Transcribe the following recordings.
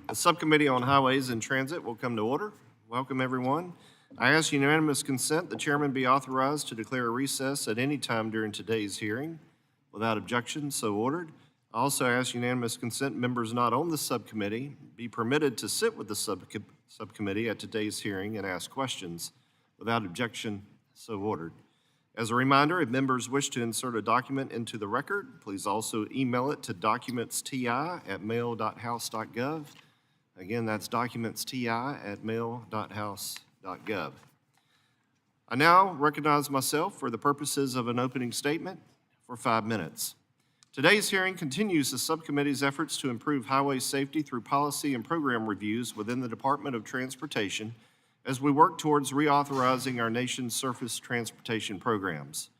The Subcommittee on Highways and Transit will come to order. Welcome, everyone. I ask unanimous consent the chairman be authorized to declare a recess at any time during today's hearing. Without objection, so ordered. I also ask unanimous consent members not on the subcommittee be permitted to sit with the subcommittee at today's hearing and ask questions. Without objection, so ordered. As a reminder, if members wish to insert a document into the record, please also email it to documentsti@mail.house.gov. Again, that's documentsti@mail.house.gov. I now recognize myself for the purposes of an opening statement for 5 minutes. Today's hearing continues the subcommittee's efforts to improve highway safety through policy and program reviews within the Department of Transportation as we work towards reauthorizing our nation's surface transportation programs.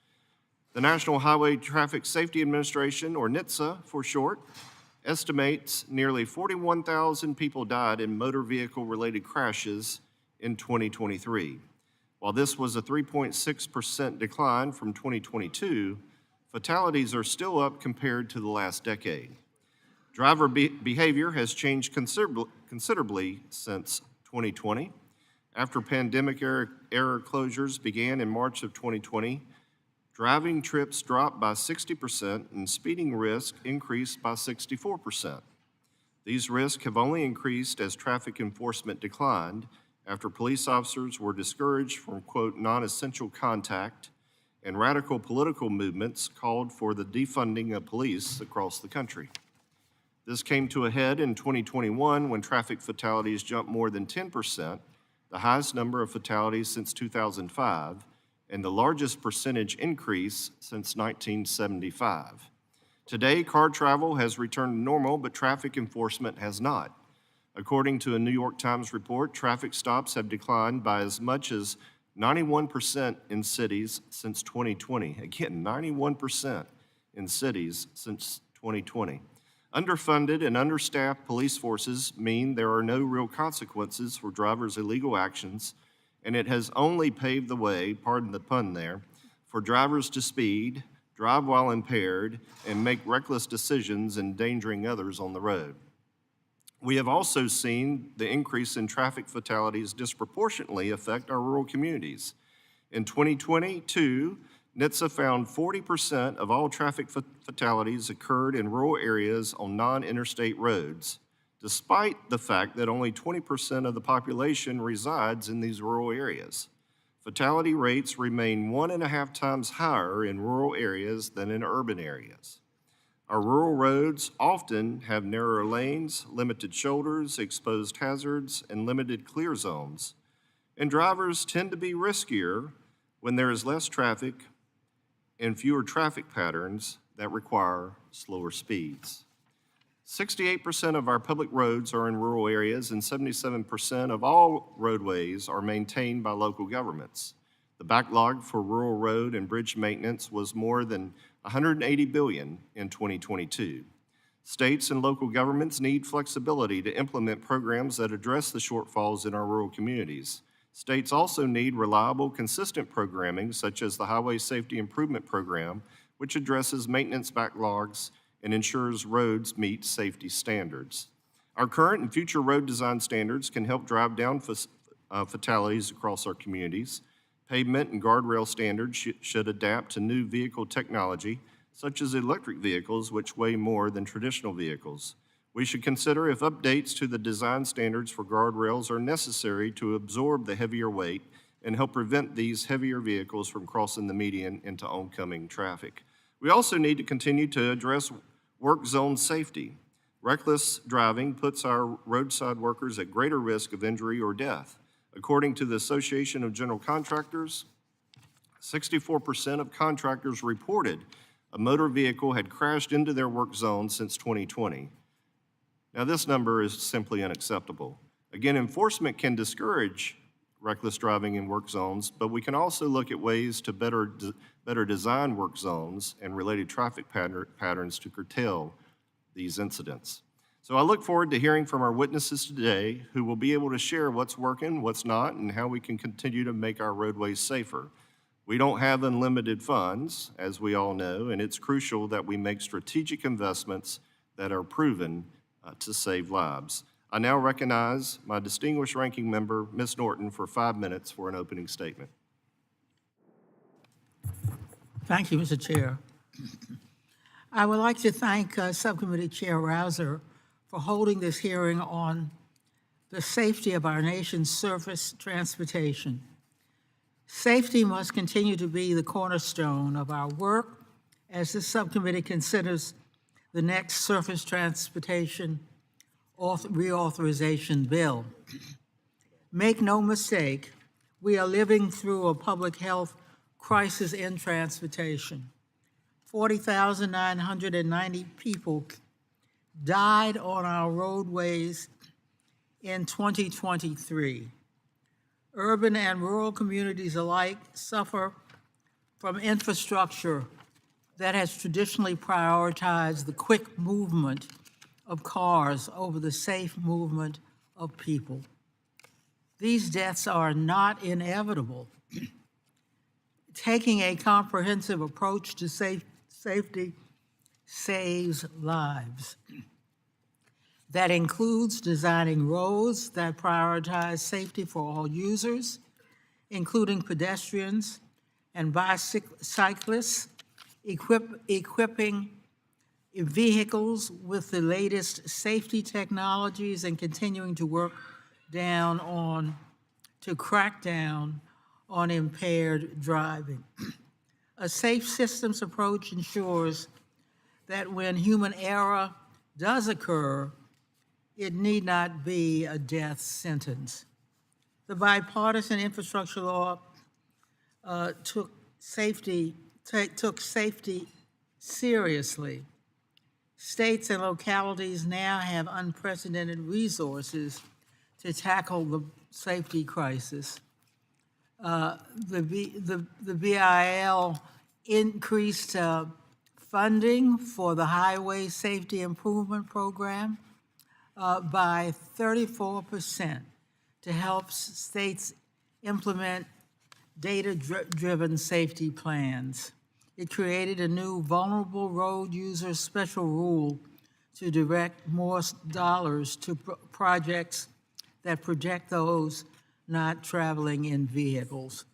The National Highway Traffic Safety Administration, or NHTSA for short, estimates nearly 41,000 people died in motor vehicle-related crashes in 2023. While this was a 3.6% decline from 2022, fatalities are still up compared to the last decade. Driver behavior has changed considerably since 2020. After pandemic-era closures began in March of 2020, driving trips dropped by 60% and speeding risk increased by 64%. These risks have only increased as traffic enforcement declined after police officers were discouraged from, quote, non-essential contact, and radical political movements called for the defunding of police across the country. This came to a head in 2021 when traffic fatalities jumped more than 10%, the highest number of fatalities since 2005, and the largest percentage increase since 1975. Today, car travel has returned to normal, but traffic enforcement has not. According to a New York Times report, traffic stops have declined by as much as 91% in cities since 2020. Again, 91% in cities since 2020. Underfunded and understaffed police forces mean there are no real consequences for drivers' illegal actions, and it has only paved the way, pardon the pun there, for drivers to speed, drive while impaired, and make reckless decisions endangering others on the road. We have also seen the increase in traffic fatalities disproportionately affect our rural communities. In 2022, NHTSA found 40% of all traffic fatalities occurred in rural areas on non-interstate roads, despite the fact that only 20% of the population resides in these rural areas. Fatality rates remain 1.5 times higher in rural areas than in urban areas. Our rural roads often have narrower lanes, limited shoulders, exposed hazards, and limited clear zones. And drivers tend to be riskier when there is less traffic and fewer traffic patterns that require slower speeds. 68% of our public roads are in rural areas, and 77% of all roadways are maintained by local governments. The backlog for rural road and bridge maintenance was more than $180 billion in 2022. States and local governments need flexibility to implement programs that address the shortfalls in our rural communities. States also need reliable, consistent programming, such as the Highway Safety Improvement Program, which addresses maintenance backlogs and ensures roads meet safety standards. Our current and future road design standards can help drive down fatalities across our communities. Pavement and guardrail standards should adapt to new vehicle technology, such as electric vehicles, which weigh more than traditional vehicles. We should consider if updates to the design standards for guardrails are necessary to absorb the heavier weight and help prevent these heavier vehicles from crossing the median into oncoming traffic. We also need to continue to address work zone safety. Reckless driving puts our roadside workers at greater risk of injury or death. According to the Association of General Contractors, 64% of contractors reported a motor vehicle had crashed into their work zone since 2020. Now, this number is simply unacceptable. Again, enforcement can discourage reckless driving in work zones, but we can also look at ways to better design work zones and related traffic patterns to curtail these incidents. So I look forward to hearing from our witnesses today who will be able to share what's working, what's not, and how we can continue to make our roadways safer. We don't have unlimited funds, as we all know, and it's crucial that we make strategic investments that are proven to save lives. I now recognize my distinguished ranking member, Ms. Norton, for 5 minutes for an opening statement. Thank you, Mr. Chair. I would like to thank Subcommittee Chair Rouser for holding this hearing on the safety of our nation's surface transportation. Safety must continue to be the cornerstone of our work as this subcommittee considers the next surface transportation reauthorization bill. Make no mistake, we are living through a public health crisis in transportation. 40,990 people died on our roadways in 2023. Urban and rural communities alike suffer from infrastructure that has traditionally prioritized the quick movement of cars over the safe movement of people. These deaths are not inevitable. Taking a comprehensive approach to safety saves lives. That includes designing roads that prioritize safety for all users, including pedestrians and bicyclists, equipping vehicles with the latest safety technologies, and continuing to work to crack down on impaired driving. A safe systems approach ensures that when human error does occur, it need not be a death sentence. The bipartisan infrastructure law took safety seriously. States and localities now have unprecedented resources to tackle the safety crisis. The BIL increased funding for the Highway Safety Improvement Program by 34% to help states implement data-driven safety plans. It created a new vulnerable road user special rule to direct more dollars to projects that protect those not traveling in vehicles.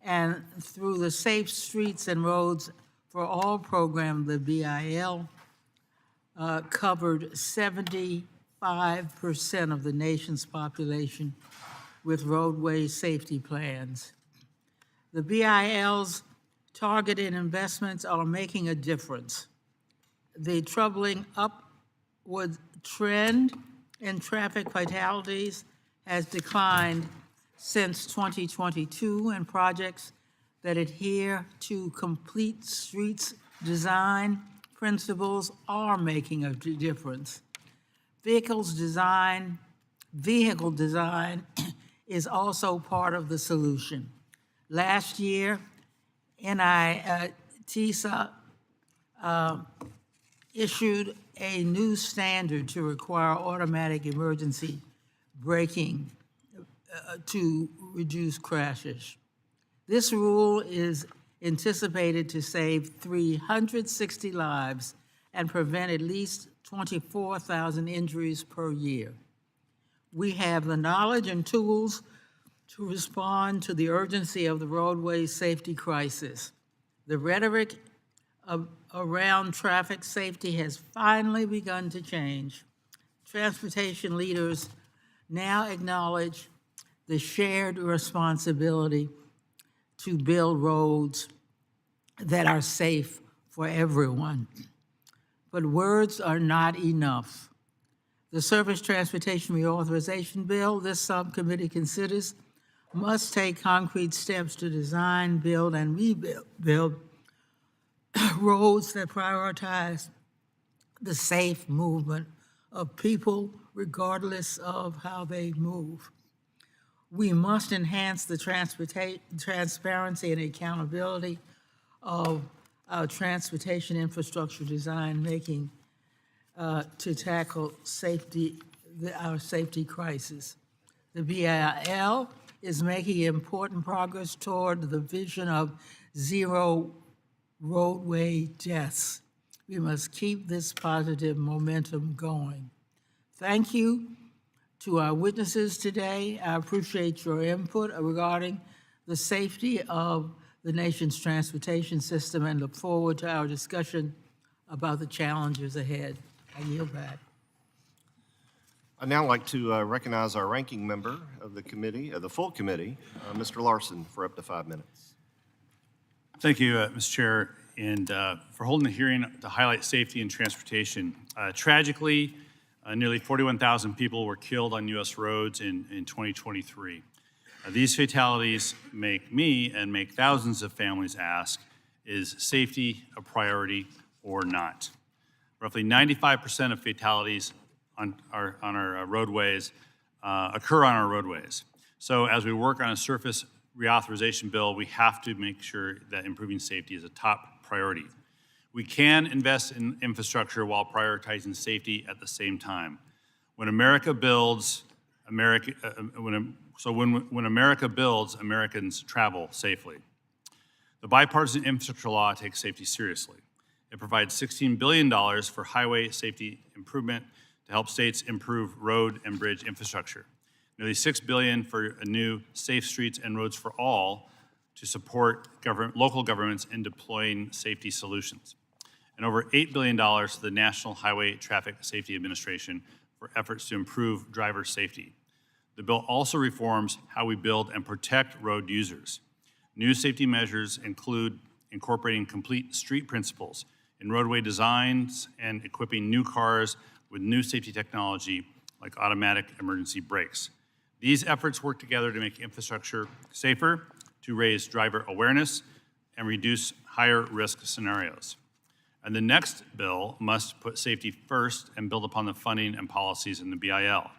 And through the Safe Streets and Roads for All program, the BIL covered 75% of the nation's population with roadway safety plans. The BIL's targeted investments are making a difference. The troubling upward trend in traffic fatalities has declined since 2022, and projects that adhere to complete streets design principles are making a difference. Vehicle design is also part of the solution. Last year, NITISA issued a new standard to require automatic emergency braking to reduce crashes. This rule is anticipated to save 360 lives and prevent at least 24,000 injuries per year. We have the knowledge and tools to respond to the urgency of the roadway safety crisis. The rhetoric around traffic safety has finally begun to change. Transportation leaders now acknowledge the shared responsibility to build roads that are safe for everyone. But words are not enough. The Surface Transportation Reauthorization Bill this subcommittee considers must take concrete steps to design, build, and rebuild roads that prioritize the safe movement of people regardless of how they move. We must enhance the transparency and accountability of our transportation infrastructure design making to tackle our safety crisis. The BIL is making important progress toward the vision of zero roadway deaths. We must keep this positive momentum going. Thank you to our witnesses today. I appreciate your input regarding the safety of the nation's transportation system and look forward to our discussion about the challenges ahead. I yield back. I'd now like to recognize our ranking member of the committee, the full committee, Mr. Larson, for up to 5 minutes. Thank you, Mr. Chair, and for holding the hearing to highlight safety in transportation. Tragically, nearly 41,000 people were killed on U.S. roads in 2023. These fatalities make me and make thousands of families ask, is safety a priority or not? Roughly 95% of fatalities on our roadways occur on our roadways. So as we work on a surface reauthorization bill, we have to make sure that improving safety is a top priority. We can invest in infrastructure while prioritizing safety at the same time. When America builds, when America builds, Americans travel safely. The bipartisan infrastructure law takes safety seriously. It provides $16 billion for highway safety improvement to help states improve road and bridge infrastructure. Nearly $6 billion for a new Safe Streets and Roads for All to support local governments in deploying safety solutions. And over $8 billion to the National Highway Traffic Safety Administration for efforts to improve driver safety. The bill also reforms how we build and protect road users. New safety measures include incorporating complete street principles in roadway designs and equipping new cars with new safety technology like automatic emergency brakes. These efforts work together to make infrastructure safer, to raise driver awareness, and reduce higher risk scenarios. And the next bill must put safety first and build upon the funding and policies in the BIL.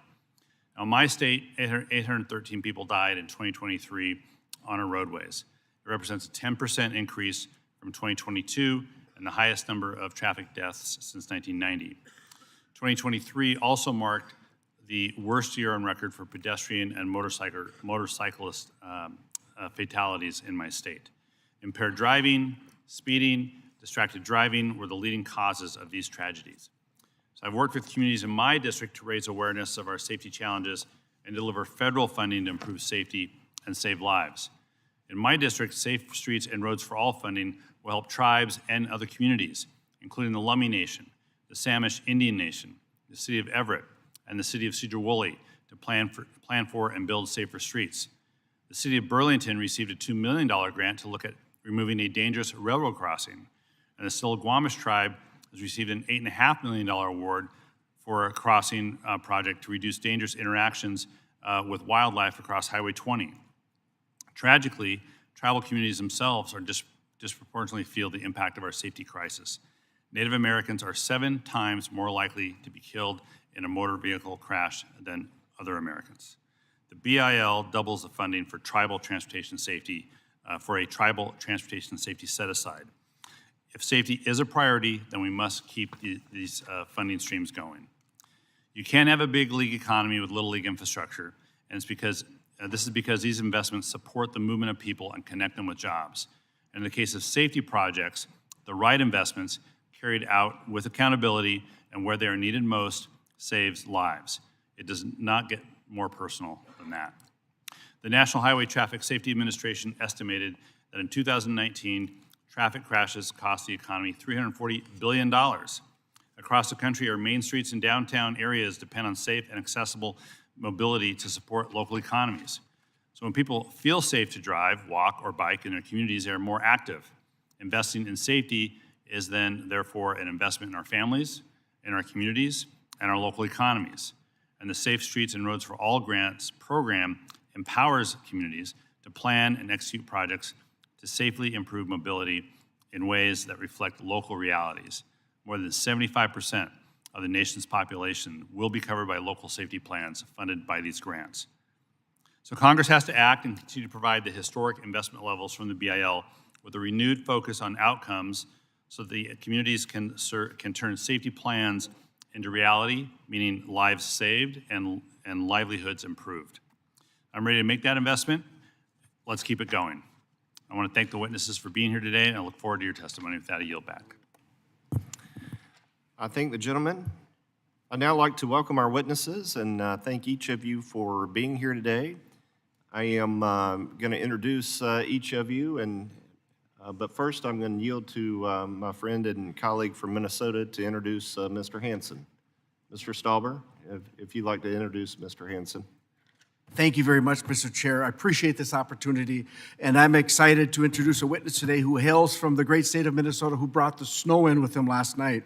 Now, in my state, 813 people died in 2023 on our roadways. It represents a 10% increase from 2022 and the highest number of traffic deaths since 1990. 2023 also marked the worst year on record for pedestrian and motorcyclist fatalities in my state. Impaired driving, speeding, distracted driving were the leading causes of these tragedies. So I've worked with communities in my district to raise awareness of our safety challenges and deliver federal funding to improve safety and save lives. In my district, Safe Streets and Roads for All funding will help tribes and other communities, including the Lummi Nation, the Samish Indian Nation, the City of Everett, and the City of Cedar-Woolley to plan for and build safer streets. The City of Burlington received a $2 million grant to look at removing a dangerous railroad crossing, and the Stillaguamish tribe has received an $8.5 million award for a crossing project to reduce dangerous interactions with wildlife across Highway 20. Tragically, tribal communities themselves are disproportionately feel the impact of our safety crisis. Native Americans are 7 times more likely to be killed in a motor vehicle crash than other Americans. The BIL doubles the funding for tribal transportation safety for a tribal transportation safety set-aside. If safety is a priority, then we must keep these funding streams going. You can't have a big league economy with little league infrastructure, and it's because this is because these investments support the movement of people and connect them with jobs. And in the case of safety projects, the right investments carried out with accountability and where they are needed most saves lives. It does not get more personal than that. The National Highway Traffic Safety Administration estimated that in 2019, traffic crashes cost the economy $340 billion. Across the country, our main streets and downtown areas depend on safe and accessible mobility to support local economies. So when people feel safe to drive, walk, or bike in their communities, they are more active. Investing in safety is then, therefore, an investment in our families, in our communities, and our local economies. And the Safe Streets and Roads for All grants program empowers communities to plan and execute projects to safely improve mobility in ways that reflect local realities. More than 75% of the nation's population will be covered by local safety plans funded by these grants. So Congress has to act and continue to provide the historic investment levels from the BIL with a renewed focus on outcomes so that the communities can turn safety plans into reality, meaning lives saved and livelihoods improved. I'm ready to make that investment. Let's keep it going. I want to thank the witnesses for being here today, and I look forward to your testimony. With that, I yield back. I thank the gentleman I'd now like to welcome our witnesses and thank each of you for being here today. I am going to introduce each of you, but first I'm going to yield to my friend and colleague from Minnesota to introduce Mr. Hansen. Mr. Stauber, if you'd like to introduce Mr. Hansen. Thank you very much, Mr. Chair. I appreciate this opportunity, and I'm excited to introduce a witness today who hails from the great state of Minnesota, who brought the snow in with him last night.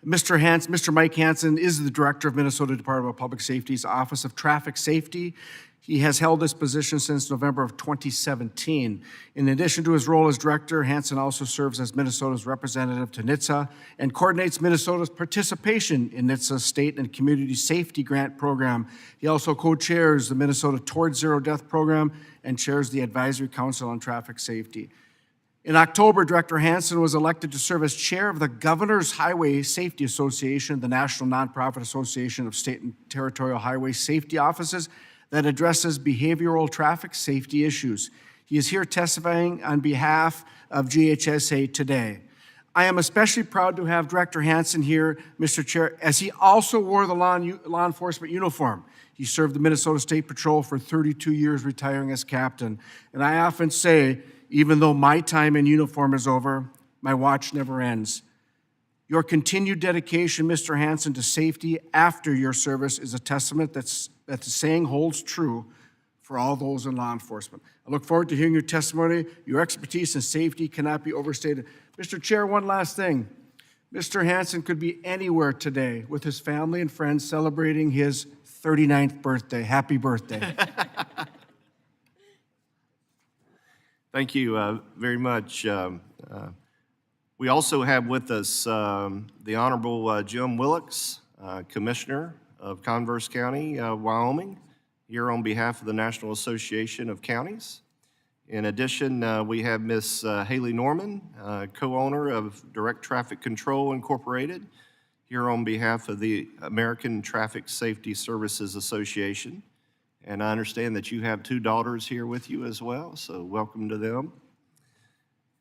Mr. Mike Hansen is the Director of Minnesota Department of Public Safety's Office of Traffic Safety. He has held this position since November of 2017. In addition to his role as director, Hansen also serves as Minnesota's representative to NHTSA and coordinates Minnesota's participation in NHTSA's state and community safety grant program. He also co-chairs the Minnesota Towards Zero Death program and chairs the Advisory Council on Traffic Safety. In October, Director Hansen was elected to serve as chair of the Governor's Highway Safety Association, the national nonprofit association of state and territorial highway safety offices that addresses behavioral traffic safety issues. He is here testifying on behalf of GHSA today. I am especially proud to have Director Hansen here, Mr. Chair, as he also wore the law enforcement uniform. He served the Minnesota State Patrol for 32 years, retiring as captain. And I often say, even though my time in uniform is over, my watch never ends. Your continued dedication, Mr. Hansen, to safety after your service is a testament that the saying holds true for all those in law enforcement. I look forward to hearing your testimony. Your expertise in safety cannot be overstated. Mr. Chair, one last thing. Mr. Hansen could be anywhere today with his family and friends celebrating his 39th birthday. Happy birthday. Thank you very much. We also have with us the Honorable Jim Willox, Commissioner of Converse County, Wyoming, here on behalf of the National Association of Counties. In addition, we have Ms. Haley Norman, co-owner of Direct Traffic Control Incorporated, here on behalf of the American Traffic Safety Services Association. And I understand that you have two daughters here with you as well, so welcome to them.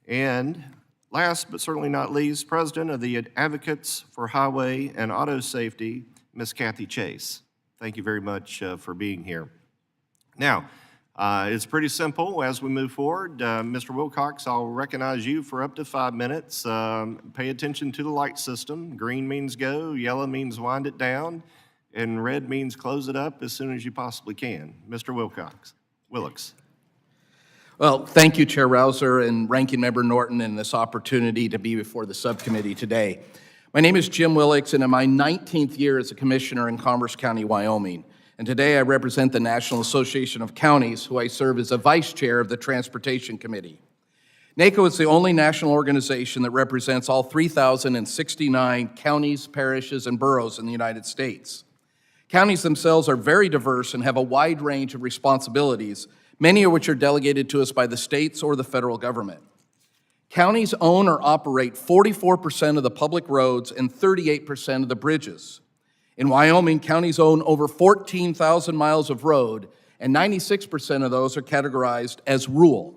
And last but certainly not least, President of the Advocates for Highway and Auto Safety, Ms. Cathy Chase. Thank you very much for being here. Now, it's pretty simple as we move forward. Mr. Wilcox, I'll recognize you for up to 5 minutes. Pay attention to the light system. Green means go, yellow means wind it down, and red means close it up as soon as you possibly can. Mr. Willox. Well, thank you, Chair Rouser and Ranking Member Norton, and this opportunity to be before the subcommittee today. My name is Jim Willox, and in my 19th year as a commissioner in Commerce County, Wyoming. And today I represent the National Association of Counties, who I serve as a vice chair of the Transportation Committee. NACO is the only national organization that represents all 3,069 counties, parishes, and boroughs in the United States. Counties themselves are very diverse and have a wide range of responsibilities, many of which are delegated to us by the states or the federal government. Counties own or operate 44% of the public roads and 38% of the bridges. In Wyoming, counties own over 14,000 miles of road, and 96% of those are categorized as rural.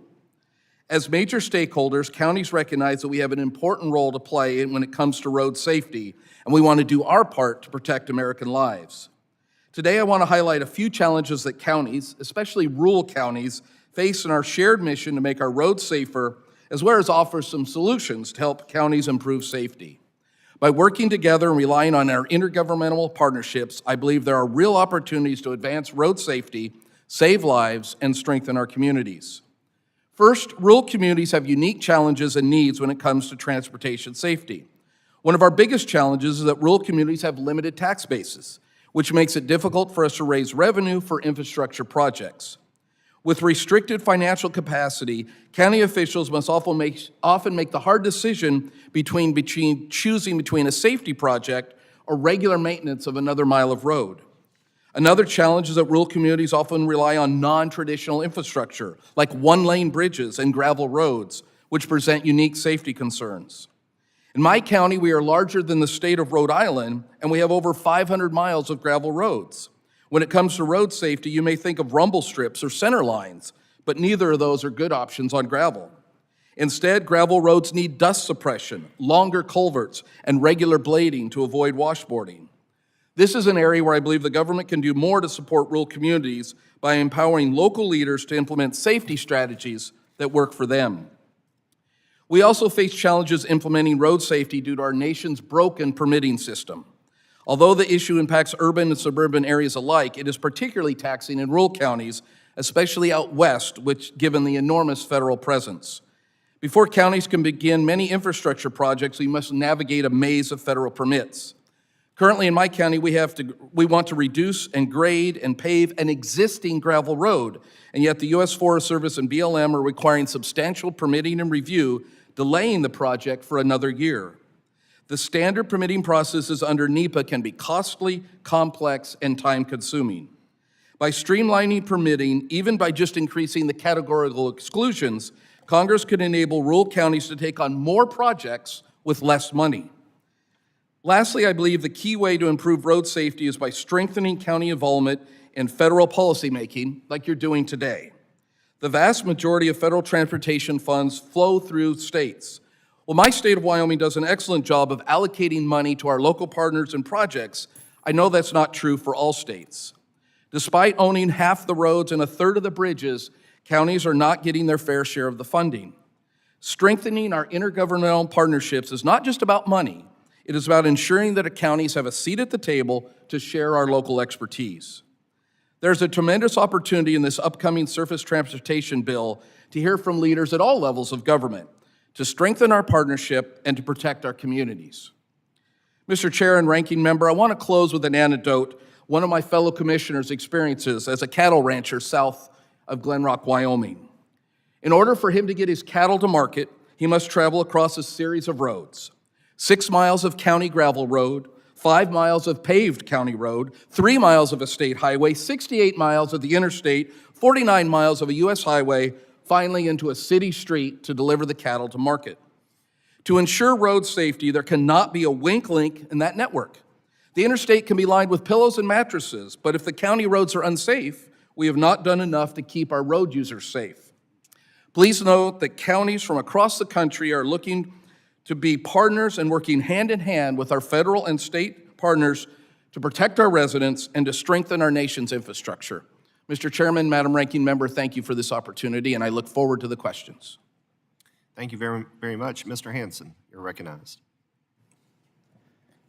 As major stakeholders, counties recognize that we have an important role to play when it comes to road safety, and we want to do our part to protect American lives. Today, I want to highlight a few challenges that counties, especially rural counties, face in our shared mission to make our roads safer, as well as offer some solutions to help counties improve safety. By working together and relying on our intergovernmental partnerships, I believe there are real opportunities to advance road safety, save lives, and strengthen our communities. First, rural communities have unique challenges and needs when it comes to transportation safety. One of our biggest challenges is that rural communities have limited tax bases, which makes it difficult for us to raise revenue for infrastructure projects. With restricted financial capacity, county officials must often make the hard decision between choosing between a safety project or regular maintenance of another mile of road. Another challenge is that rural communities often rely on non-traditional infrastructure, like one-lane bridges and gravel roads, which present unique safety concerns. In my county, we are larger than the state of Rhode Island, and we have over 500 miles of gravel roads. When it comes to road safety, you may think of rumble strips or center lines, but neither of those are good options on gravel. Instead, gravel roads need dust suppression, longer culverts, and regular blading to avoid washboarding. This is an area where I believe the government can do more to support rural communities by empowering local leaders to implement safety strategies that work for them. We also face challenges implementing road safety due to our nation's broken permitting system. Although the issue impacts urban and suburban areas alike, it is particularly taxing in rural counties, especially out west, given the enormous federal presence. Before counties can begin many infrastructure projects, we must navigate a maze of federal permits. Currently in my county, we want to reduce and grade and pave an existing gravel road, and yet the U.S. Forest Service and BLM are requiring substantial permitting and review, delaying the project for another year. The standard permitting processes under NEPA can be costly, complex, and time-consuming. By streamlining permitting, even by just increasing the categorical exclusions, Congress could enable rural counties to take on more projects with less money. Lastly, I believe the key way to improve road safety is by strengthening county involvement in federal policymaking, like you're doing today. The vast majority of federal transportation funds flow through states. Well, my state of Wyoming does an excellent job of allocating money to our local partners and projects. I know that's not true for all states. Despite owning half the roads and a third of the bridges, counties are not getting their fair share of the funding. Strengthening our intergovernmental partnerships is not just about money. It is about ensuring that counties have a seat at the table to share our local expertise. There's a tremendous opportunity in this upcoming surface transportation bill to hear from leaders at all levels of government, to strengthen our partnership and to protect our communities. Mr. Chair and Ranking Member, I want to close with an anecdote one of my fellow commissioners experiences as a cattle rancher south of Glen Rock, Wyoming. In order for him to get his cattle to market, he must travel across a series of roads. 6 miles of county gravel road, 5 miles of paved county road, 3 miles of a state highway, 68 miles of the interstate, 49 miles of a U.S. highway, finally into a city street to deliver the cattle to market. To ensure road safety, there cannot be a weak link in that network. The interstate can be lined with pillows and mattresses, but if the county roads are unsafe, we have not done enough to keep our road users safe. Please note that counties from across the country are looking to be partners and working hand in hand with our federal and state partners to protect our residents and to strengthen our nation's infrastructure. Mr. Chairman, Madam Ranking Member, thank you for this opportunity, and I look forward to the questions. Thank you very, very much. Mr. Hansen, you're recognized.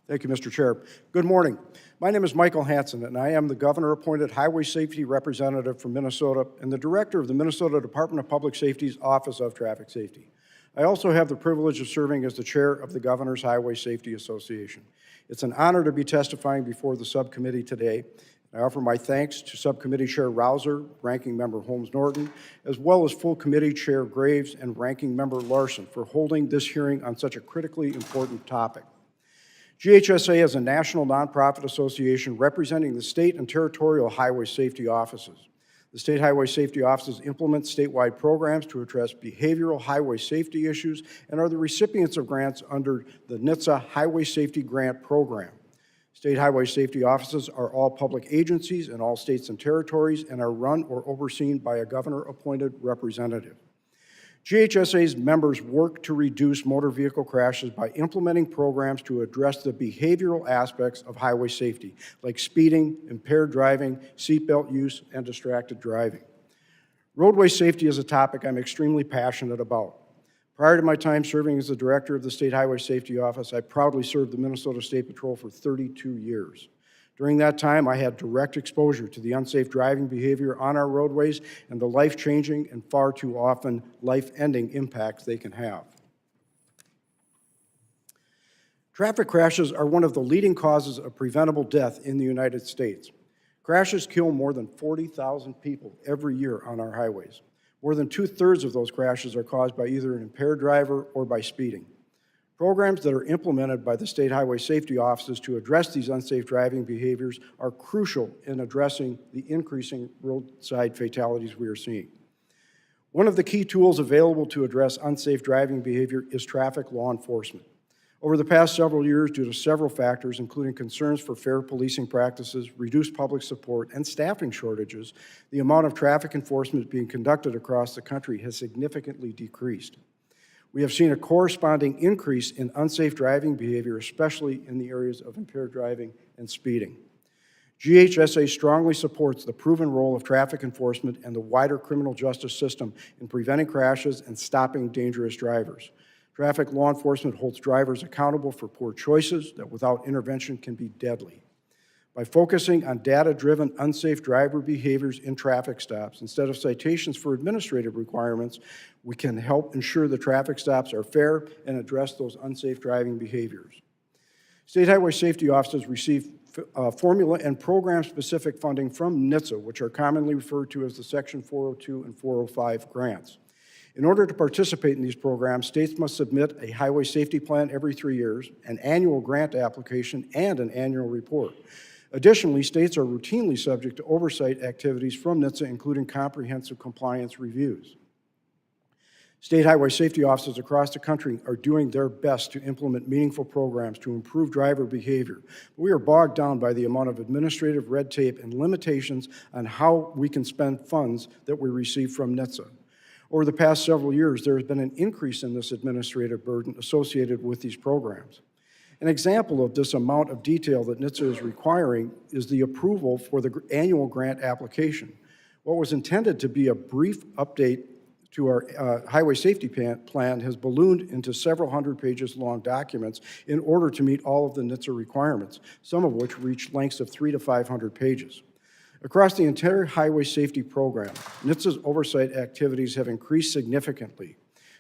Thank you, Mr. Chair. Good morning. My name is Michael Hansen, and I am the governor-appointed Highway Safety Representative from Minnesota and the Director of the Minnesota Department of Public Safety's Office of Traffic Safety. I also have the privilege of serving as the chair of the Governor's Highway Safety Association. It's an honor to be testifying before the subcommittee today. I offer my thanks to Subcommittee Chair Rouser, Ranking Member Holmes Norton, as well as Full Committee Chair Graves and Ranking Member Larson for holding this hearing on such a critically important topic. GHSA is a national nonprofit association representing the state and territorial highway safety offices. The state highway safety offices implement statewide programs to address behavioral highway safety issues and are the recipients of grants under the NHTSA Highway Safety Grant Program. State highway safety offices are all public agencies in all states and territories and are run or overseen by a governor-appointed representative. GHSA's members work to reduce motor vehicle crashes by implementing programs to address the behavioral aspects of highway safety, like speeding, impaired driving, seatbelt use, and distracted driving. Roadway safety is a topic I'm extremely passionate about. Prior to my time serving as the director of the State Highway Safety Office, I proudly served the Minnesota State Patrol for 32 years. During that time, I had direct exposure to the unsafe driving behavior on our roadways and the life-changing and far too often life-ending impacts they can have. Traffic crashes are one of the leading causes of preventable death in the United States. Crashes kill more than 40,000 people every year on our highways. More than 2/3 of those crashes are caused by either an impaired driver or by speeding. Programs that are implemented by the state highway safety offices to address these unsafe driving behaviors are crucial in addressing the increasing roadside fatalities we are seeing. One of the key tools available to address unsafe driving behavior is traffic law enforcement. Over the past several years, due to several factors, including concerns for fair policing practices, reduced public support, and staffing shortages, the amount of traffic enforcement being conducted across the country has significantly decreased. We have seen a corresponding increase in unsafe driving behavior, especially in the areas of impaired driving and speeding. GHSA strongly supports the proven role of traffic enforcement and the wider criminal justice system in preventing crashes and stopping dangerous drivers. Traffic law enforcement holds drivers accountable for poor choices that without intervention can be deadly. By focusing on data-driven unsafe driver behaviors in traffic stops instead of citations for administrative requirements, we can help ensure the traffic stops are fair and address those unsafe driving behaviors. State highway safety officers receive formula and program-specific funding from NHTSA, which are commonly referred to as the Section 402 and 405 grants. In order to participate in these programs, states must submit a highway safety plan every 3 years, an annual grant application, and an annual report. Additionally, states are routinely subject to oversight activities from NHTSA, including comprehensive compliance reviews. State highway safety officers across the country are doing their best to implement meaningful programs to improve driver behavior. We are bogged down by the amount of administrative red tape and limitations on how we can spend funds that we receive from NHTSA. Over the past several years, there has been an increase in this administrative burden associated with these programs. An example of this amount of detail that NHTSA is requiring is the approval for the annual grant application. What was intended to be a brief update to our highway safety plan has ballooned into several hundred pages long documents in order to meet all of the NHTSA requirements, some of which reach lengths of 300 to 500 pages. Across the entire highway safety program, NHTSA's oversight activities have increased significantly.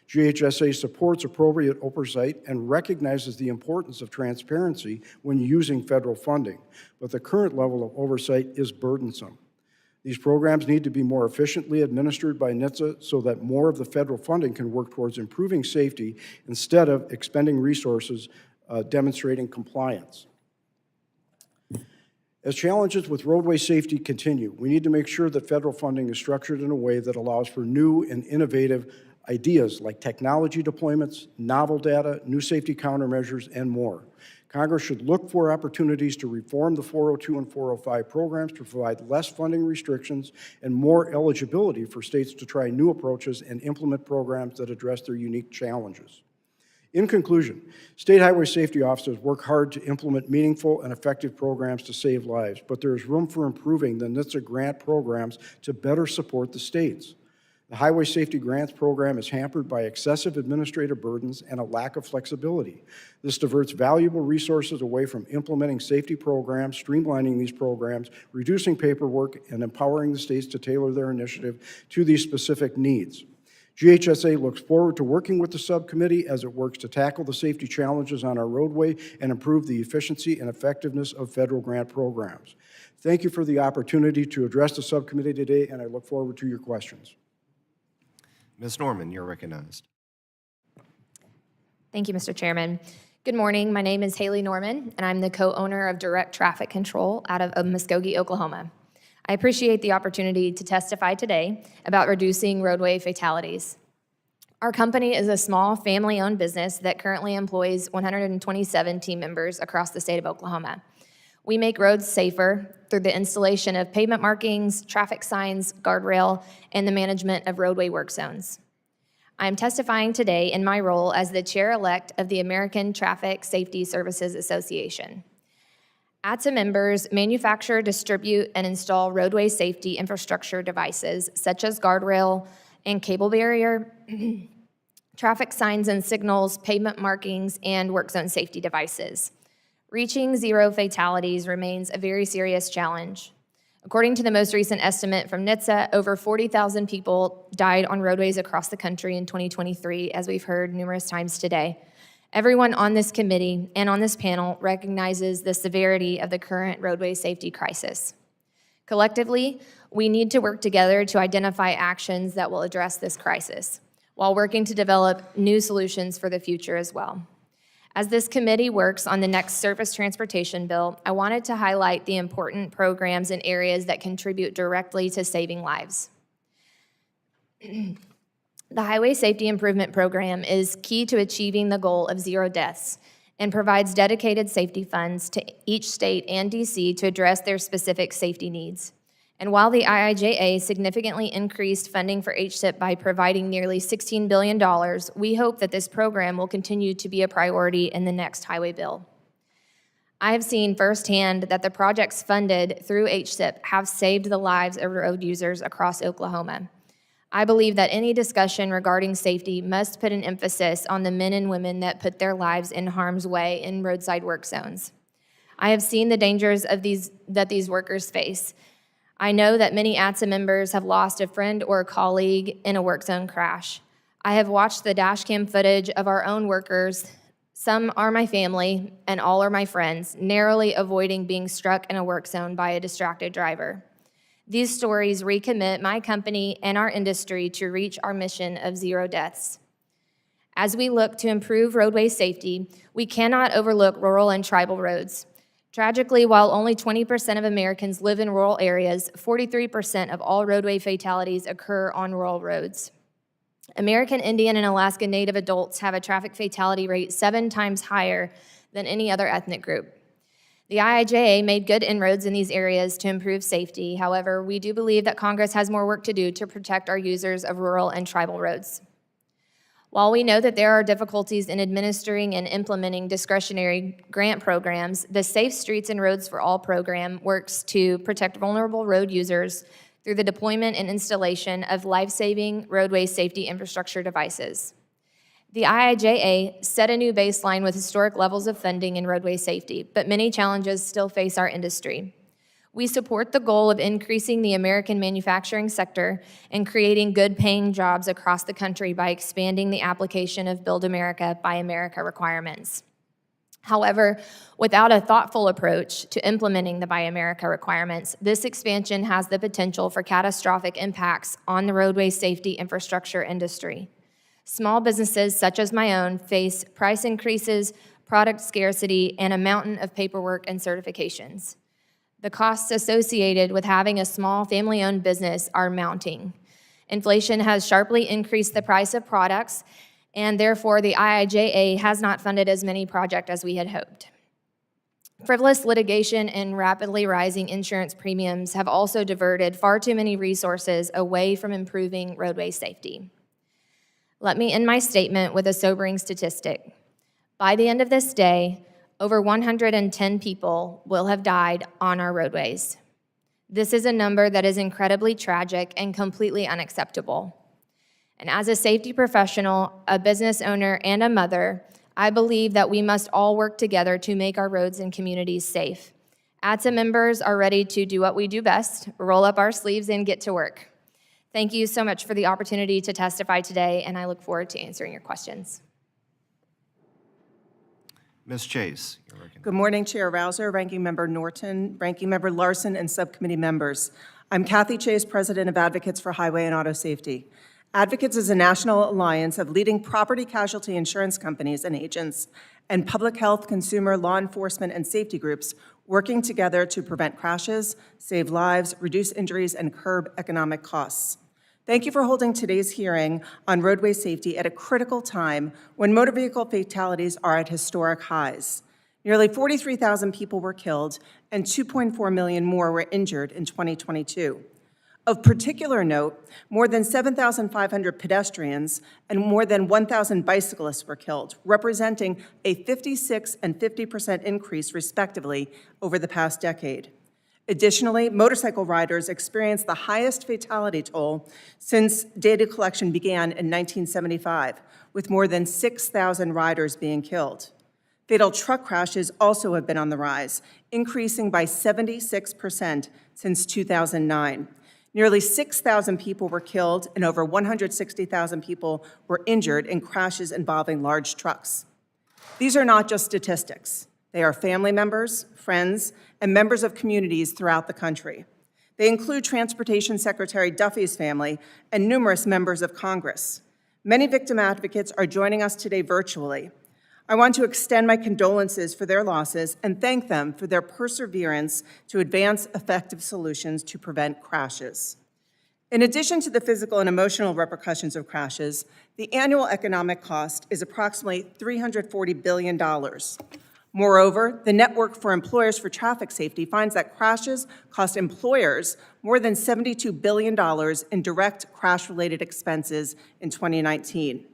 GHSA supports appropriate oversight and recognizes the importance of transparency when using federal funding, but the current level of oversight is burdensome. These programs need to be more efficiently administered by NHTSA so that more of the federal funding can work towards improving safety instead of expending resources demonstrating compliance. As challenges with roadway safety continue, we need to make sure that federal funding is structured in a way that allows for new and innovative ideas like technology deployments, novel data, new safety countermeasures, and more. Congress should look for opportunities to reform the 402 and 405 programs to provide less funding restrictions and more eligibility for states to try new approaches and implement programs that address their unique challenges. In conclusion, state highway safety officers work hard to implement meaningful and effective programs to save lives, but there is room for improving the NHTSA grant programs to better support the states. The Highway Safety Grants Program is hampered by excessive administrative burdens and a lack of flexibility. This diverts valuable resources away from implementing safety programs, streamlining these programs, reducing paperwork, and empowering the states to tailor their initiative to these specific needs. GHSA looks forward to working with the subcommittee as it works to tackle the safety challenges on our roadway and improve the efficiency and effectiveness of federal grant programs. Thank you for the opportunity to address the subcommittee today, and I look forward to your questions. Ms. Norman, you're recognized. Thank you, Mr. Chairman. Good morning. My name is Haley Norman, and I'm the co-owner of Direct Traffic Control out of Muskogee, Oklahoma. I appreciate the opportunity to testify today about reducing roadway fatalities. Our company is a small family-owned business that currently employs 127 team members across the state of Oklahoma. We make roads safer through the installation of pavement markings, traffic signs, guardrail, and the management of roadway work zones. I am testifying today in my role as the chair-elect of the American Traffic Safety Services Association. ATSA members manufacture, distribute, and install roadway safety infrastructure devices such as guardrail and cable barrier, traffic signs and signals, pavement markings, and work zone safety devices. Reaching zero fatalities remains a very serious challenge. According to the most recent estimate from NHTSA, over 40,000 people died on roadways across the country in 2023, as we've heard numerous times today. Everyone on this committee and on this panel recognizes the severity of the current roadway safety crisis. Collectively, we need to work together to identify actions that will address this crisis, while working to develop new solutions for the future as well. As this committee works on the next surface transportation bill, I wanted to highlight the important programs and areas that contribute directly to saving lives. The Highway Safety Improvement Program is key to achieving the goal of zero deaths and provides dedicated safety funds to each state and DC to address their specific safety needs. And while the IIJA significantly increased funding for HSIP by providing nearly $16 billion, we hope that this program will continue to be a priority in the next highway bill. I have seen firsthand that the projects funded through HSIP have saved the lives of road users across Oklahoma. I believe that any discussion regarding safety must put an emphasis on the men and women that put their lives in harm's way in roadside work zones. I have seen the dangers of that these workers face. I know that many ATSA members have lost a friend or a colleague in a work zone crash. I have watched the dash cam footage of our own workers. Some are my family, and all are my friends, narrowly avoiding being struck in a work zone by a distracted driver. These stories recommit my company and our industry to reach our mission of 0 deaths. As we look to improve roadway safety, we cannot overlook rural and tribal roads. Tragically, while only 20% of Americans live in rural areas, 43% of all roadway fatalities occur on rural roads. American Indian and Alaska Native adults have a traffic fatality rate 7 times higher than any other ethnic group. The IIJA made good inroads in these areas to improve safety. However, we do believe that Congress has more work to do to protect our users of rural and tribal roads. While we know that there are difficulties in administering and implementing discretionary grant programs, the Safe Streets and Roads for All program works to protect vulnerable road users through the deployment and installation of life-saving roadway safety infrastructure devices. The IIJA set a new baseline with historic levels of funding in roadway safety, but many challenges still face our industry. We support the goal of increasing the American manufacturing sector and creating good-paying jobs across the country by expanding the application of Build America, Buy America requirements. However, without a thoughtful approach to implementing the Buy America requirements, this expansion has the potential for catastrophic impacts on the roadway safety infrastructure industry. Small businesses such as my own face price increases, product scarcity, and a mountain of paperwork and certifications. The costs associated with having a small family-owned business are mounting. Inflation has sharply increased the price of products, and therefore the IIJA has not funded as many projects as we had hoped. Frivolous litigation and rapidly rising insurance premiums have also diverted far too many resources away from improving roadway safety. Let me end my statement with a sobering statistic. By the end of this day, over 110 people will have died on our roadways. This is a number that is incredibly tragic and completely unacceptable. And as a safety professional, a business owner, and a mother, I believe that we must all work together to make our roads and communities safe. ATSA members are ready to do what we do best, roll up our sleeves and get to work. Thank you so much for the opportunity to testify today, and I look forward to answering your questions. Ms. Chase, you're recognized. Good morning, Chair Rouser, Ranking Member Norton, Ranking Member Larson, and Subcommittee members. I'm Cathy Chase, President of Advocates for Highway and Auto Safety. Advocates is a national alliance of leading property casualty insurance companies and agents and public health, consumer, law enforcement, and safety groups working together to prevent crashes, save lives, reduce injuries, and curb economic costs. Thank you for holding today's hearing on roadway safety at a critical time when motor vehicle fatalities are at historic highs. Nearly 43,000 people were killed and 2.4 million more were injured in 2022. Of particular note, more than 7,500 pedestrians and more than 1,000 bicyclists were killed, representing a 56% and 50% increase, respectively, over the past decade. Additionally, motorcycle riders experienced the highest fatality toll since data collection began in 1975, with more than 6,000 riders being killed. Fatal truck crashes also have been on the rise, increasing by 76% since 2009. Nearly 6,000 people were killed and over 160,000 people were injured in crashes involving large trucks. These are not just statistics. They are family members, friends, and members of communities throughout the country. They include Transportation Secretary Duffy's family and numerous members of Congress. Many victim advocates are joining us today virtually. I want to extend my condolences for their losses and thank them for their perseverance to advance effective solutions to prevent crashes. In addition to the physical and emotional repercussions of crashes, the annual economic cost is approximately $340 billion. Moreover, the Network for Employers for Traffic Safety finds that crashes cost employers more than $72 billion in direct crash-related expenses in 2019.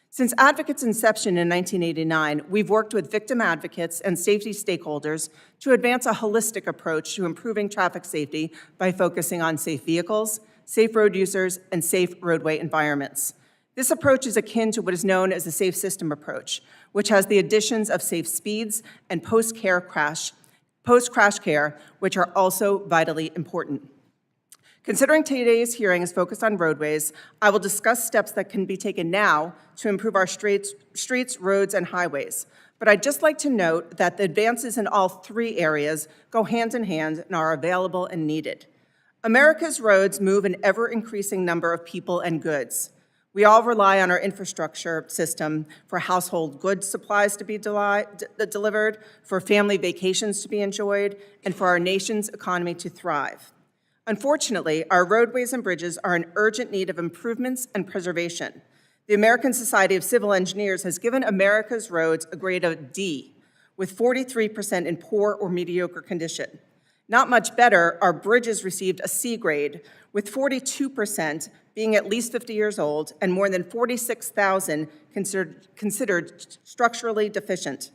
Since Advocate's inception in 1989, we've worked with victim advocates and safety stakeholders to advance a holistic approach to improving traffic safety by focusing on safe vehicles, safe road users, and safe roadway environments. This approach is akin to what is known as the safe system approach, which has the additions of safe speeds and post-crash care, which are also vitally important. Considering today's hearing is focused on roadways, I will discuss steps that can be taken now to improve our streets, roads, and highways. But I'd just like to note that the advances in all three areas go hand in hand and are available and needed. America's roads move an ever-increasing number of people and goods. We all rely on our infrastructure system for household goods supplies to be delivered, for family vacations to be enjoyed, and for our nation's economy to thrive. Unfortunately, our roadways and bridges are in urgent need of improvements and preservation. The American Society of Civil Engineers has given America's roads a grade of D, with 43% in poor or mediocre condition. Not much better, our bridges received a C grade, with 42% being at least 50 years old and more than 46,000 considered structurally deficient.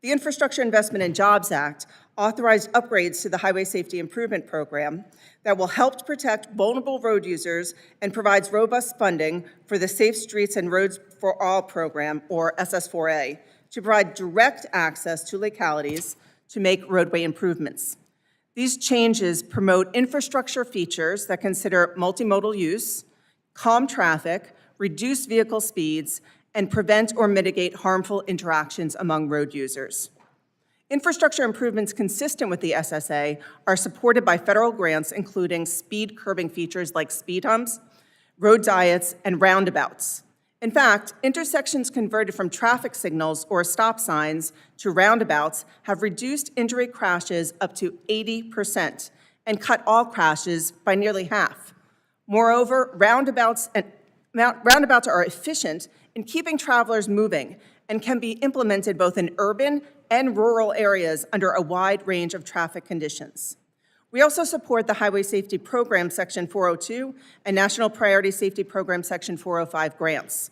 The Infrastructure Investment and Jobs Act authorized upgrades to the Highway Safety Improvement Program that will help to protect vulnerable road users and provides robust funding for the Safe Streets and Roads for All program, or SS4A, to provide direct access to localities to make roadway improvements. These changes promote infrastructure features that consider multimodal use, calm traffic, reduce vehicle speeds, and prevent or mitigate harmful interactions among road users. Infrastructure improvements consistent with the SSA are supported by federal grants, including speed curbing features like speed humps, road diets, and roundabouts. In fact, intersections converted from traffic signals or stop signs to roundabouts have reduced injury crashes up to 80% and cut all crashes by nearly half. Moreover, roundabouts are efficient in keeping travelers moving and can be implemented both in urban and rural areas under a wide range of traffic conditions. We also support the Highway Safety Program Section 402 and National Priority Safety Program Section 405 grants.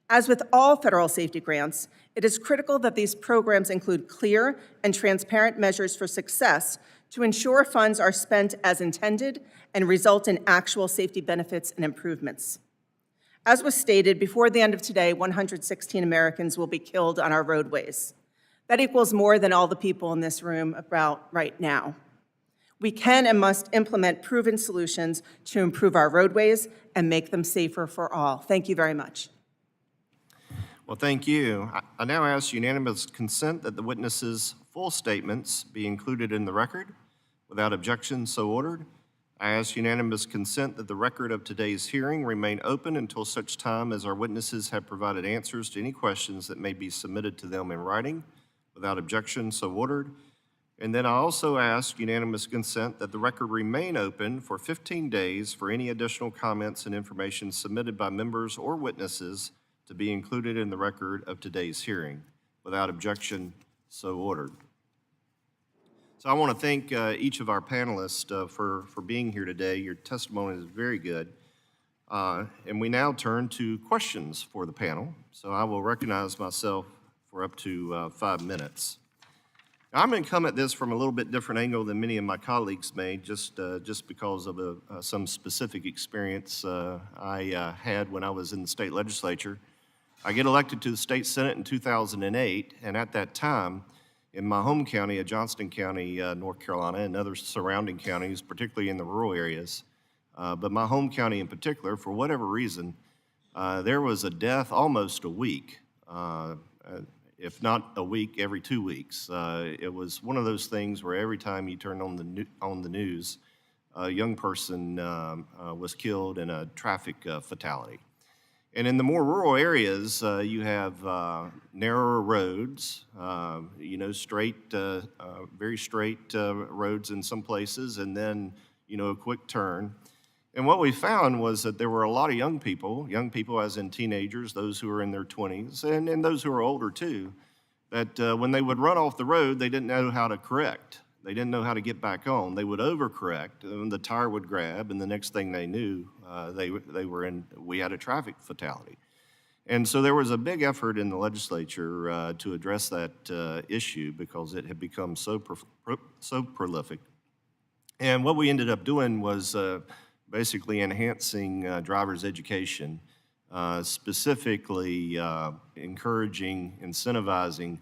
As with all federal safety grants, it is critical that these programs include clear and transparent measures for success to ensure funds are spent as intended and result in actual safety benefits and improvements. As was stated, before the end of today, 116 Americans will be killed on our roadways. That equals more than all the people in this room about right now. We can and must implement proven solutions to improve our roadways and make them safer for all. Thank you very much. Well, thank you. I now ask unanimous consent that the witnesses' full statements be included in the record. Without objection, so ordered. I ask unanimous consent that the record of today's hearing remain open until such time as our witnesses have provided answers to any questions that may be submitted to them in writing. Without objection, so ordered. And then I also ask unanimous consent that the record remain open for 15 days for any additional comments and information submitted by members or witnesses to be included in the record of today's hearing. Without objection, so ordered. So I want to thank each of our panelists for being here today. Your testimony is very good. And we now turn to questions for the panel. So I will recognize myself for up to 5 minutes. Now, I'm going to come at this from a little bit different angle than many of my colleagues may, just because of some specific experience I had when I was in the state legislature. I get elected to the state senate in 2008, and at that time, in my home county of Johnston County, North Carolina, and other surrounding counties, particularly in the rural areas, but my home county in particular, for whatever reason, there was a death almost a week, if not a week, every 2 weeks. It was one of those things where every time you turned on the news, a young person was killed in a traffic fatality. And in the more rural areas, you have narrower roads, straight, very straight roads in some places, and then, a quick turn. And what we found was that there were a lot of young people as in teenagers, those who are in their 20s, and those who are older too, that when they would run off the road, they didn't know how to correct. They didn't know how to get back on. They would overcorrect, and the tire would grab, and the next thing they knew, we had a traffic fatality. And so there was a big effort in the legislature to address that issue because it had become so prolific. And what we ended up doing was basically enhancing drivers' education, specifically encouraging, incentivizing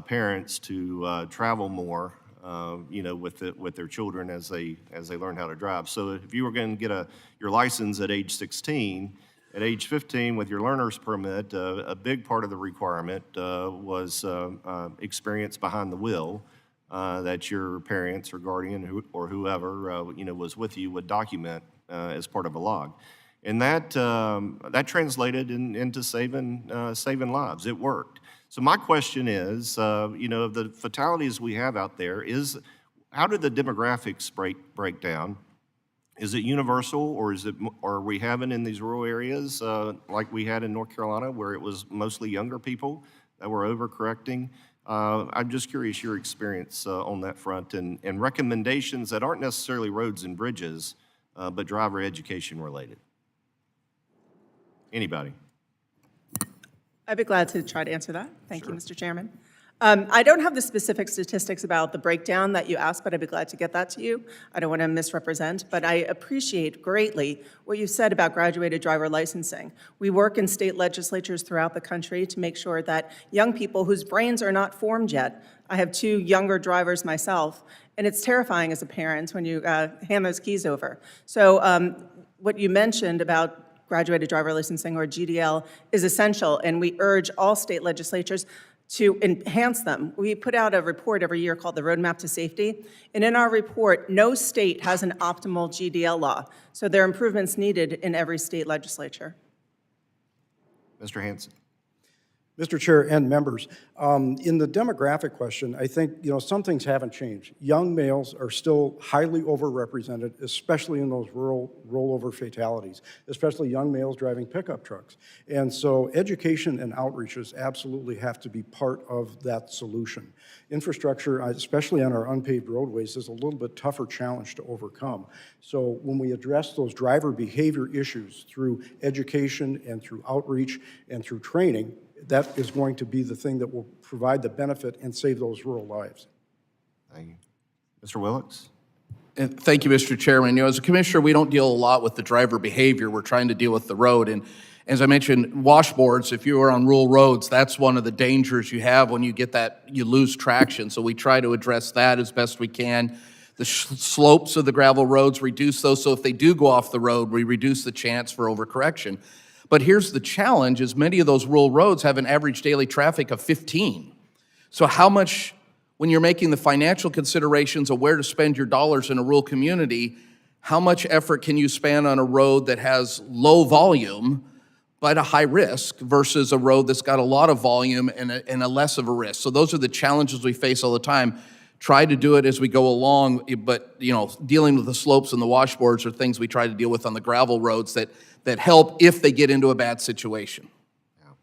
parents to travel more, with their children as they learn how to drive. So if you were going to get your license at age 16, at age 15 with your learner's permit, a big part of the requirement was experience behind the wheel that your parents or guardian or whoever was with you would document as part of a log. And that translated into saving lives. It worked. So my question is, of the fatalities we have out there, how did the demographics break down? Is it universal, or are we having in these rural areas like we had in North Carolina, where it was mostly younger people that were overcorrecting? I'm just curious your experience on that front and recommendations that aren't necessarily roads and bridges, but driver education related. Anybody? I'd be glad to try to answer that. Thank you, Mr. Chairman. I don't have the specific statistics about the breakdown that you asked, but I'd be glad to get that to you. I don't want to misrepresent, but I appreciate greatly what you said about graduated driver licensing. We work in state legislatures throughout the country to make sure that young people whose brains are not formed yet, I have 2 younger drivers myself, and it's terrifying as a parent when you hand those keys over. So what you mentioned about graduated driver licensing, or GDL, is essential, and we urge all state legislatures to enhance them. We put out a report every year called the Roadmap to Safety, and in our report, no state has an optimal GDL law, so there are improvements needed in every state legislature. Mr. Hansen. Mr. Chair and members, in the demographic question, I think, some things haven't changed. Young males are still highly overrepresented, especially in those rural rollover fatalities, especially young males driving pickup trucks. And so education and outreaches absolutely have to be part of that solution. Infrastructure, especially on our unpaved roadways, is a little bit tougher challenge to overcome. So when we address those driver behavior issues through education and through outreach and through training, that is going to be the thing that will provide the benefit and save those rural lives. Thank you. Mr. Willox? And thank you, Mr. Chairman. As a commissioner, we don't deal a lot with the driver behavior. We're trying to deal with the road. And as I mentioned, washboards, if you are on rural roads, that's one of the dangers you have when you get that, you lose traction. So we try to address that as best we can. The slopes of the gravel roads, reduce those, so if they do go off the road, we reduce the chance for overcorrection. But here's the challenge, is many of those rural roads have an average daily traffic of 15. So how much, when you're making the financial considerations of where to spend your dollars in a rural community, how much effort can you spend on a road that has low volume but a high risk versus a road that's got a lot of volume and a less of a risk? So those are the challenges we face all the time. Try to do it as we go along, but dealing with the slopes and the washboards are things we try to deal with on the gravel roads that help if they get into a bad situation. Yeah,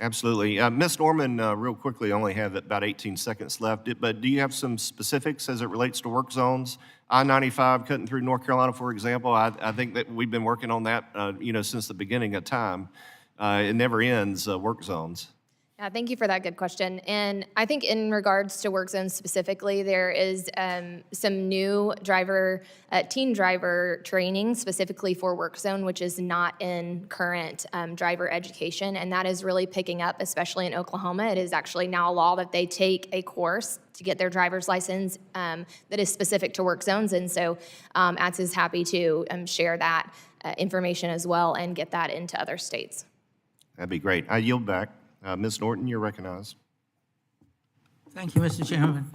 absolutely. Ms. Norman, real quickly, I only have about 18 seconds left, but do you have some specifics as it relates to work zones? I-95 cutting through North Carolina, for example, I think that we've been working on that, since the beginning of time. It never ends, work zones. Yeah, thank you for that good question. And I think in regards to work zones specifically, there is some new teen driver training specifically for work zone, which is not in current driver education. And that is really picking up, especially in Oklahoma. It is actually now a law that they take a course to get their driver's license that is specific to work zones. And so ATS is happy to share that information as well and get that into other states. That'd be great. I yield back. Ms. Norton, you're recognized. Thank you, Mr. Chairman.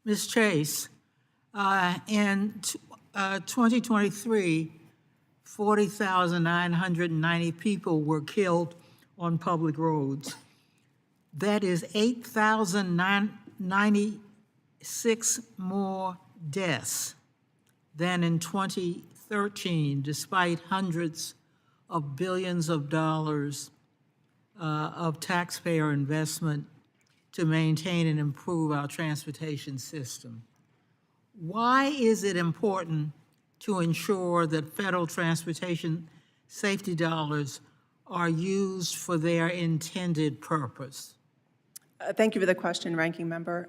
Ms. Chase, in 2023, 40,990 people were killed on public roads. That is 8,096 more deaths than in 2013, despite hundreds of billions of dollars of taxpayer investment to maintain and improve our transportation system. Why is it important to ensure that federal transportation safety dollars are used for their intended purpose? Thank you for the question, Ranking Member.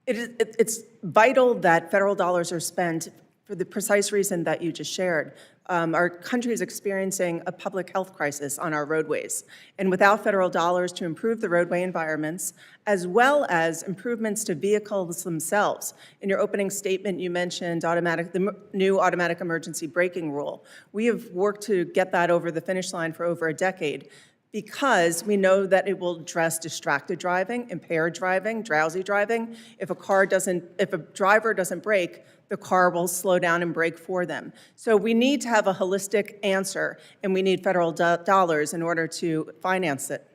It's vital that federal dollars are spent for the precise reason that you just shared. Our country is experiencing a public health crisis on our roadways. And without federal dollars to improve the roadway environments, as well as improvements to vehicles themselves. In your opening statement, you mentioned the new automatic emergency braking rule. We have worked to get that over the finish line for over a decade, because we know that it will address distracted driving, impaired driving, drowsy driving. If a driver doesn't brake, the car will slow down and brake for them. So we need to have a holistic answer, and we need federal dollars in order to finance it.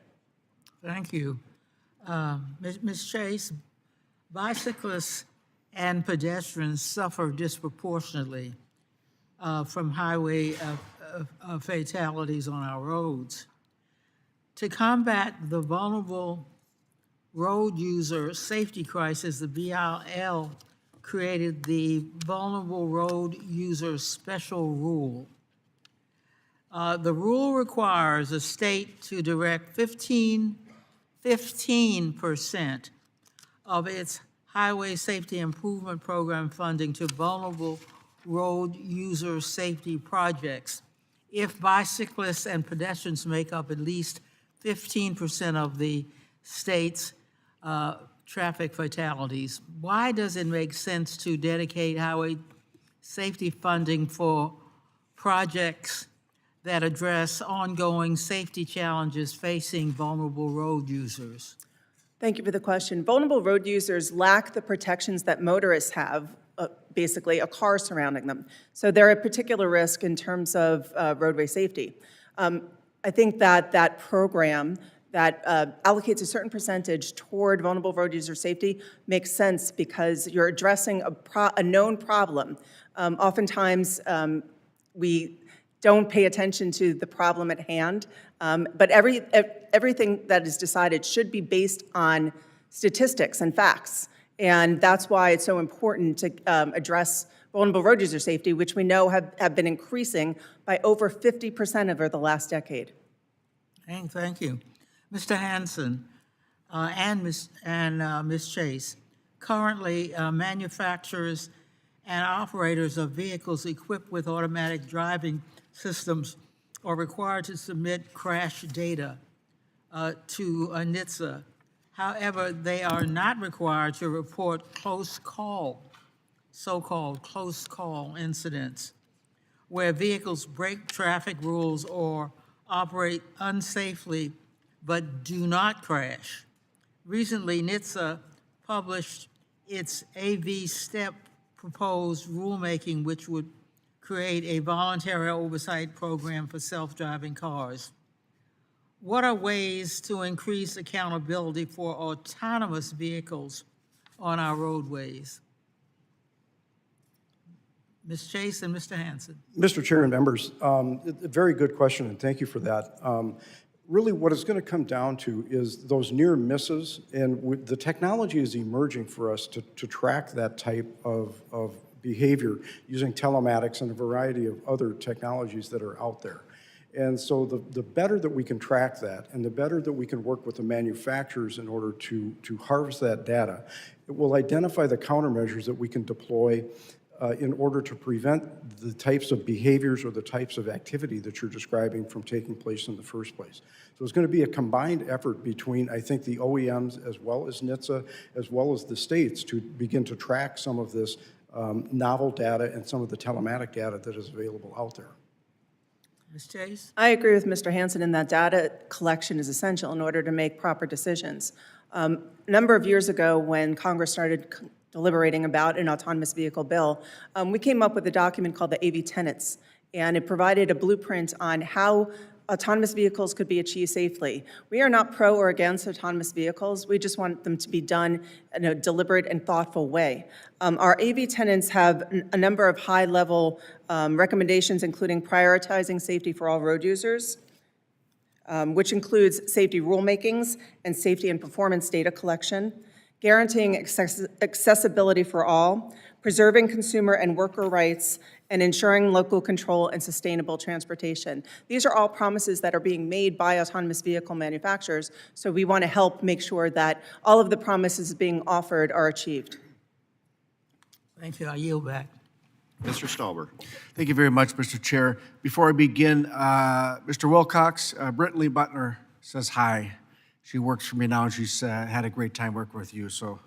Thank you. Ms. Chase, bicyclists and pedestrians suffer disproportionately from highway fatalities on our roads. To combat the vulnerable road user safety crisis, the VRL created the Vulnerable Road User Special Rule. The rule requires a state to direct 15% of its Highway Safety Improvement Program funding to vulnerable road user safety projects if bicyclists and pedestrians make up at least 15% of the state's traffic fatalities. Why does it make sense to dedicate highway safety funding for projects that address ongoing safety challenges facing vulnerable road users? Thank you for the question. Vulnerable road users lack the protections that motorists have, basically a car surrounding them. So they're at particular risk in terms of roadway safety. I think that program that allocates a certain percentage toward vulnerable road user safety makes sense, because you're addressing a known problem. Oftentimes, we don't pay attention to the problem at hand, but everything that is decided should be based on statistics and facts. And that's why it's so important to address vulnerable road user safety, which we know have been increasing by over 50% over the last decade. Thank you. Mr. Hansen and Ms. Chase, currently manufacturers and operators of vehicles equipped with automatic driving systems are required to submit crash data to NHTSA. However, they are not required to report so-called close call incidents, where vehicles break traffic rules or operate unsafely but do not crash. Recently, NHTSA published its AV STEP proposed rulemaking, which would create a voluntary oversight program for self-driving cars. What are ways to increase accountability for autonomous vehicles on our roadways? Ms. Chase and Mr. Hansen. Mr. Chair and members, a very good question, and thank you for that. Really, what it's going to come down to is those near misses, and the technology is emerging for us to track that type of behavior using telematics and a variety of other technologies that are out there. And so the better that we can track that, and the better that we can work with the manufacturers in order to harvest that data, it will identify the countermeasures that we can deploy in order to prevent the types of behaviors or the types of activity that you're describing from taking place in the first place. So it's going to be a combined effort between, I think, the OEMs as well as NHTSA, as well as the states, to begin to track some of this novel data and some of the telematic data that is available out there. Ms. Chase? I agree with Mr. Hansen in that data collection is essential in order to make proper decisions. A number of years ago, when Congress started deliberating about an autonomous vehicle bill, we came up with a document called the AV Tenets, and it provided a blueprint on how autonomous vehicles could be achieved safely. We are not pro or against autonomous vehicles. We just want them to be done in a deliberate and thoughtful way. Our AV Tenets have a number of high-level recommendations, including prioritizing safety for all road users, which includes safety rulemakings and safety and performance data collection, guaranteeing accessibility for all, preserving consumer and worker rights, and ensuring local control and sustainable transportation. These are all promises that are being made by autonomous vehicle manufacturers, so we want to help make sure that all of the promises being offered are achieved. Thank you. I yield back. Mr. Stauber. Thank you very much, Mr. Chair. Before I begin, Mr. Wilcox, Brittany Butler says hi. She works for me now, and she's had a great time working with you, so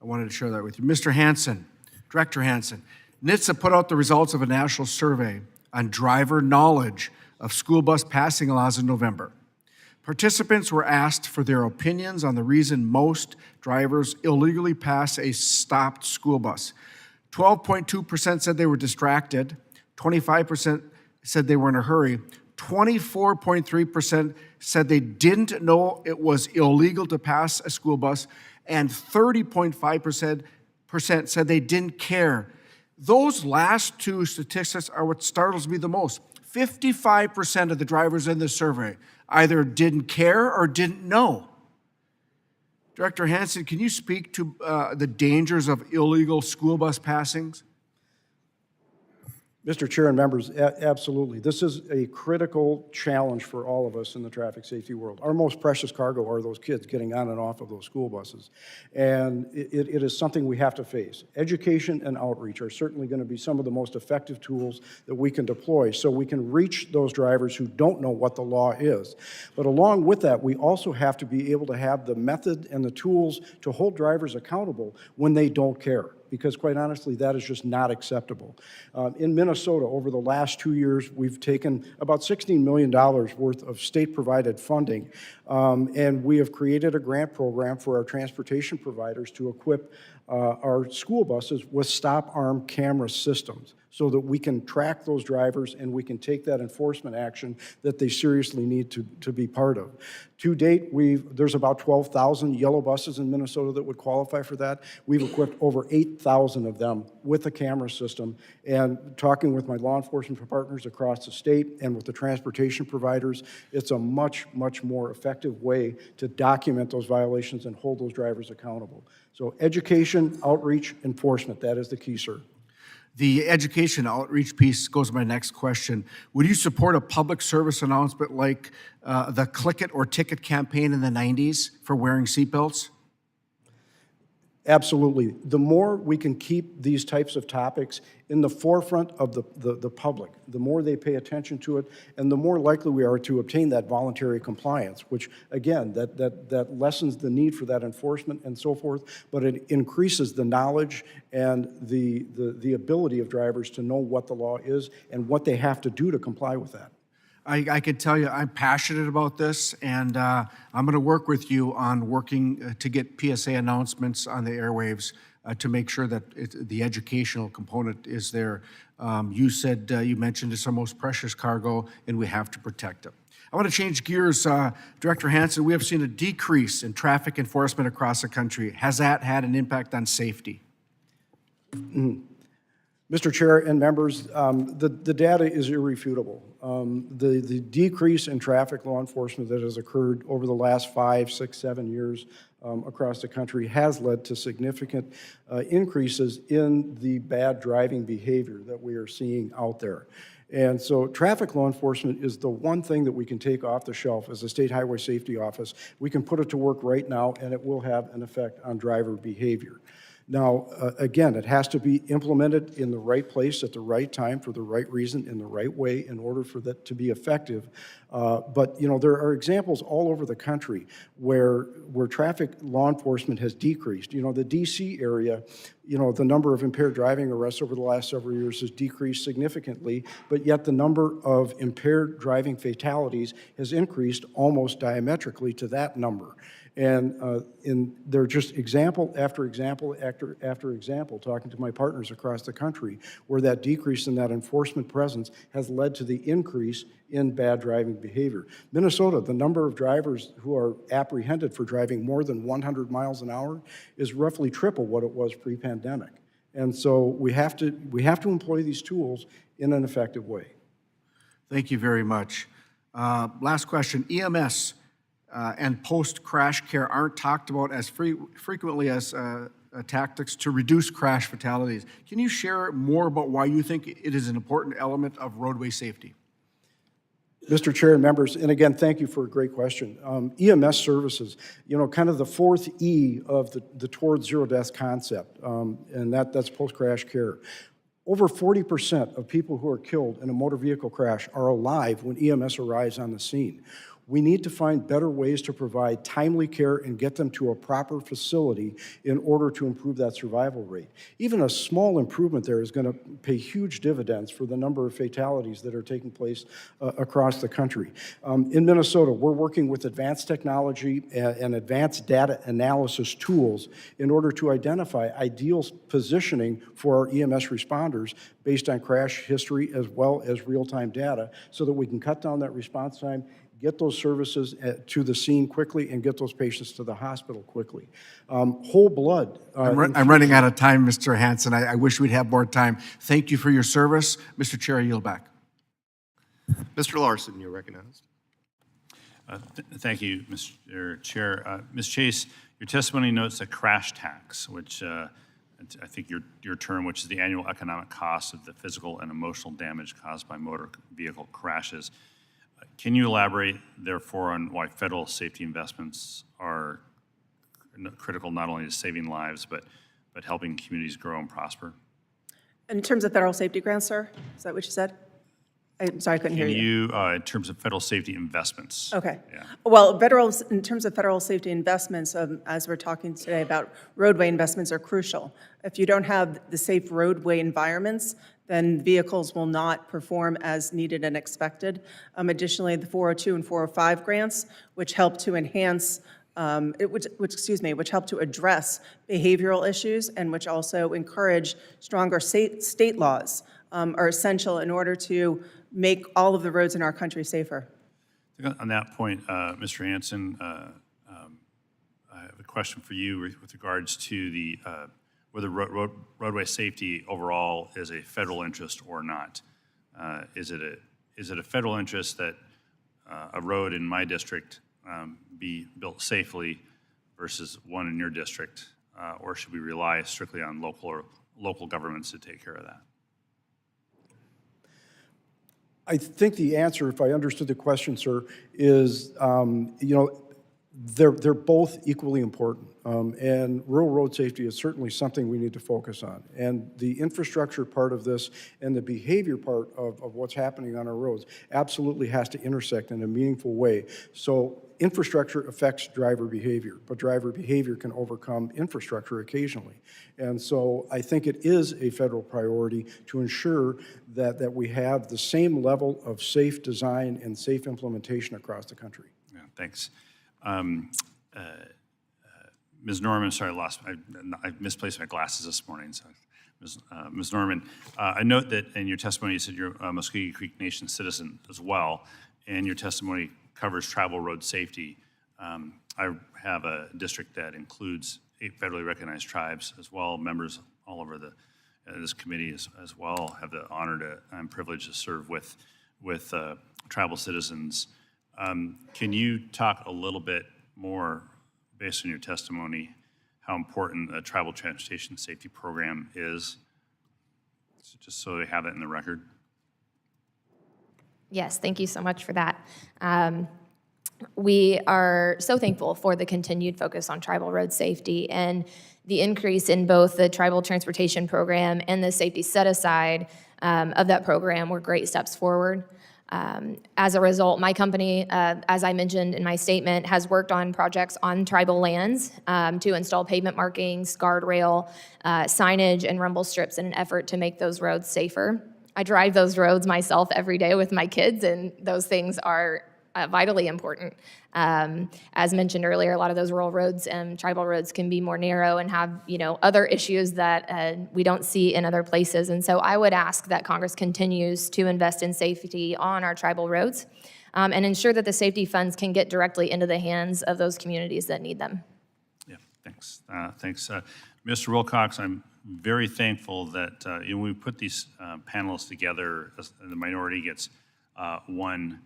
I wanted to share that with you. Mr. Hansen, Director Hansen, NHTSA put out the results of a national survey on driver knowledge of school bus passing laws in November. Participants were asked for their opinions on the reason most drivers illegally pass a stopped school bus. 12.2% said they were distracted, 25% said they were in a hurry, 24.3% said they didn't know it was illegal to pass a school bus, and 30.5% said they didn't care. Those last two statistics are what startles me the most. 55% of the drivers in this survey either didn't care or didn't know. Director Hansen, can you speak to the dangers of illegal school bus passings? Mr. Chair and members, absolutely. This is a critical challenge for all of us in the traffic safety world. Our most precious cargo are those kids getting on and off of those school buses. And it is something we have to face. Education and outreach are certainly going to be some of the most effective tools that we can deploy so we can reach those drivers who don't know what the law is. But along with that, we also have to be able to have the method and the tools to hold drivers accountable when they don't care, because quite honestly, that is just not acceptable. In Minnesota, over the last 2 years, we've taken about $16 million worth of state-provided funding, and we have created a grant program for our transportation providers to equip our school buses with stop-arm camera systems so that we can track those drivers and we can take that enforcement action that they seriously need to be part of. To date, there's about 12,000 yellow buses in Minnesota that would qualify for that. We've equipped over 8,000 of them with a camera system, and talking with my law enforcement partners across the state and with the transportation providers, it's a much, much more effective way to document those violations and hold those drivers accountable. So education, outreach, enforcement, that is the key, sir. The education outreach piece goes to my next question. Would you support a public service announcement like the Click It or Ticket campaign in the 90s for wearing seatbelts? Absolutely. The more we can keep these types of topics in the forefront of the public, the more they pay attention to it, and the more likely we are to obtain that voluntary compliance, which, again, that lessens the need for that enforcement and so forth, but it increases the knowledge and the ability of drivers to know what the law is and what they have to do to comply with that. I can tell you I'm passionate about this, and I'm going to work with you on working to get PSA announcements on the airwaves to make sure that the educational component is there. You said, you mentioned it's our most precious cargo, and we have to protect it. I want to change gears. Director Hansen, we have seen a decrease in traffic enforcement across the country. Has that had an impact on safety? Mr. Chair and members, the data is irrefutable. The decrease in traffic law enforcement that has occurred over the last 5, 6, 7 years across the country has led to significant increases in the bad driving behavior that we are seeing out there. And so traffic law enforcement is the one thing that we can take off the shelf as a state highway safety office. We can put it to work right now, and it will have an effect on driver behavior. Now, again, it has to be implemented in the right place at the right time for the right reason in the right way in order for that to be effective. But, you know, there are examples all over the country where traffic law enforcement has decreased. You know, the D.C. area, you know, the number of impaired driving arrests over the last several years has decreased significantly, but yet the number of impaired driving fatalities has increased almost diametrically to that number. And they're just example after example after example, talking to my partners across the country, where that decrease in that enforcement presence has led to the increase in bad driving behavior. Minnesota, the number of drivers who are apprehended for driving more than 100 miles an hour is roughly triple what it was pre-pandemic. And so we have to employ these tools in an effective way. Thank you very much. Last question, EMS and post-crash care aren't talked about as frequently as tactics to reduce crash fatalities. Can you share more about why you think it is an important element of roadway safety? Mr. Chair and members, and again, thank you for a great question. EMS services, kind of the fourth E of the Towards Zero Deaths concept, and that's post-crash care. Over 40% of people who are killed in a motor vehicle crash are alive when EMS arrives on the scene. We need to find better ways to provide timely care and get them to a proper facility in order to improve that survival rate. Even a small improvement there is going to pay huge dividends for the number of fatalities that are taking place across the country. In Minnesota, we're working with advanced technology and advanced data analysis tools in order to identify ideal positioning for our EMS responders based on crash history as well as real-time data so that we can cut down that response time, get those services to the scene quickly, and get those patients to the hospital quickly. Whole blood. I'm running out of time, Mr. Hansen. I wish we'd have more time. Thank you for your service. Mr. Chair, I yield back. Mr. Larson, you're recognized. Thank you, Mr. Chair. Ms. Chase, your testimony notes that crash tax, which I think your term, which is the annual economic cost of the physical and emotional damage caused by motor vehicle crashes. Can you elaborate, therefore, on why federal safety investments are critical not only to saving lives, but helping communities grow and prosper? In terms of federal safety grants, sir? Is that what you said? I'm sorry, I couldn't hear you. In terms of federal safety investments? Okay. Yeah. Well, in terms of federal safety investments, as we're talking today about roadway investments are crucial. If you don't have the safe roadway environments, then vehicles will not perform as needed and expected. Additionally, the 402 and 405 grants, which help to enhance, which help to address behavioral issues and which also encourage stronger state laws, are essential in order to make all of the roads in our country safer. On that point, Mr. Hansen, I have a question for you with regards to whether roadway safety overall is a federal interest or not. Is it a federal interest that a road in my district be built safely versus one in your district, or should we rely strictly on local governments to take care of that? I think the answer, if I understood the question, sir, is, they're both equally important. And rural road safety is certainly something we need to focus on. And the infrastructure part of this and the behavior part of what's happening on our roads absolutely has to intersect in a meaningful way. So infrastructure affects driver behavior, but driver behavior can overcome infrastructure occasionally. And so I think it is a federal priority to ensure that we have the same level of safe design and safe implementation across the country. Yeah, thanks. Ms. Norman, sorry, I misplaced my glasses this morning. So, Ms. Norman, I note that in your testimony you said you're a Muskogee Creek Nation citizen as well, and your testimony covers tribal road safety. I have a district that includes 8 federally recognized tribes as well. Members all over this committee as well have the honor and privilege to serve with tribal citizens. Can you talk a little bit more, based on your testimony, how important a tribal transportation safety program is, just so they have it in the record? Yes, thank you so much for that. We are so thankful for the continued focus on tribal road safety, and the increase in both the tribal transportation program and the safety set-aside of that program were great steps forward. As a result, my company, as I mentioned in my statement, has worked on projects on tribal lands to install pavement markings, guardrail, signage, and rumble strips in an effort to make those roads safer. I drive those roads myself every day with my kids, and those things are vitally important. As mentioned earlier, a lot of those rural roads and tribal roads can be more narrow and have, other issues that we don't see in other places. And so I would ask that Congress continues to invest in safety on our tribal roads and ensure that the safety funds can get directly into the hands of those communities that need them. Yeah, thanks. Thanks. Mr. Wilcox, I'm very thankful that when we put these panelists together, the minority gets one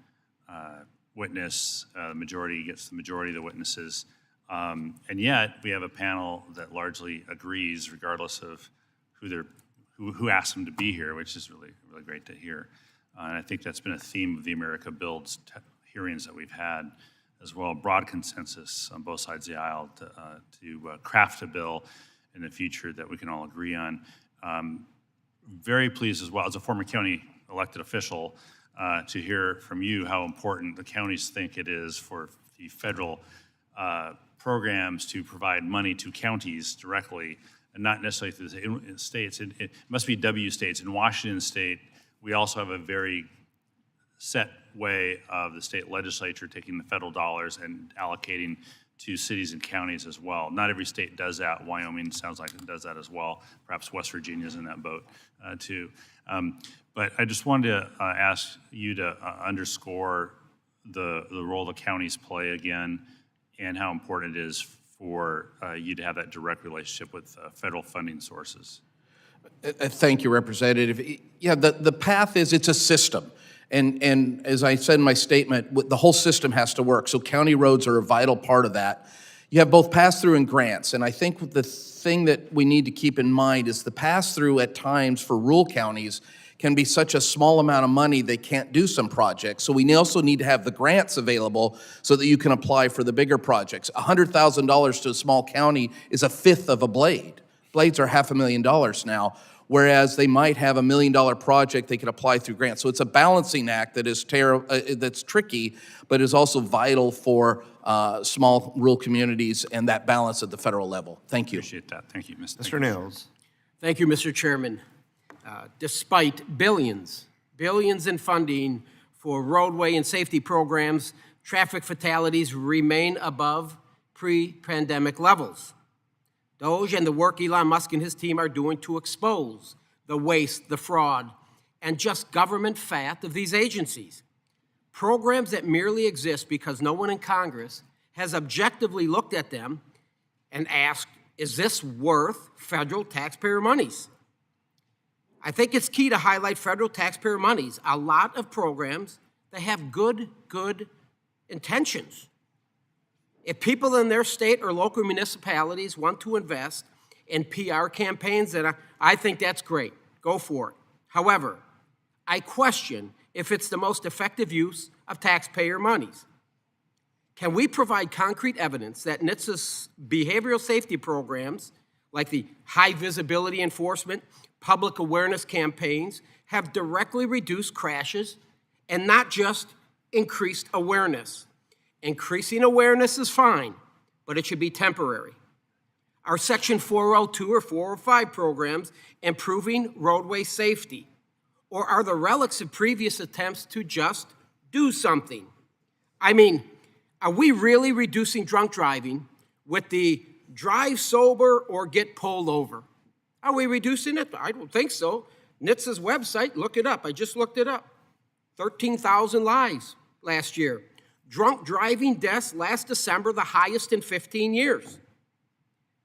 witness. The majority gets the majority of the witnesses. And yet, we have a panel that largely agrees, regardless of who asked them to be here, which is really, really great to hear. And I think that's been a theme of the America Builds hearings that we've had as well, broad consensus on both sides of the aisle to craft a bill in the future that we can all agree on. Very pleased as well, as a former county elected official, to hear from you how important the counties think it is for the federal programs to provide money to counties directly, and not necessarily through the states. It must be W states. In Washington State, we also have a very set way of the state legislature taking the federal dollars and allocating to cities and counties as well. Not every state does that. Wyoming sounds like it does that as well. Perhaps West Virginia's in that boat too. But I just wanted to ask you to underscore the role the counties play again, and how important it is for you to have that direct relationship with federal funding sources. Thank you, Representative. Yeah, the path is, it's a system. And as I said in my statement, the whole system has to work. So county roads are a vital part of that. You have both pass-through and grants. And I think the thing that we need to keep in mind is the pass-through at times for rural counties can be such a small amount of money they can't do some projects. So we also need to have the grants available so that you can apply for the bigger projects. $100,000 to a small county is a fifth of a blade. Blades are $500,000 now, whereas they might have $1 million project they could apply through grants. So it's a balancing act that is that's tricky, but is also vital for small rural communities and that balance at the federal level. Thank you. Appreciate that. Thank you, Mr. Nails. Thank you, Mr. Chairman. Despite billions in funding for roadway and safety programs, traffic fatalities remain above pre-pandemic levels. DOJ and the work Elon Musk and his team are doing to expose the waste, the fraud, and just government fat of these agencies. Programs that merely exist because no one in Congress has objectively looked at them and asked, is this worth federal taxpayer monies? I think it's key to highlight federal taxpayer monies. A lot of programs that have good intentions. If people in their state or local municipalities want to invest in PR campaigns, then I think that's great. Go for it. However, I question if it's the most effective use of taxpayer monies. Can we provide concrete evidence that NHTSA's behavioral safety programs, like the high visibility enforcement, public awareness campaigns, have directly reduced crashes and not just increased awareness? Increasing awareness is fine, but it should be temporary. Our Section 402 or 405 programs improving roadway safety, or are the relics of previous attempts to just do something? I mean, are we really reducing drunk driving with the drive sober or get pulled over? Are we reducing it? I don't think so. NHTSA's website, look it up. I just looked it up. 13,000 lives last year. Drunk driving deaths last December, the highest in 15 years.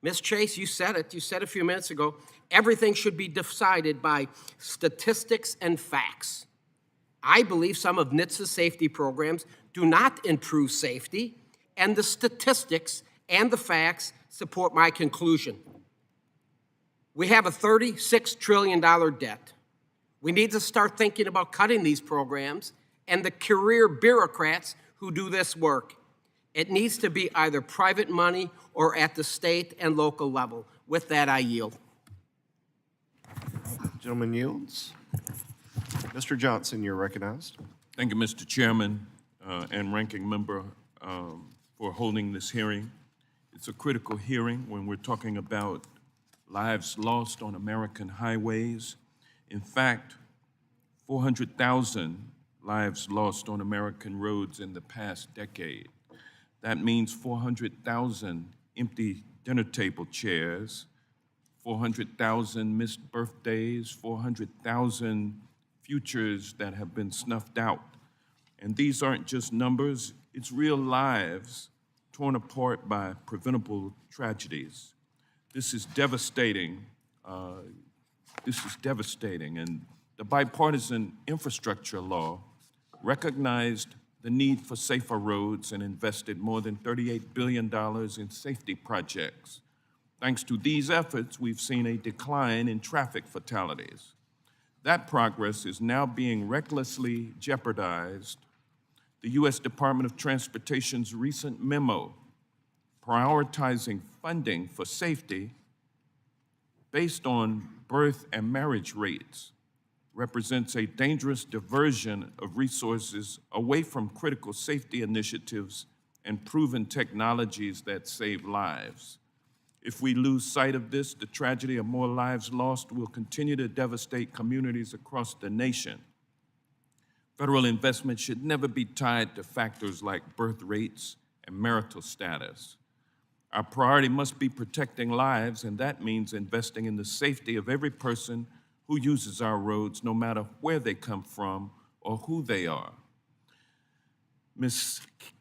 Ms. Chase, you said it. You said a few minutes ago, everything should be decided by statistics and facts. I believe some of NHTSA's safety programs do not improve safety, and the statistics and the facts support my conclusion. We have a $36 trillion debt. We need to start thinking about cutting these programs and the career bureaucrats who do this work. It needs to be either private money or at the state and local level. With that, I yield. Gentleman yields. Mr. Johnson, you're recognized. Thank you, Mr. Chairman and Ranking Member, for holding this hearing. It's a critical hearing when we're talking about lives lost on American highways. In fact, 400,000 lives lost on American roads in the past decade. That means 400,000 empty dinner table chairs, 400,000 missed birthdays, 400,000 futures that have been snuffed out. And these aren't just numbers, it's real lives torn apart by preventable tragedies. This is devastating. And the bipartisan infrastructure law recognized the need for safer roads and invested more than $38 billion in safety projects. Thanks to these efforts, we've seen a decline in traffic fatalities. That progress is now being recklessly jeopardized. The U.S. Department of Transportation's recent memo prioritizing funding for safety based on birth and marriage rates represents a dangerous diversion of resources away from critical safety initiatives and proven technologies that save lives. If we lose sight of this, the tragedy of more lives lost will continue to devastate communities across the nation. Federal investment should never be tied to factors like birth rates and marital status. Our priority must be protecting lives, and that means investing in the safety of every person who uses our roads, no matter where they come from or who they are. Ms.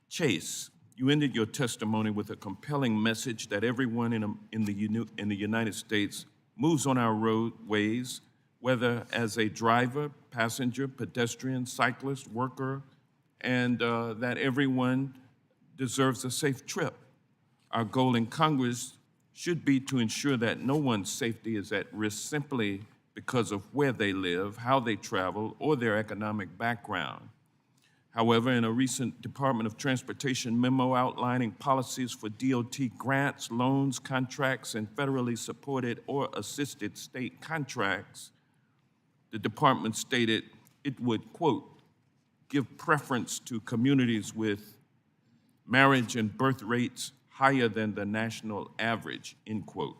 Chase, you ended your testimony with a compelling message that everyone in the United States moves on our roadways, whether as a driver, passenger, pedestrian, cyclist, worker, and that everyone deserves a safe trip. Our goal in Congress should be to ensure that no one's safety is at risk simply because of where they live, how they travel, or their economic background. However, in a recent Department of Transportation memo outlining policies for DOT grants, loans, contracts, and federally supported or assisted state contracts, the department stated it would, quote, give preference to communities with marriage and birth rates higher than the national average, end quote.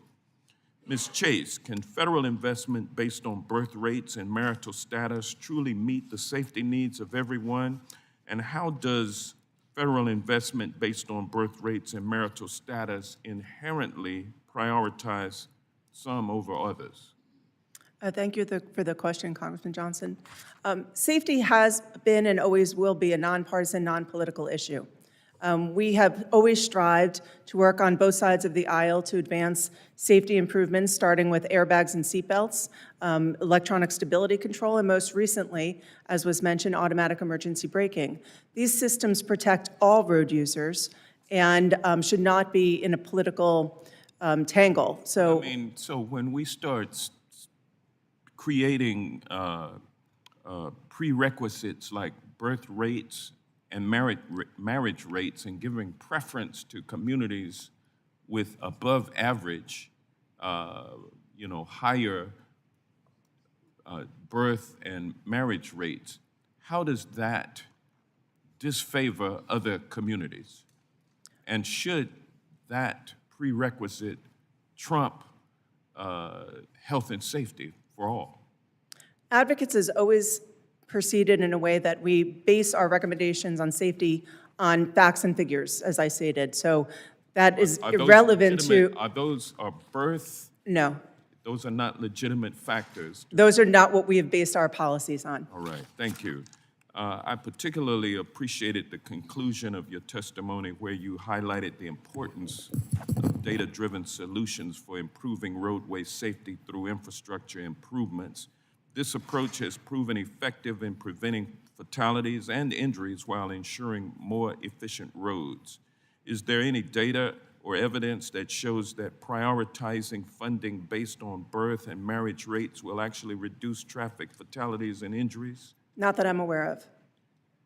Ms. Chase, can federal investment based on birth rates and marital status truly meet the safety needs of everyone? And how does federal investment based on birth rates and marital status inherently prioritize some over others? Thank you for the question, Congressman Johnson. Safety has been and always will be a nonpartisan, non-political issue. We have always strived to work on both sides of the aisle to advance safety improvements, starting with airbags and seatbelts, electronic stability control, and most recently, as was mentioned, automatic emergency braking. These systems protect all road users and should not be in a political tangle. So when we start creating prerequisites like birth rates and marriage rates and giving preference to communities with above average, higher birth and marriage rates, how does that disfavor other communities? And should that prerequisite trump health and safety for all? Advocates has always proceeded in a way that we base our recommendations on safety on facts and figures, as I stated. So that is irrelevant to... Are birth? No. Those are not legitimate factors. Those are not what we have based our policies on. All right, thank you. I particularly appreciated the conclusion of your testimony where you highlighted the importance of data-driven solutions for improving roadway safety through infrastructure improvements. This approach has proven effective in preventing fatalities and injuries while ensuring more efficient roads. Is there any data or evidence that shows that prioritizing funding based on birth and marriage rates will actually reduce traffic fatalities and injuries? Not that I'm aware of.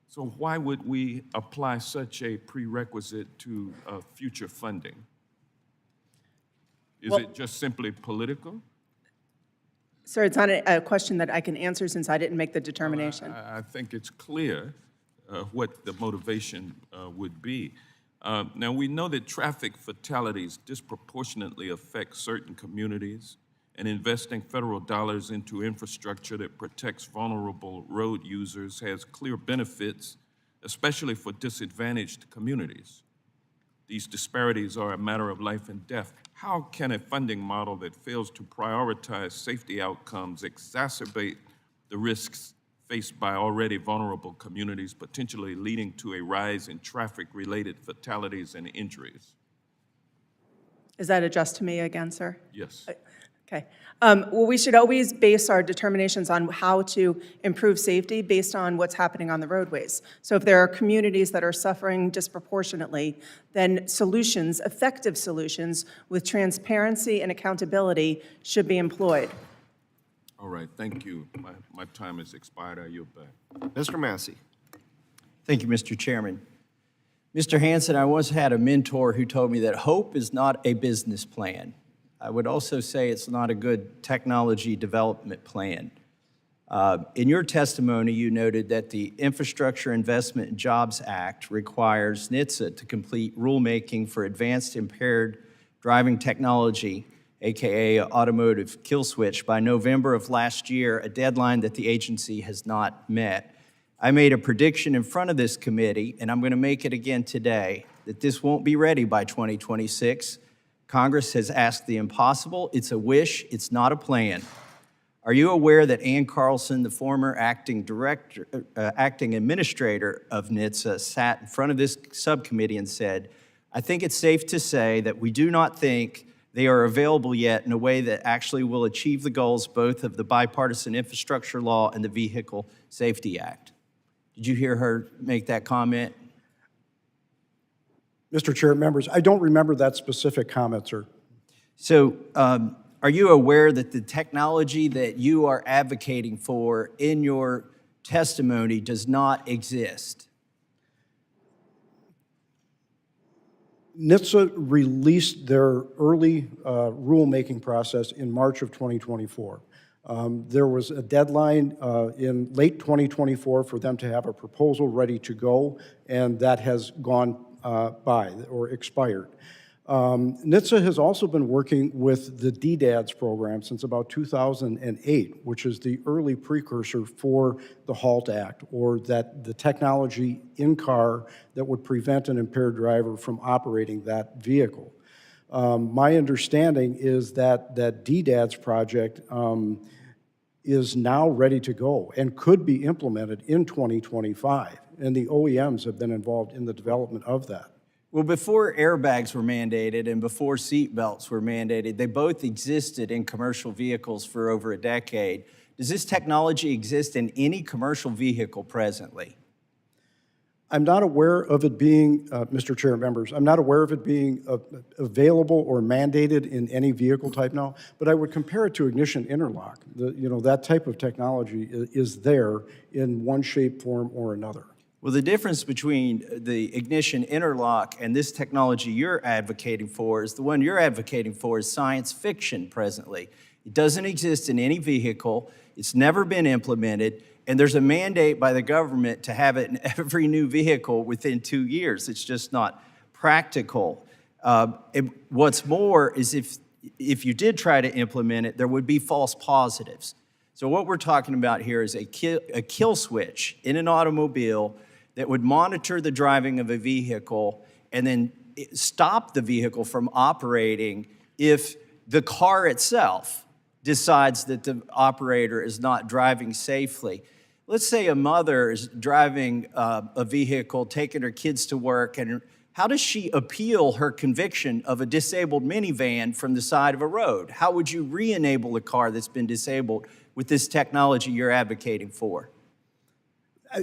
So why would we apply such a prerequisite to future funding? Is it just simply political? Sir, it's not a question that I can answer since I didn't make the determination. I think it's clear what the motivation would be. Now, we know that traffic fatalities disproportionately affect certain communities, and investing federal dollars into infrastructure that protects vulnerable road users has clear benefits, especially for disadvantaged communities. These disparities are a matter of life and death. How can a funding model that fails to prioritize safety outcomes exacerbate the risks faced by already vulnerable communities, potentially leading to a rise in traffic-related fatalities and injuries? Is that addressed to me again, sir? Yes. Okay. Well, we should always base our determinations on how to improve safety based on what's happening on the roadways. So if there are communities that are suffering disproportionately, then solutions, effective solutions with transparency and accountability should be employed. All right, thank you. My time has expired. I yield back. Mr. Massey. Thank you, Mr. Chairman. Mr. Hansen, I once had a mentor who told me that hope is not a business plan. I would also say it's not a good technology development plan. In your testimony, you noted that the Infrastructure Investment and Jobs Act requires NHTSA to complete rulemaking for advanced impaired driving technology, AKA automotive kill switch, by November of last year, a deadline that the agency has not met. I made a prediction in front of this committee, and I'm going to make it again today, that this won't be ready by 2026. Congress has asked the impossible. It's a wish. It's not a plan. Are you aware that Ann Carlson, the former acting administrator of NHTSA, sat in front of this subcommittee and said, I think it's safe to say that we do not think they are available yet in a way that actually will achieve the goals both of the Bipartisan Infrastructure Law and the Vehicle Safety Act. Did you hear her make that comment? Mr. Chair, members, I don't remember that specific comment, sir. So are you aware that the technology that you are advocating for in your testimony does not exist? NHTSA released their early rulemaking process in March of 2024. There was a deadline in late 2024 for them to have a proposal ready to go, and that has gone by or expired. NHTSA has also been working with the DDADS program since about 2008, which is the early precursor for the HALT Act, or that the technology in car that would prevent an impaired driver from operating that vehicle. My understanding is that that DDADS project is now ready to go and could be implemented in 2025. And the OEMs have been involved in the development of that. Well, before airbags were mandated and before seat belts were mandated, they both existed in commercial vehicles for over a decade. Does this technology exist in any commercial vehicle presently? I'm not aware of it being, Mr. Chair and members, I'm not aware of it being available or mandated in any vehicle type now, but I would compare it to ignition interlock. That type of technology is there in one shape, form, or another. Well, the difference between the ignition interlock and this technology you're advocating for is the one you're advocating for is science fiction presently. It doesn't exist in any vehicle. It's never been implemented. And there's a mandate by the government to have it in every new vehicle within 2 years. It's just not practical. What's more is if you did try to implement it, there would be false positives. So what we're talking about here is a kill switch in an automobile that would monitor the driving of a vehicle and then stop the vehicle from operating if the car itself decides that the operator is not driving safely. Let's say a mother is driving a vehicle, taking her kids to work, and how does she appeal her conviction of a disabled minivan from the side of a road? How would you re-enable a car that's been disabled with this technology you're advocating for?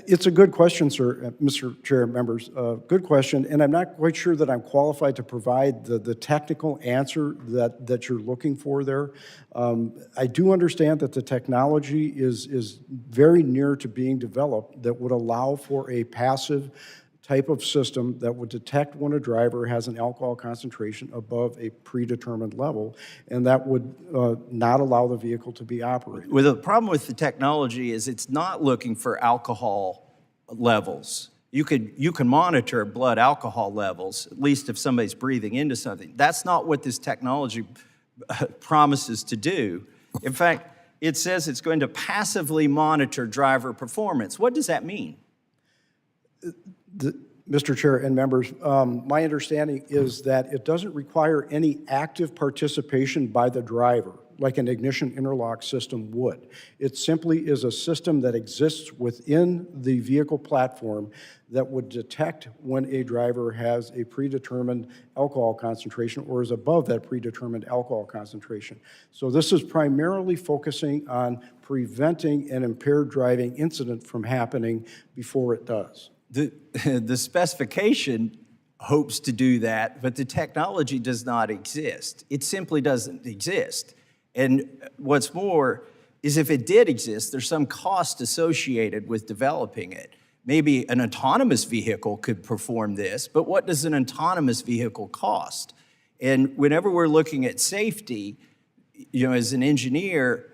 It's a good question, sir, Mr. Chair, members. Good question, and I'm not quite sure that I'm qualified to provide the technical answer that you're looking for there. I do understand that the technology is very near to being developed that would allow for a passive type of system that would detect when a driver has an alcohol concentration above a predetermined level, and that would not allow the vehicle to be operated. Well, the problem with the technology is it's not looking for alcohol levels. You can monitor blood alcohol levels, at least if somebody's breathing into something. That's not what this technology promises to do. In fact, it says it's going to passively monitor driver performance. What does that mean? Mr. Chair and members, my understanding is that it doesn't require any active participation by the driver. like an ignition interlock system would. It simply is a system that exists within the vehicle platform that would detect when a driver has a predetermined alcohol concentration or is above that predetermined alcohol concentration. So this is primarily focusing on preventing an impaired driving incident from happening before it does. The specification hopes to do that, but the technology does not exist. It simply doesn't exist. And what's more is if it did exist, there's some cost associated with developing it. Maybe an autonomous vehicle could perform this, but what does an autonomous vehicle cost? And whenever we're looking at safety, as an engineer,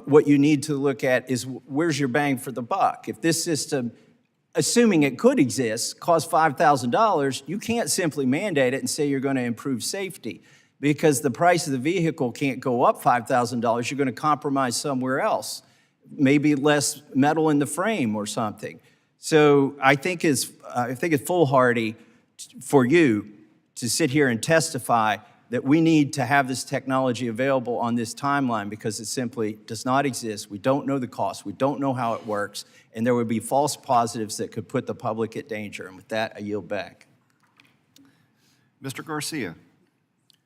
what you need to look at is where's your bang for the buck? If this system, assuming it could exist, costs $5,000, you can't simply mandate it and say you're going to improve safety because the price of the vehicle can't go up $5,000. You're going to compromise somewhere else, maybe less metal in the frame or something. So I think it's foolhardy for you to sit here and testify that we need to have this technology available on this timeline because it simply does not exist. We don't know the cost. We don't know how it works. And there would be false positives that could put the public at danger. And with that, I yield back. Mr. Garcia.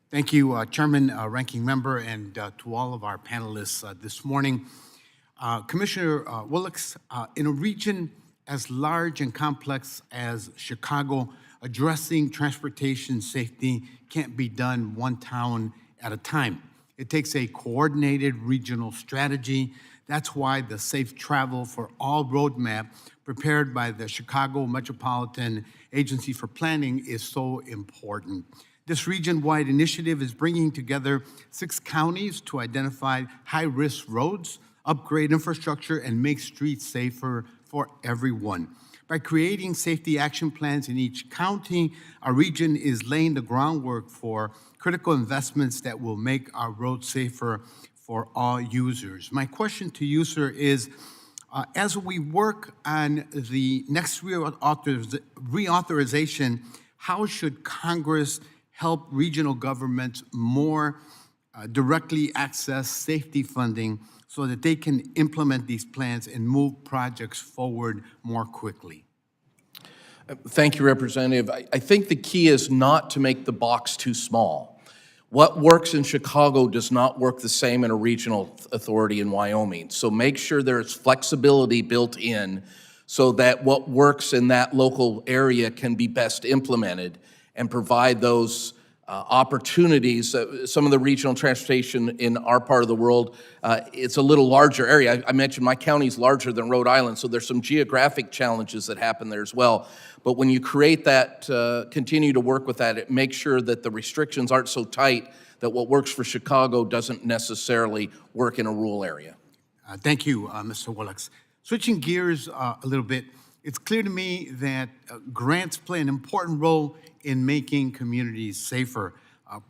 Thank you, Chairman, Ranking Member, and to all of our panelists this morning. Commissioner Willox, in a region as large and complex as Chicago, addressing transportation safety can't be done one town at a time. It takes a coordinated regional strategy. That's why the Safe Travel for All roadmap prepared by the Chicago Metropolitan Agency for Planning is so important. This region-wide initiative is bringing together 6 counties to identify high-risk roads, upgrade infrastructure, and make streets safer for everyone. By creating safety action plans in each county, our region is laying the groundwork for critical investments that will make our roads safer for all users. My question to you, sir, is as we work on the next reauthorization, how should Congress help regional governments more directly access safety funding so that they can implement these plans and move projects forward more quickly? Thank you, Representative. I think the key is not to make the box too small. What works in Chicago does not work the same in a regional authority in Wyoming. So make sure there's flexibility built in so that what works in that local area can be best implemented and provide those opportunities. Some of the regional transportation in our part of the world, it's a little larger area. I mentioned my county's larger than Rhode Island, so there's some geographic challenges that happen there as well. But when you create that, continue to work with that, it makes sure that the restrictions aren't so tight that what works for Chicago doesn't necessarily work in a rural area. Thank you, Mr. Willox. Switching gears a little bit, it's clear to me that grants play an important role in making communities safer.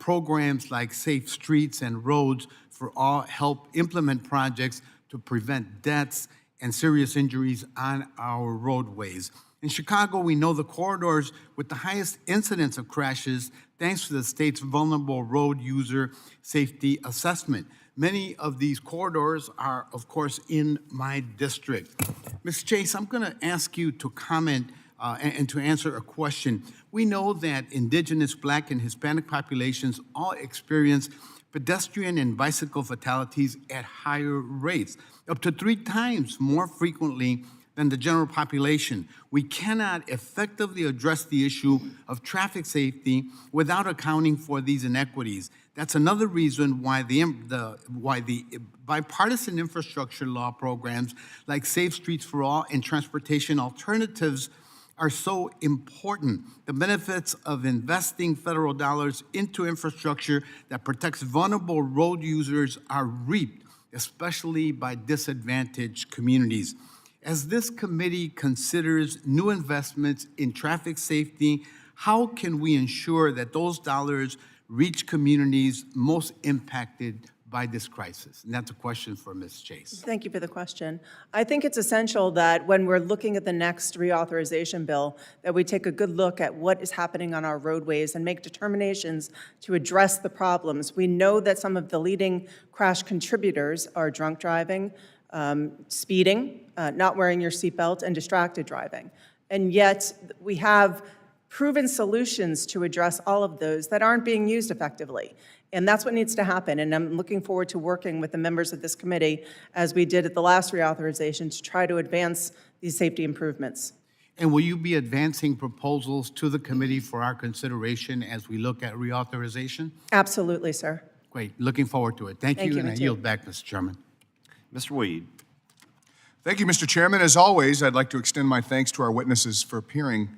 Programs like Safe Streets and Roads for All help implement projects to prevent deaths and serious injuries on our roadways. In Chicago, we know the corridors with the highest incidence of crashes thanks to the state's Vulnerable Road User Safety Assessment. Many of these corridors are, of course, in my district. Ms. Chase, I'm going to ask you to comment and to answer a question. We know that Indigenous, Black, and Hispanic populations all experience pedestrian and bicycle fatalities at higher rates, up to 3 times more frequently than the general population. We cannot effectively address the issue of traffic safety without accounting for these inequities. That's another reason why the bipartisan infrastructure law programs like Safe Streets for All and transportation alternatives are so important. The benefits of investing federal dollars into infrastructure that protects vulnerable road users are reaped, especially by disadvantaged communities. As this committee considers new investments in traffic safety, how can we ensure that those dollars reach communities most impacted by this crisis? And that's a question for Ms. Chase. Thank you for the question. I think it's essential that when we're looking at the next reauthorization bill, that we take a good look at what is happening on our roadways and make determinations to address the problems. We know that some of the leading crash contributors are drunk driving, speeding, not wearing your seatbelt, and distracted driving. And yet, we have proven solutions to address all of those that aren't being used effectively. And that's what needs to happen. And I'm looking forward to working with the members of this committee, as we did at the last reauthorization, to try to advance these safety improvements. And will you be advancing proposals to the committee for our consideration as we look at reauthorization? Absolutely, sir. Great. Looking forward to it. Thank you, you, and I me too. yield back, Mr. Chairman. Mr. Weed. Thank you, Mr. Chairman. As always, I'd like to extend my thanks to our witnesses for appearing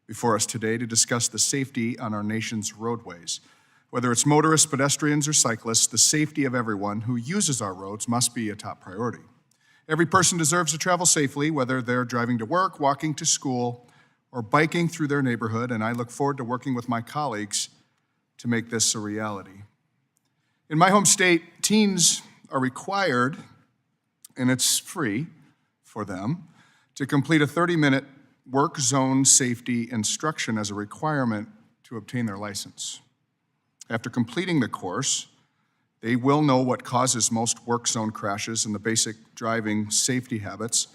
before us today to discuss the safety on our nation's roadways. Whether it's motorists, pedestrians, or cyclists, the safety of everyone who uses our roads must be a top priority. Every person deserves to travel safely, whether they're driving to work, walking to school, or biking through their neighborhood, and I look forward to working with my colleagues to make this a reality. In my home state, teens are required, and it's free for them, to complete a 30-minute work zone safety instruction as a requirement to obtain their license. After completing the course, they will know what causes most work zone crashes and the basic driving safety habits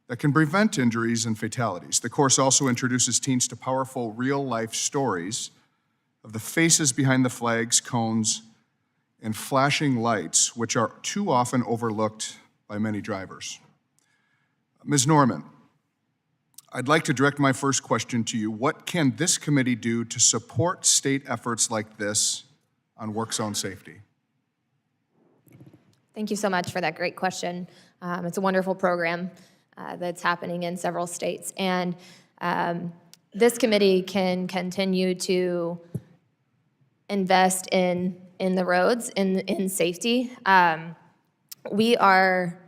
that can prevent injuries and fatalities. The course also introduces teens to powerful real-life stories of the faces behind the flags, cones, and flashing lights, which are too often overlooked by many drivers. Ms. Norman, I'd like to direct my first question to you. What can this committee do to support state efforts like this on work zone safety? Thank you so much for that great question. It's a wonderful program that's happening in several states. And this committee can continue to invest in the roads, in safety. We are,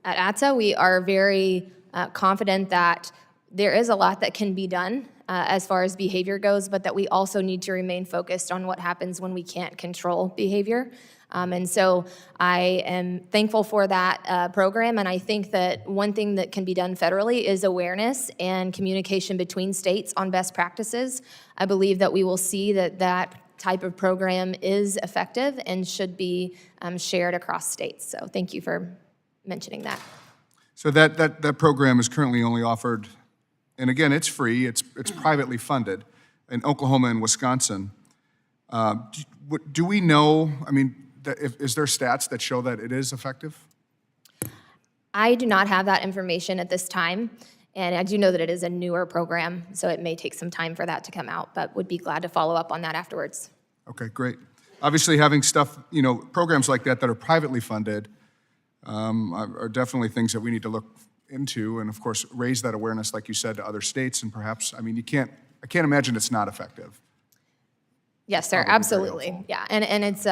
at ATSA, we are very confident that there is a lot that can be done as far as behavior goes, but that we also need to remain focused on what happens when we can't control behavior. And so I am thankful for that program, and I think that one thing that can be done federally is awareness and communication between states on best practices. I believe that we will see that that type of program is effective and should be shared across states. So thank you for mentioning that. So that program is currently only offered, and again, it's free, it's privately funded in Oklahoma and Wisconsin. Do we know, I mean, is there stats that show that it is effective? I do not have that information at this time, and I do know that it is a newer program, so it may take some time for that to come out, but would be glad to follow up on that afterwards. Okay, great. Obviously, having stuff, programs like that are privately funded are definitely things that we need to look into, and of course, raise that awareness, like you said, to other states, and perhaps, I can't imagine it's not effective. Yes, sir, absolutely. Yeah, and it's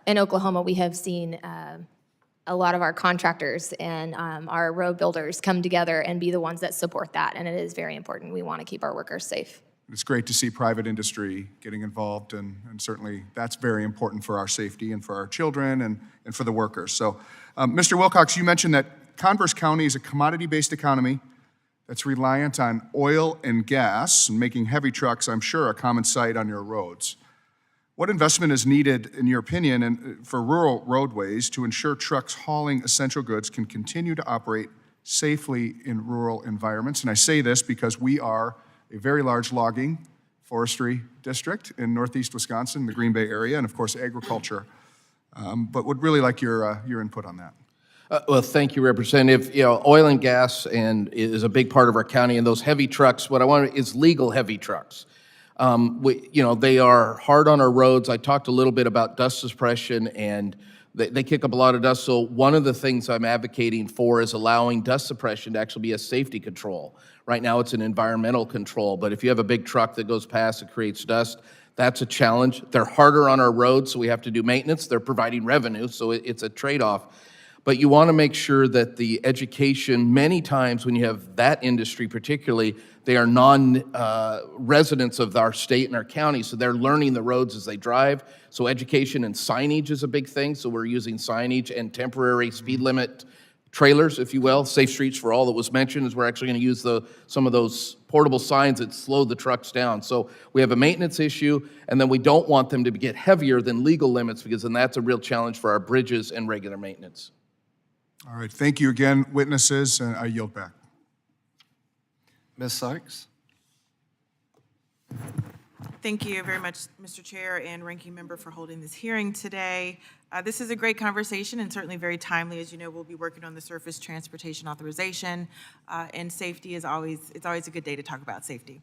in Oklahoma, we have seen a lot of our contractors and our road builders come together and be the ones that support that, and it is very important. We want to keep our workers safe. It's great to see private industry getting involved, and certainly that's very important for our safety and for our children and for the workers. So, Mr. Wilcox, you mentioned that Converse County is a commodity-based economy that's reliant on oil and gas, and making heavy trucks, I'm sure, a common sight on your roads. What investment is needed, in your opinion, and for rural roadways to ensure trucks hauling essential goods can continue to operate safely in rural environments? And I say this because we are a very large logging, forestry district in northeast Wisconsin, the Green Bay area, and of course agriculture. But would really like your input on that. Well, thank you, Representative. Oil and gas is a big part of our county, and those heavy trucks, what I want is legal heavy trucks. They are hard on our roads. I talked a little bit about dust suppression, and they kick up a lot of dust. So one of the things I'm advocating for is allowing dust suppression to actually be a safety control. Right now, it's an environmental control, but if you have a big truck that goes past and creates dust, that's a challenge. They're harder on our roads, so we have to do maintenance. They're providing revenue, so it's a trade-off. But you want to make sure that the education, many times when you have that industry particularly, they are non-residents of our state and our county, so they're learning the roads as they drive. So education and signage is a big thing, so we're using signage and temporary speed limit trailers, if you will. Safe Streets for All that was mentioned is we're actually going to use some of those portable signs that slow the trucks down. So we have a maintenance issue, and then we don't want them to get heavier than legal limits, because then that's a real challenge for our bridges and regular maintenance. All right, thank you again, witnesses, and I yield back. Ms. Sykes? Thank you very much, Mr. Chair and Ranking Member, for holding this hearing today. This is a great conversation and certainly very timely. As you know, we'll be working on the Surface Transportation Authorization, and safety is always a good day to talk about safety.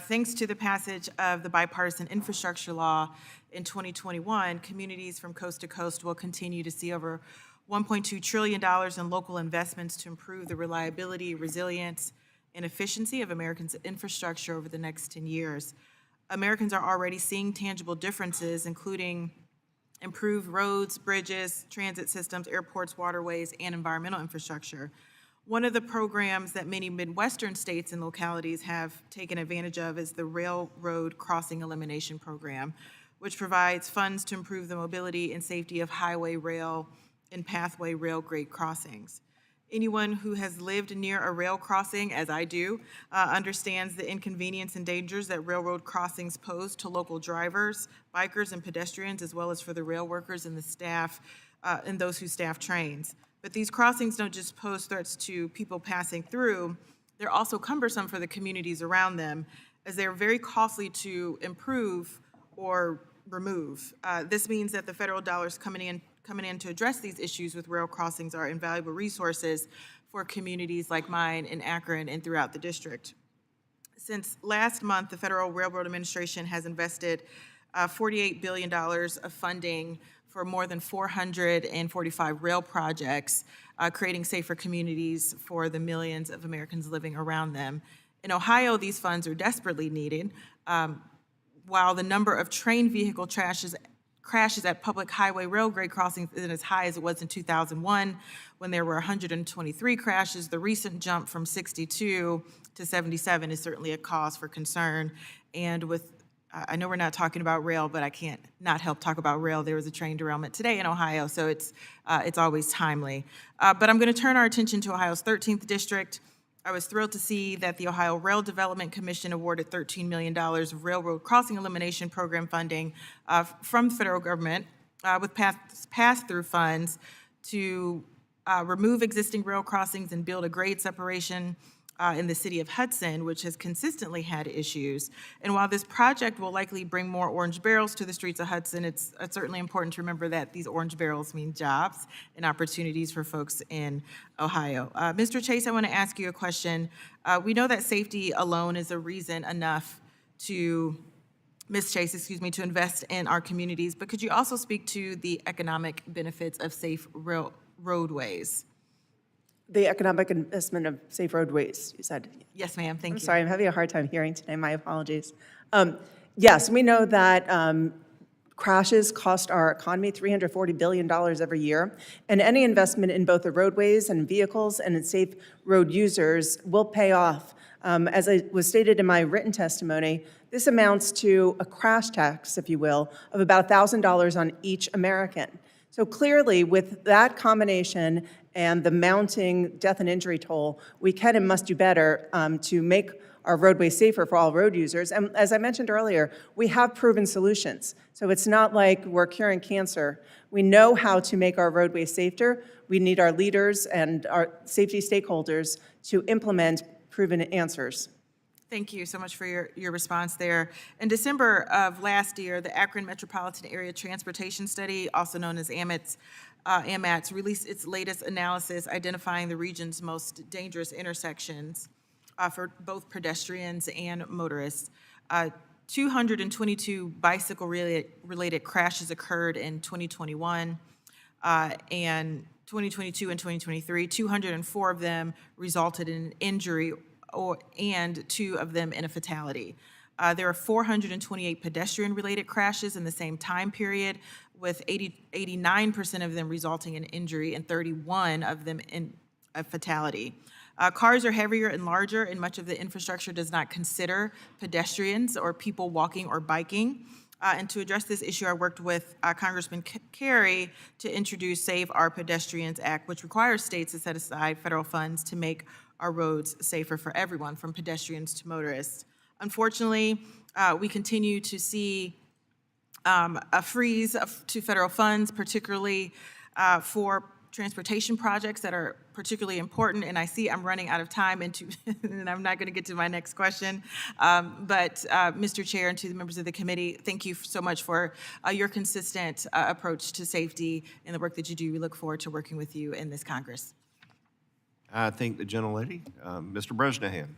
Thanks to the passage of the bipartisan infrastructure law in 2021, communities from coast to coast will continue to see over $1.2 trillion in local investments to improve the reliability, resilience, and efficiency of Americans' infrastructure over the next 10 years. Americans are already seeing tangible differences, including improved roads, bridges, transit systems, airports, waterways, and environmental infrastructure. One of the programs that many Midwestern states and localities have taken advantage of is the Railroad Crossing Elimination Program, which provides funds to improve the mobility and safety of highway, rail, and pathway rail grade crossings. Anyone who has lived near a rail crossing, as I do, understands the inconvenience and dangers that railroad crossings pose to local drivers, bikers, and pedestrians, as well as for the rail workers and the staff and those who staff trains. But these crossings don't just pose threats to people passing through, they're also cumbersome for the communities around them, as they're very costly to improve or remove. This means that the federal dollars coming in to address these issues with rail crossings are invaluable resources for communities like mine in Akron and throughout the district. Since last month, the Federal Railroad Administration has invested $48 billion of funding for more than 445 rail projects, creating safer communities for the millions of Americans living around them. In Ohio, these funds are desperately needed. While the number of train vehicle crashes at public highway rail grade crossings isn't as high as it was in 2001, when there were 123 crashes, the recent jump from 62 to 77 is certainly a cause for concern. And with, I know we're not talking about rail, but I can't not help talk about rail. There was a train derailment today in Ohio, so it's always timely. But I'm going to turn our attention to Ohio's 13th district. I was thrilled to see that the Ohio Rail Development Commission awarded $13 million of Railroad Crossing Elimination Program funding from the federal government with pass-through funds to remove existing rail crossings and build a grade separation in the city of Hudson, which has consistently had issues. And while this project will likely bring more orange barrels to the streets of Hudson, it's certainly important to remember that these orange barrels mean jobs and opportunities for folks in Ohio. Mr. Chase, I want to ask you a question. We know that safety alone is a reason enough to, Ms. Chase, excuse me, to invest in our communities, but could you also speak to the economic benefits of safe roadways? The economic investment of safe roadways, you said? Yes, ma'am, thank you. I'm sorry, I'm having a hard time hearing today, my apologies. Yes, we know that crashes cost our economy $340 billion every year, and any investment in both the roadways and vehicles and in safe road users will pay off. As I was stated in my written testimony, this amounts to a crash tax, if you will, of about $1,000 on each American. So clearly, with that combination and the mounting death and injury toll, we can and must do better to make our roadways safer for all road users. And as I mentioned earlier, we have proven solutions. So it's not like we're curing cancer. We know how to make our roadways safer. We need our leaders and our safety stakeholders to implement proven answers. Thank you so much for your response there. In December of last year, the Akron Metropolitan Area Transportation Study, also known as AMATS, released its latest analysis identifying the region's most dangerous intersections for both pedestrians and motorists. 222 bicycle-related crashes occurred in 2021, and 2022 and 2023. 204 of them resulted in injury and 2 of them in a fatality. There are 428 pedestrian-related crashes in the same time period, with 89% of them resulting in injury and 31 of them in a fatality. Cars are heavier and larger, and much of the infrastructure does not consider pedestrians or people walking or biking. And to address this issue, I worked with Congressman Carey to introduce Save Our Pedestrians Act, which requires states to set aside federal funds to make our roads safer for everyone, from pedestrians to motorists. Unfortunately, we continue to see a freeze to federal funds, particularly for transportation projects that are particularly important. And I see I'm running out of time, and I'm not going to get to my next question. But Mr. Chair, and to the members of the committee, thank you so much for your consistent approach to safety and the work that you do. We look forward to working with you in this Congress. I thank the gentlelady. Mr. Bresnahan.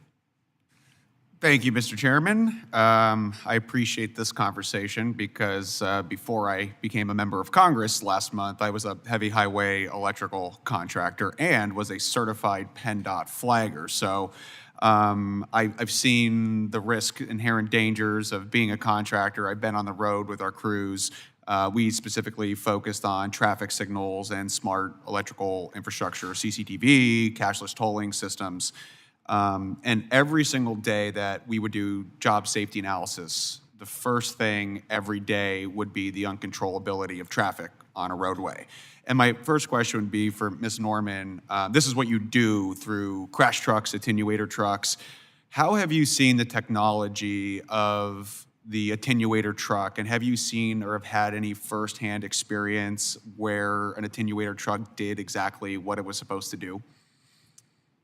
Thank you, Mr. Chairman. I appreciate this conversation because before I became a member of Congress last month, I was a heavy highway electrical contractor and was a certified PennDOT flagger. So I've seen the risk, inherent dangers of being a contractor. I've been on the road with our crews. We specifically focused on traffic signals and smart electrical infrastructure, CCTV, cashless tolling systems. And every single day that we would do job safety analysis, the first thing every day would be the uncontrollability of traffic on a roadway. And my first question would be for Ms. Norman. This is what you do through crash trucks, attenuator trucks. How have you seen the technology of the attenuator truck, and have you seen or have had any firsthand experience where an attenuator truck did exactly what it was supposed to do?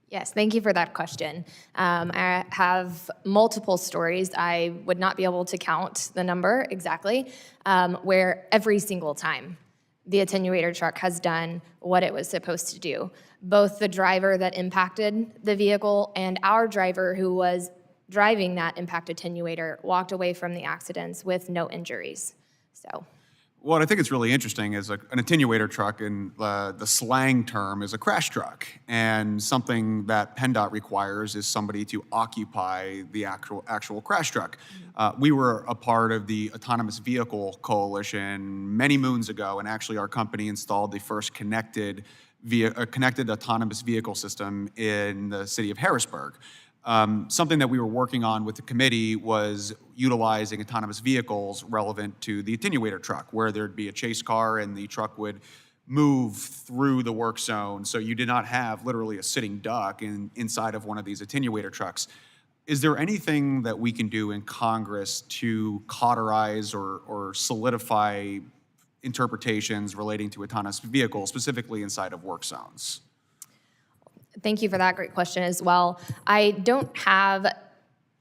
Yes, thank you for that question. I have multiple stories. I would not be able to count the number exactly, where every single time the attenuator truck has done what it was supposed to do. Both the driver that impacted the vehicle and our driver who was driving that impact attenuator walked away from the accidents with no injuries. So. What I think is really interesting is an attenuator truck, in the slang term, is a crash truck. And something that PennDOT requires is somebody to occupy the actual crash truck. We were a part of the Autonomous Vehicle Coalition many moons ago, and actually our company installed the first connected autonomous vehicle system in the city of Harrisburg. Something that we were working on with the committee was utilizing autonomous vehicles relevant to the attenuator truck, where there'd be a chase car and the truck would move through the work zone. So you did not have literally a sitting duck inside of one of these attenuator trucks. Is there anything that we can do in Congress to cauterize or solidify interpretations relating to autonomous vehicles, specifically inside of work zones? Thank you for that great question as well. I don't have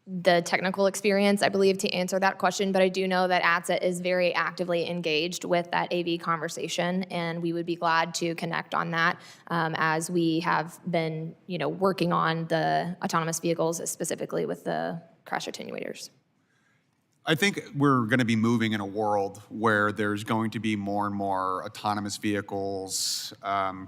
the technical experience, I believe, to answer that question, but I do know that ATSA is very actively engaged with that AV conversation, and we would be glad to connect on that as we have been, working on the autonomous vehicles, specifically with the crash attenuators. I think we're going to be moving in a world where there's going to be more and more autonomous vehicles,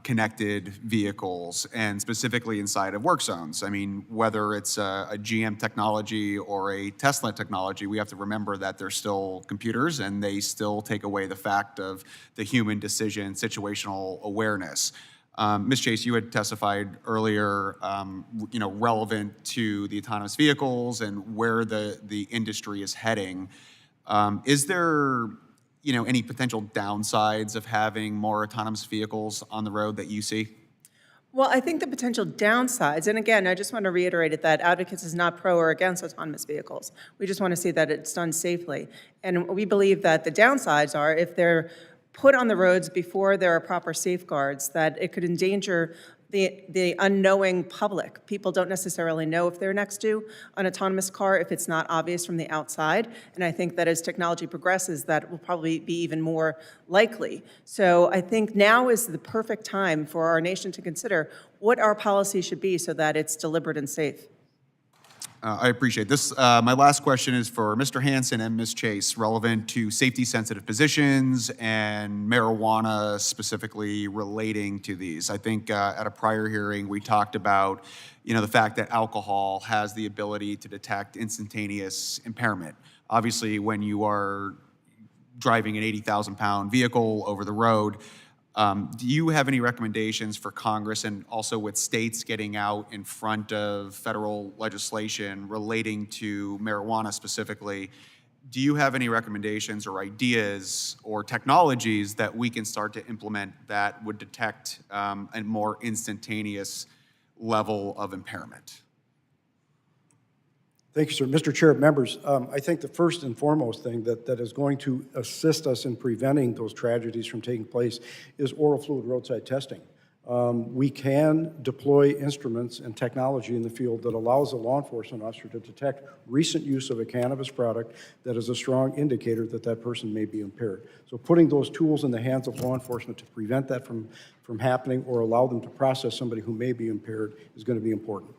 connected vehicles, and specifically inside of work zones. I mean, whether it's a GM technology or a Tesla technology, we have to remember that they're still computers and they still take away the fact of the human decision, situational awareness. Ms. Chase, you had testified earlier, relevant to the autonomous vehicles and where the industry is heading. Is there, any potential downsides of having more autonomous vehicles on the road that you see? Well, I think the potential downsides, and again, I just want to reiterate it, that Advocates is not pro or against autonomous vehicles. We just want to see that it's done safely. And we believe that the downsides are, if they're put on the roads before there are proper safeguards, that it could endanger the unknowing public. People don't necessarily know if they're next to an autonomous car if it's not obvious from the outside. And I think that as technology progresses, that will probably be even more likely. So I think now is the perfect time for our nation to consider what our policy should be so that it's deliberate and safe. I appreciate this. My last question is for Mr. Hansen and Ms. Chase, relevant to safety-sensitive positions and marijuana specifically relating to these. I think at a prior hearing, we talked about, the fact that alcohol has the ability to detect instantaneous impairment. Obviously, when you are driving an 80,000-pound vehicle over the road. Do you have any recommendations for Congress and also with states getting out in front of federal legislation relating to marijuana specifically? Do you have any recommendations or ideas or technologies that we can start to implement that would detect a more instantaneous level of impairment? Thank you, sir. Mr. Chair, members, I think the first and foremost thing that is going to assist us in preventing those tragedies from taking place is oral fluid roadside testing. We can deploy instruments and technology in the field that allows a law enforcement officer to detect recent use of a cannabis product that is a strong indicator that that person may be impaired. So putting those tools in the hands of law enforcement to prevent that from happening or allow them to process somebody who may be impaired is going to be important.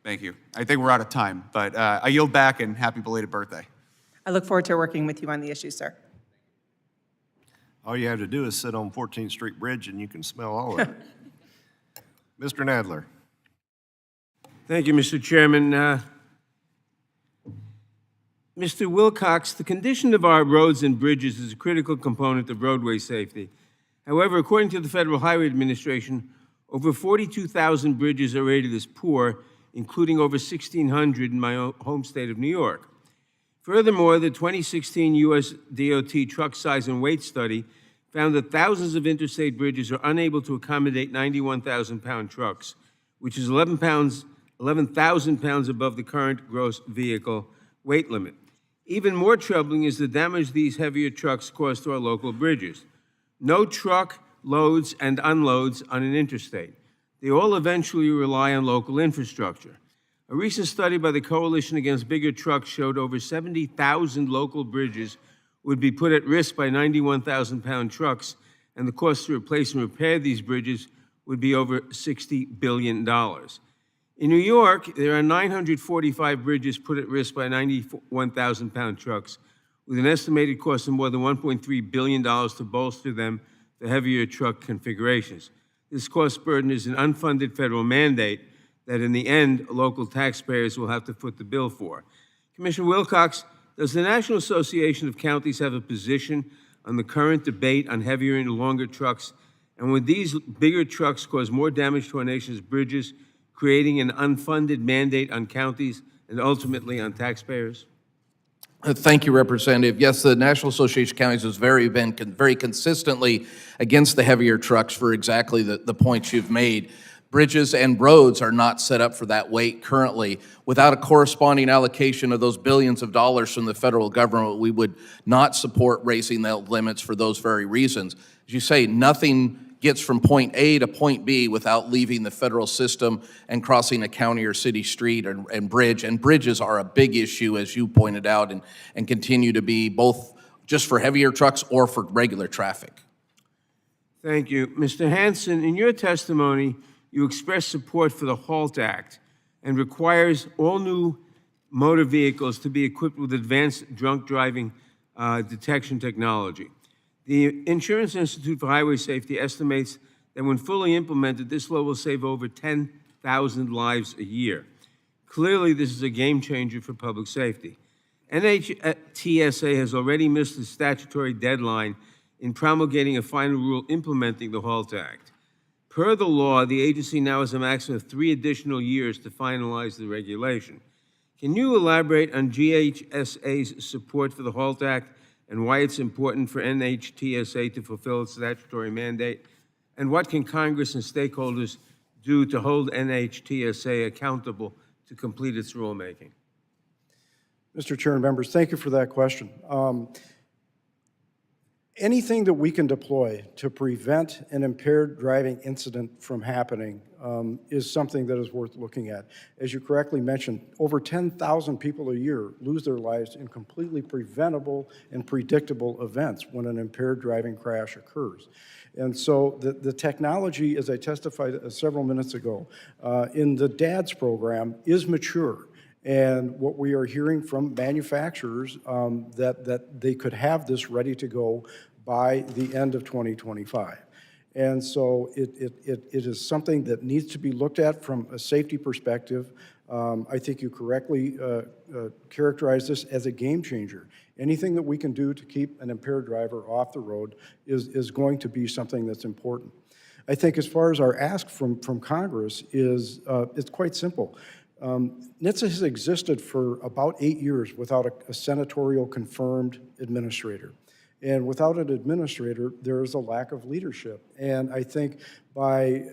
Thank you. I think we're out of time, but I yield back and happy belated birthday. I look forward to working with you on the issue, sir. All you have to do is sit on 14th Street Bridge and you can smell all of it. Mr. Nadler. Thank you, Mr. Chairman. Mr. Wilcox, the condition of our roads and bridges is a critical component of roadway safety. However, according to the Federal Highway Administration, over 42,000 bridges are rated as poor, including over 1,600 in my home state of New York. Furthermore, the 2016 U.S. DOT truck size and weight study found that thousands of interstate bridges are unable to accommodate 91,000-pound trucks, which is 11,000 pounds above the current gross vehicle weight limit. Even more troubling is the damage these heavier trucks cause to our local bridges. No truck loads and unloads on an interstate. They all eventually rely on local infrastructure. A recent study by the Coalition Against Bigger Trucks showed over 70,000 local bridges would be put at risk by 91,000-pound trucks, and the cost to replace and repair these bridges would be over $60 billion. In New York, there are 945 bridges put at risk by 91,000-pound trucks, with an estimated cost of more than $1.3 billion to bolster them to heavier truck configurations. This cost burden is an unfunded federal mandate that in the end, local taxpayers will have to foot the bill for. Commissioner Wilcox, does the National Association of Counties have a position on the current debate on heavier and longer trucks? And would these bigger trucks cause more damage to our nation's bridges, creating an unfunded mandate on counties and ultimately on taxpayers? Thank you, Representative. Yes, the National Association of Counties has been very consistently against the heavier trucks for exactly the points you've made. Bridges and roads are not set up for that weight currently. Without a corresponding allocation of those billions of dollars from the federal government, we would not support raising the limits for those very reasons. As you say, nothing gets from point A to point B without leaving the federal system and crossing a county or city street and bridge. And bridges are a big issue, as you pointed out, and continue to be both just for heavier trucks or for regular traffic. Thank you. Mr. Hansen, in your testimony, you expressed support for the HALT Act and requires all new motor vehicles to be equipped with advanced drunk driving detection technology. The Insurance Institute for Highway Safety estimates that when fully implemented, this law will save over 10,000 lives a year. Clearly, this is a game changer for public safety. NHTSA has already missed the statutory deadline in promulgating a final rule implementing the HALT Act. Per the law, the agency now has a maximum of 3 additional years to finalize the regulation. Can you elaborate on GHSA's support for the HALT Act and why it's important for NHTSA to fulfill its statutory mandate? And what can Congress and stakeholders do to hold NHTSA accountable to complete its rulemaking? Mr. Chair and members, thank you for that question. Anything that we can deploy to prevent an impaired driving incident from happening is something that is worth looking at. As you correctly mentioned, over 10,000 people a year lose their lives in completely preventable and predictable events when an impaired driving crash occurs. And so the technology, as I testified several minutes ago, in the DADS program is mature. And what we are hearing from manufacturers that they could have this ready to go by the end of 2025. And so it is something that needs to be looked at from a safety perspective. I think you correctly characterize this as a game changer. Anything that we can do to keep an impaired driver off the road is going to be something that's important. I think as far as our ask from Congress is, it's quite simple. NHTSA has existed for about 8 years without a senatorial confirmed administrator. And without an administrator, there is a lack of leadership. And I think by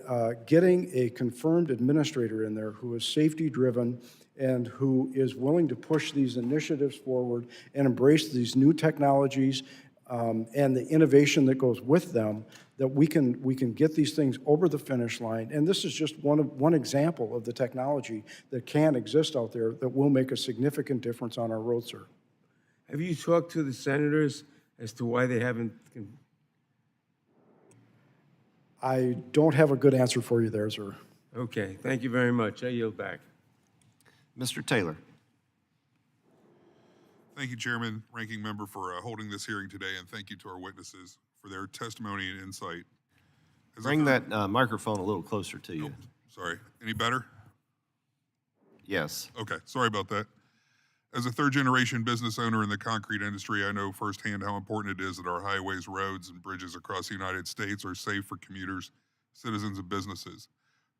getting a confirmed administrator in there who is safety-driven and who is willing to push these initiatives forward and embrace these new technologies and the innovation that goes with them, that we can get these things over the finish line. And this is just one example of the technology that can exist out there that will make a significant difference on our road, sir. Have you talked to the senators as to why they haven't? I don't have a good answer for you there, sir. Okay, thank you very much. I yield back. Mr. Taylor. Thank you, Chairman, Ranking Member, for holding this hearing today, and thank you to our witnesses for their testimony and insight. Bring that microphone a little closer to you. Oh, sorry. Any better? Yes. Okay, sorry about that. As a third-generation business owner in the concrete industry, I know firsthand how important it is that our highways, roads, and bridges across the United States are safe for commuters, citizens, and businesses.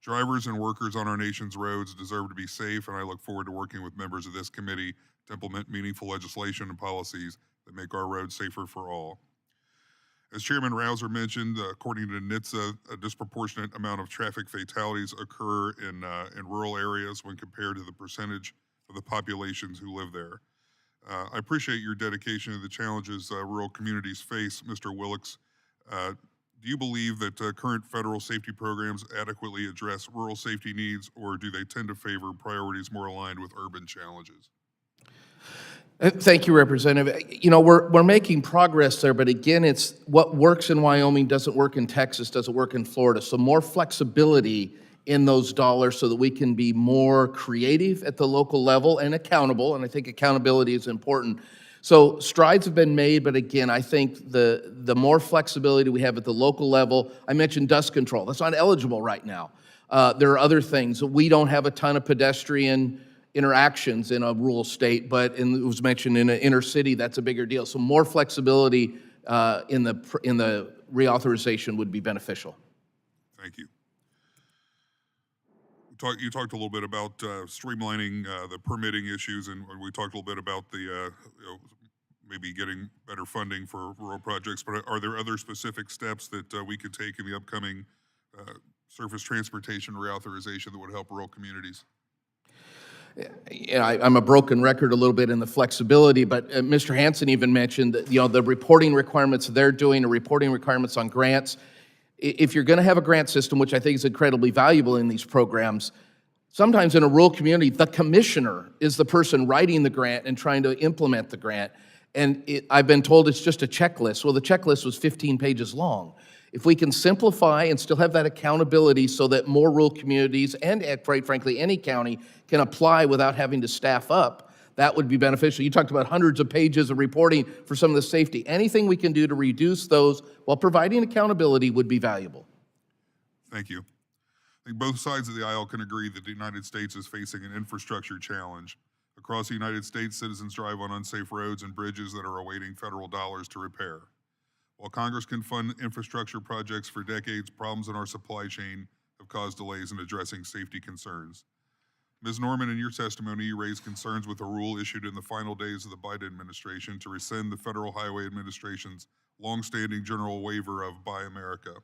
Drivers and workers on our nation's roads deserve to be safe, and I look forward to working with members of this committee to implement meaningful legislation and policies that make our roads safer for all. As Chairman Rouser mentioned, according to NHTSA, a disproportionate amount of traffic fatalities occur in rural areas when compared to the percentage of the populations who live there. I appreciate your dedication to the challenges rural communities face, Mr. Willox. Do you believe that current federal safety programs adequately address rural safety needs, or do they tend to favor priorities more aligned with urban challenges? Thank you, Representative. You know, we're making progress there, but again, it's what works in Wyoming doesn't work in Texas, doesn't work in Florida. So more flexibility in those dollars so that we can be more creative at the local level and accountable, and I think accountability is important. So strides have been made, but again, I think the more flexibility we have at the local level, I mentioned dust control. That's not eligible right now. There are other things. We don't have a ton of pedestrian interactions in a rural state, but it was mentioned in an inner city, that's a bigger deal. So more flexibility in the reauthorization would be beneficial. Thank you. You talked a little bit about streamlining the permitting issues, and we talked a little bit about the maybe getting better funding for rural projects, but are there other specific steps that we could take in the upcoming surface transportation reauthorization that would help rural communities? Yeah, I'm a broken record a little bit in the flexibility, but Mr. Hansen even mentioned that, you know, the reporting requirements they're doing, the reporting requirements on grants. If you're going to have a grant system, which I think is incredibly valuable in these programs, sometimes in a rural community, the commissioner is the person writing the grant and trying to implement the grant. And I've been told it's just a checklist. Well, the checklist was 15 pages long. If we can simplify and still have that accountability so that more rural communities and, quite frankly, any county can apply without having to staff up, that would be beneficial. You talked about hundreds of pages of reporting for some of the safety. Anything we can do to reduce those while providing accountability would be valuable. Thank you. I think both sides of the aisle can agree that the United States is facing an infrastructure challenge. Across the United States, citizens drive on unsafe roads and bridges that are awaiting federal dollars to repair. While Congress can fund infrastructure projects for decades, problems in our supply chain have caused delays in addressing safety concerns. Ms. Norman, in your testimony, you raised concerns with a rule issued in the final days of the Biden administration to rescind the Federal Highway Administration's longstanding general waiver of Buy America.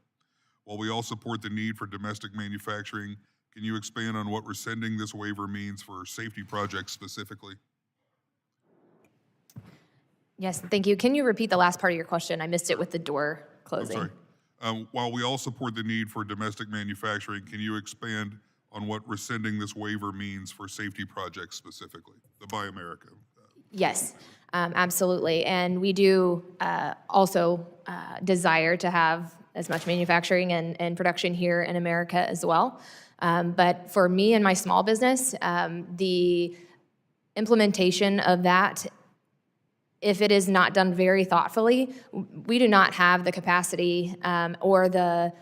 While we all support the need for domestic manufacturing, can you expand on what rescinding this waiver means for safety projects specifically? Yes, thank you. Can you repeat the last part of your question? I missed it with the door closing. While we all support the need for domestic manufacturing, can you expand on what rescinding this waiver means for safety projects specifically, the Buy America? Yes, absolutely. And we do also desire to have as much manufacturing and production here in America as well. But for me and my small business, the implementation of that, if it is not done very thoughtfully, we do not have the capacity or the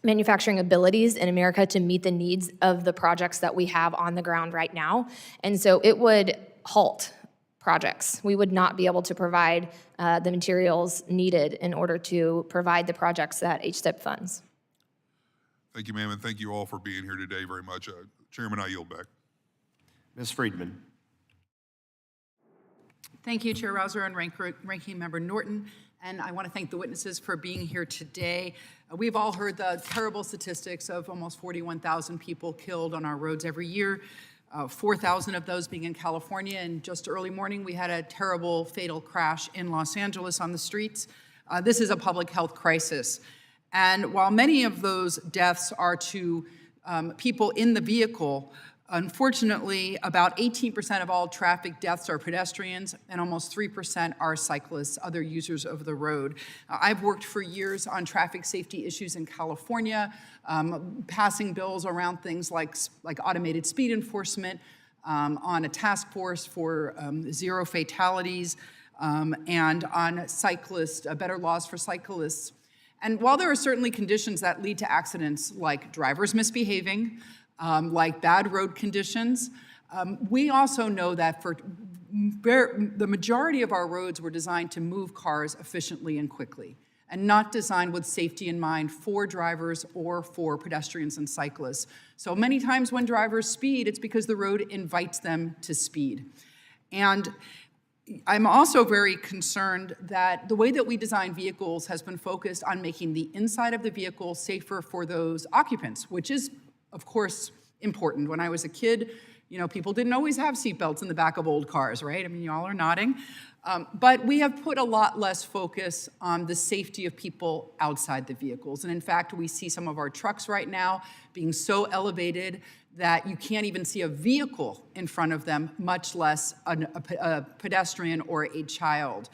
manufacturing abilities in America to meet the needs of the projects that we have on the ground right now. And so it would halt projects. We would not be able to provide the materials needed in order to provide the projects that HSTEP funds. Thank you, ma'am, and thank you all for being here today very much. Chairman, I yield back. Ms. Friedman. Thank you, Chair Rouser and Ranking Member Norton. And I want to thank the witnesses for being here today. We've all heard the terrible statistics of almost 41,000 people killed on our roads every year, 4,000 of those being in California. And just early morning, we had a terrible fatal crash in Los Angeles on the streets. This is a public health crisis. And while many of those deaths are to people in the vehicle, unfortunately, about 18% of all traffic deaths are pedestrians, and almost 3% are cyclists, other users of the road. I've worked for years on traffic safety issues in California, passing bills around things like automated speed enforcement, on a task force for zero fatalities, and on cyclists, better laws for cyclists. And while there are certainly conditions that lead to accidents like drivers misbehaving, like bad road conditions, we also know that for the majority of our roads were designed to move cars efficiently and quickly, and not designed with safety in mind for drivers or for pedestrians and cyclists. So many times when drivers speed, it's because the road invites them to speed. And I'm also very concerned that the way that we design vehicles has been focused on making the inside of the vehicle safer for those occupants, which is, of course, important. When I was a kid, people didn't always have seatbelts in the back of old cars, right? I mean, y'all are nodding. But we have put a lot less focus on the safety of people outside the vehicles. And in fact, we see some of our trucks right now being so elevated that you can't even see a vehicle in front of them, much less a pedestrian or a child.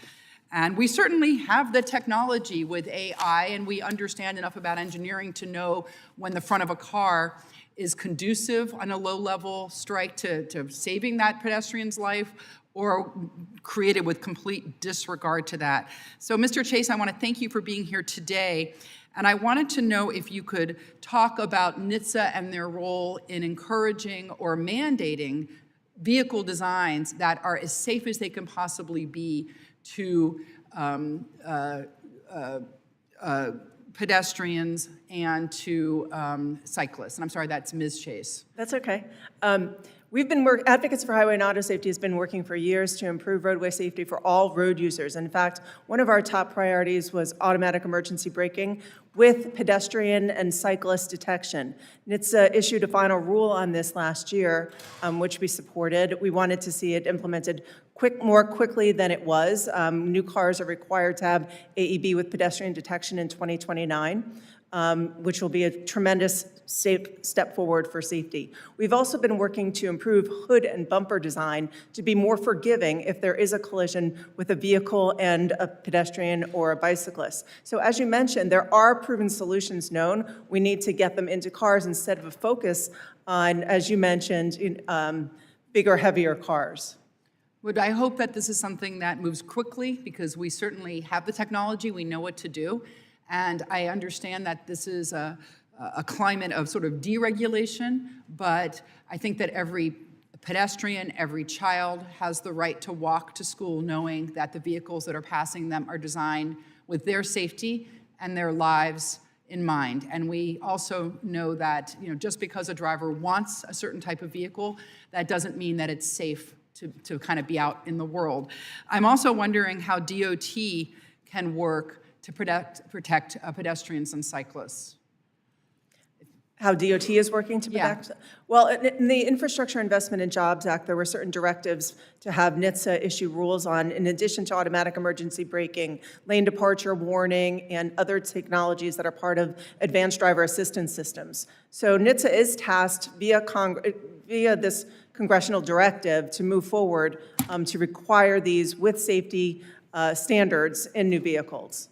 And we certainly have the technology with AI, and we understand enough about engineering to know when the front of a car is conducive on a low-level strike to saving that pedestrian's life, or created with complete disregard to that. So, Mr. Chase, I want to thank you for being here today. And I wanted to know if you could talk about NHTSA and their role in encouraging or mandating vehicle designs that are as safe as they can possibly be to pedestrians and to cyclists. And I'm sorry, that's Ms. Chase. That's okay. Advocates for Highway and Auto Safety has been working for years to improve roadway safety for all road users. In fact, one of our top priorities was automatic emergency braking with pedestrian and cyclist detection. NHTSA issued a final rule on this last year, which we supported. We wanted to see it implemented more quickly than it was. New cars are required to have AEB with pedestrian detection in 2029. Which will be a tremendous safe step forward for safety. We've also been working to improve hood and bumper design to be more forgiving if there is a collision with a vehicle and a pedestrian or a bicyclist. So as you mentioned, there are proven solutions known. We need to get them into cars instead of a focus on, as you mentioned, bigger, heavier cars. Would I hope that this is something that moves quickly, because we certainly have the technology, we know what to do. And I understand that this is a climate of sort of deregulation, but I think that every pedestrian, every child has the right to walk to school knowing that the vehicles that are passing them are designed with their safety and their lives in mind. And we also know that just because a driver wants a certain type of vehicle, that doesn't mean that it's safe to kind of be out in the world. I'm also wondering how DOT can work to protect pedestrians and cyclists. How DOT is working to protect? Yeah. Well, in the Infrastructure Investment and Jobs Act, there were certain directives to have NHTSA issue rules on, in addition to automatic emergency braking, lane departure warning, and other technologies that are part of advanced driver assistance systems. So NHTSA is tasked via this congressional directive to move forward to require these with safety standards in new vehicles.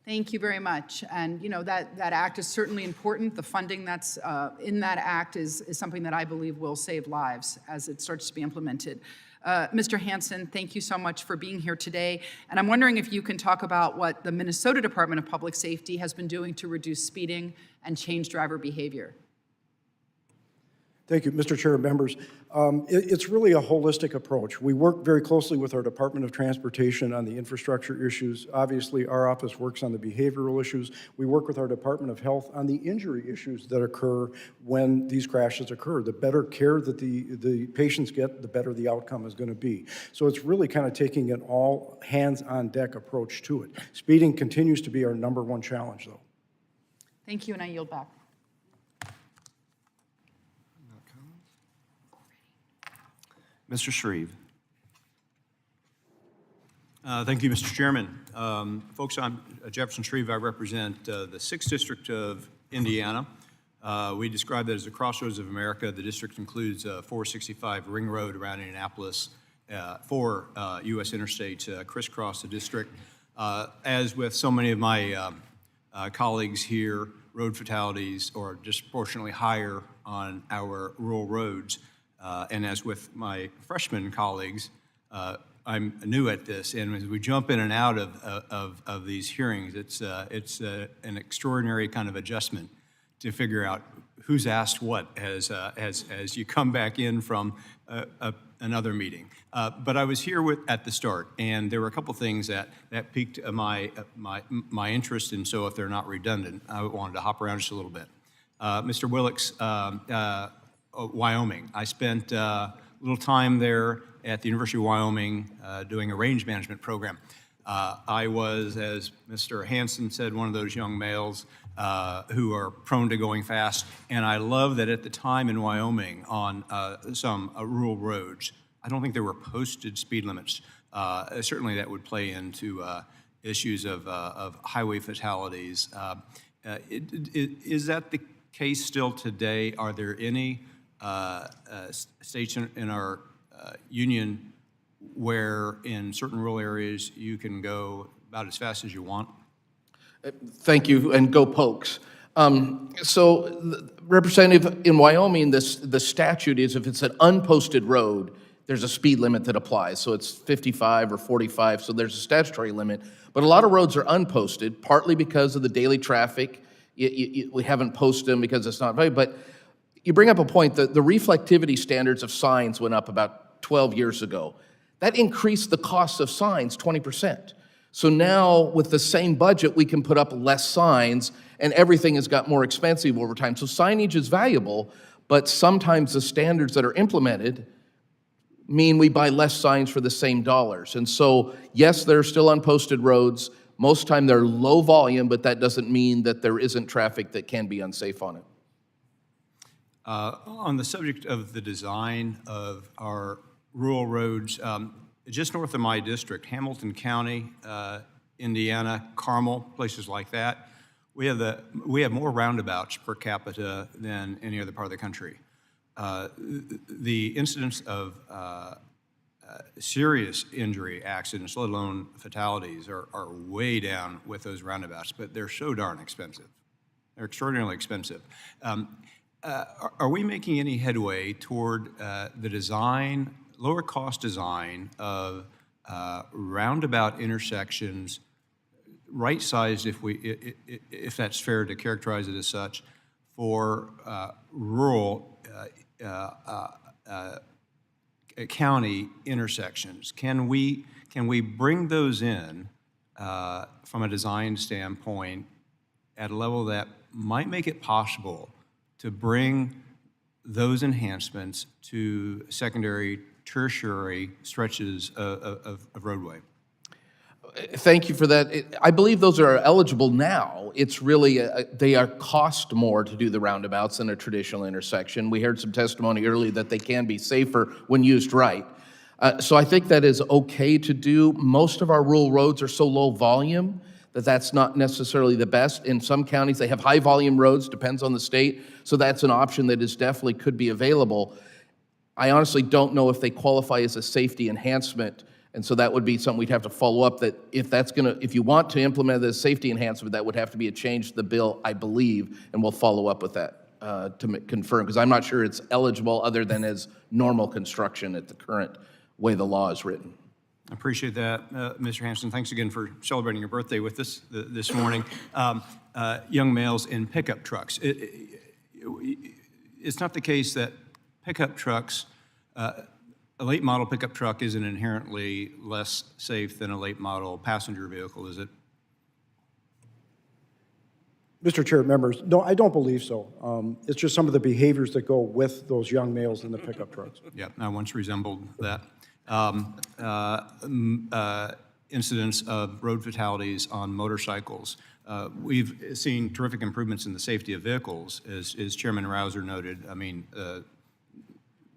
Thank you very much. And that act is certainly important. The funding that's in that act is something that I believe will save lives as it starts to be implemented. Mr. Hansen, thank you so much for being here today. And I'm wondering if you can talk about what the Minnesota Department of Public Safety has been doing to reduce speeding and change driver behavior. Thank you, Mr. Chair and members. It's really a holistic approach. We work very closely with our Department of Transportation on the infrastructure issues. Obviously, our office works on the behavioral issues. We work with our Department of Health on the injury issues that occur when these crashes occur. The better care that the patients get, the better the outcome is going to be. So it's really kind of taking an all hands-on-deck approach to it. Speeding continues to be our #1 challenge, though. Thank you, and I yield back. Mr. Shreve. Thank you, Mr. Chairman. Folks, I'm Jefferson Shreve. I represent the 6th District of Indiana. We describe that as the crossroads of America. The district includes 465 Ring Road around Indianapolis, 4 U.S. interstates crisscross the district. As with so many of my colleagues here, road fatalities are disproportionately higher on our rural roads. And as with my freshman colleagues, I'm new at this, and as we jump in and out of these hearings, it's an extraordinary kind of adjustment to figure out who's asked what as you come back in from another meeting. But I was here at the start, and there were a couple things that piqued my interest, and so if they're not redundant, I wanted to hop around just a little bit. Mr. Willox, Wyoming. I spent a little time there at the University of Wyoming doing a range management program. I was, as Mr. Hansen said, one of those young males who are prone to going fast, and I love that at the time in Wyoming on some rural roads, I don't think there were posted speed limits. Certainly that would play into issues of highway fatalities. Is that the case still today? Are there any states in our union where in certain rural areas you can go about as fast as you want? Thank you, and go Pokes. Representative, in Wyoming, the statute is if it's an unposted road, there's a speed limit that applies. So it's 55 or 45, so there's a statutory limit. But a lot of roads are unposted, partly because of the daily traffic. We haven't posted them because it's not valuable, but you bring up a point that the reflectivity standards of signs went up about 12 years ago. That increased the cost of signs 20%. So now with the same budget, we can put up less signs and everything has got more expensive over time. So signage is valuable, but sometimes the standards that are implemented mean we buy less signs for the same dollars. And so, yes, there are still unposted roads. Most time they're low volume, but that doesn't mean that there isn't traffic that can be unsafe on it. On the subject of the design of our rural roads, just north of my district, Hamilton County, Indiana, Carmel, places like that, we have more roundabouts per capita than any other part of the country. The incidence of serious injury accidents, let alone fatalities, are way down with those roundabouts, but they're so darn expensive. They're extraordinarily expensive. Are we making any headway toward the design, lower cost design of roundabout intersections, right-sized, if that's fair to characterize it as such, for rural county intersections? Can we bring those in from a design standpoint at a level that might make it possible to bring those enhancements to secondary, tertiary stretches of roadway? Thank you for that. I believe those are eligible now. It's really, they are cost more to do the roundabouts than a traditional intersection. We heard some testimony earlier that they can be safer when used right. So I think that is okay to do. Most of our rural roads are so low volume that that's not necessarily the best. In some counties, they have high volume roads, depends on the state. So that's an option that is definitely could be available. I honestly don't know if they qualify as a safety enhancement. And so that would be something we'd have to follow up, that if you want to implement the safety enhancement, that would have to be a change to the bill, I believe, and we'll follow up with that to confirm, because I'm not sure it's eligible other than as normal construction at the current way the law is written. I appreciate that, Mr. Hansen. Thanks again for celebrating your birthday with us this morning. Young males in pickup trucks. It's not the case that pickup trucks, a late model pickup truck isn't inherently less safe than a late model passenger vehicle, is it? Mr. Chair, members, no, I don't believe so. It's just some of the behaviors that go with those young males in the pickup trucks. Yeah, I once resembled that. Incidents of road fatalities on motorcycles. We've seen terrific improvements in the safety of vehicles, as Chairman Rouser noted. I mean,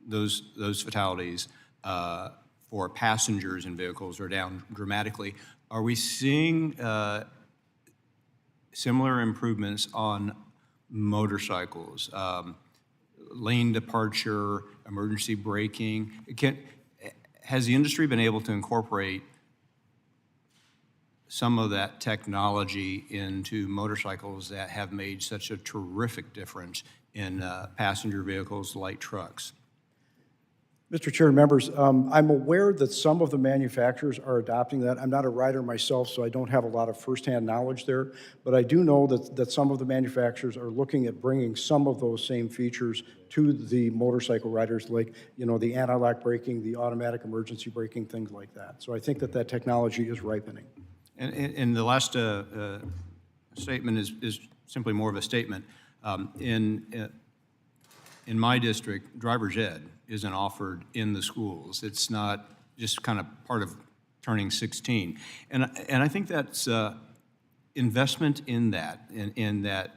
those fatalities for passengers in vehicles are down dramatically. Are we seeing similar improvements on motorcycles? Lane departure, emergency braking. Has the industry been able to incorporate some of that technology into motorcycles that have made such a terrific difference in passenger vehicles, light trucks? Mr. Chair, members, I'm aware that some of the manufacturers are adopting that. I'm not a rider myself, so I don't have a lot of firsthand knowledge there, but I do know that some of the manufacturers are looking at bringing some of those same features to the motorcycle riders, like, you know, the anti-lock braking, the automatic emergency braking, things like that. So I think that technology is ripening. And the last statement is simply more of a statement. In my district, driver's ed isn't offered in the schools. It's not just kind of part of turning 16. And I think that's investment in that, in that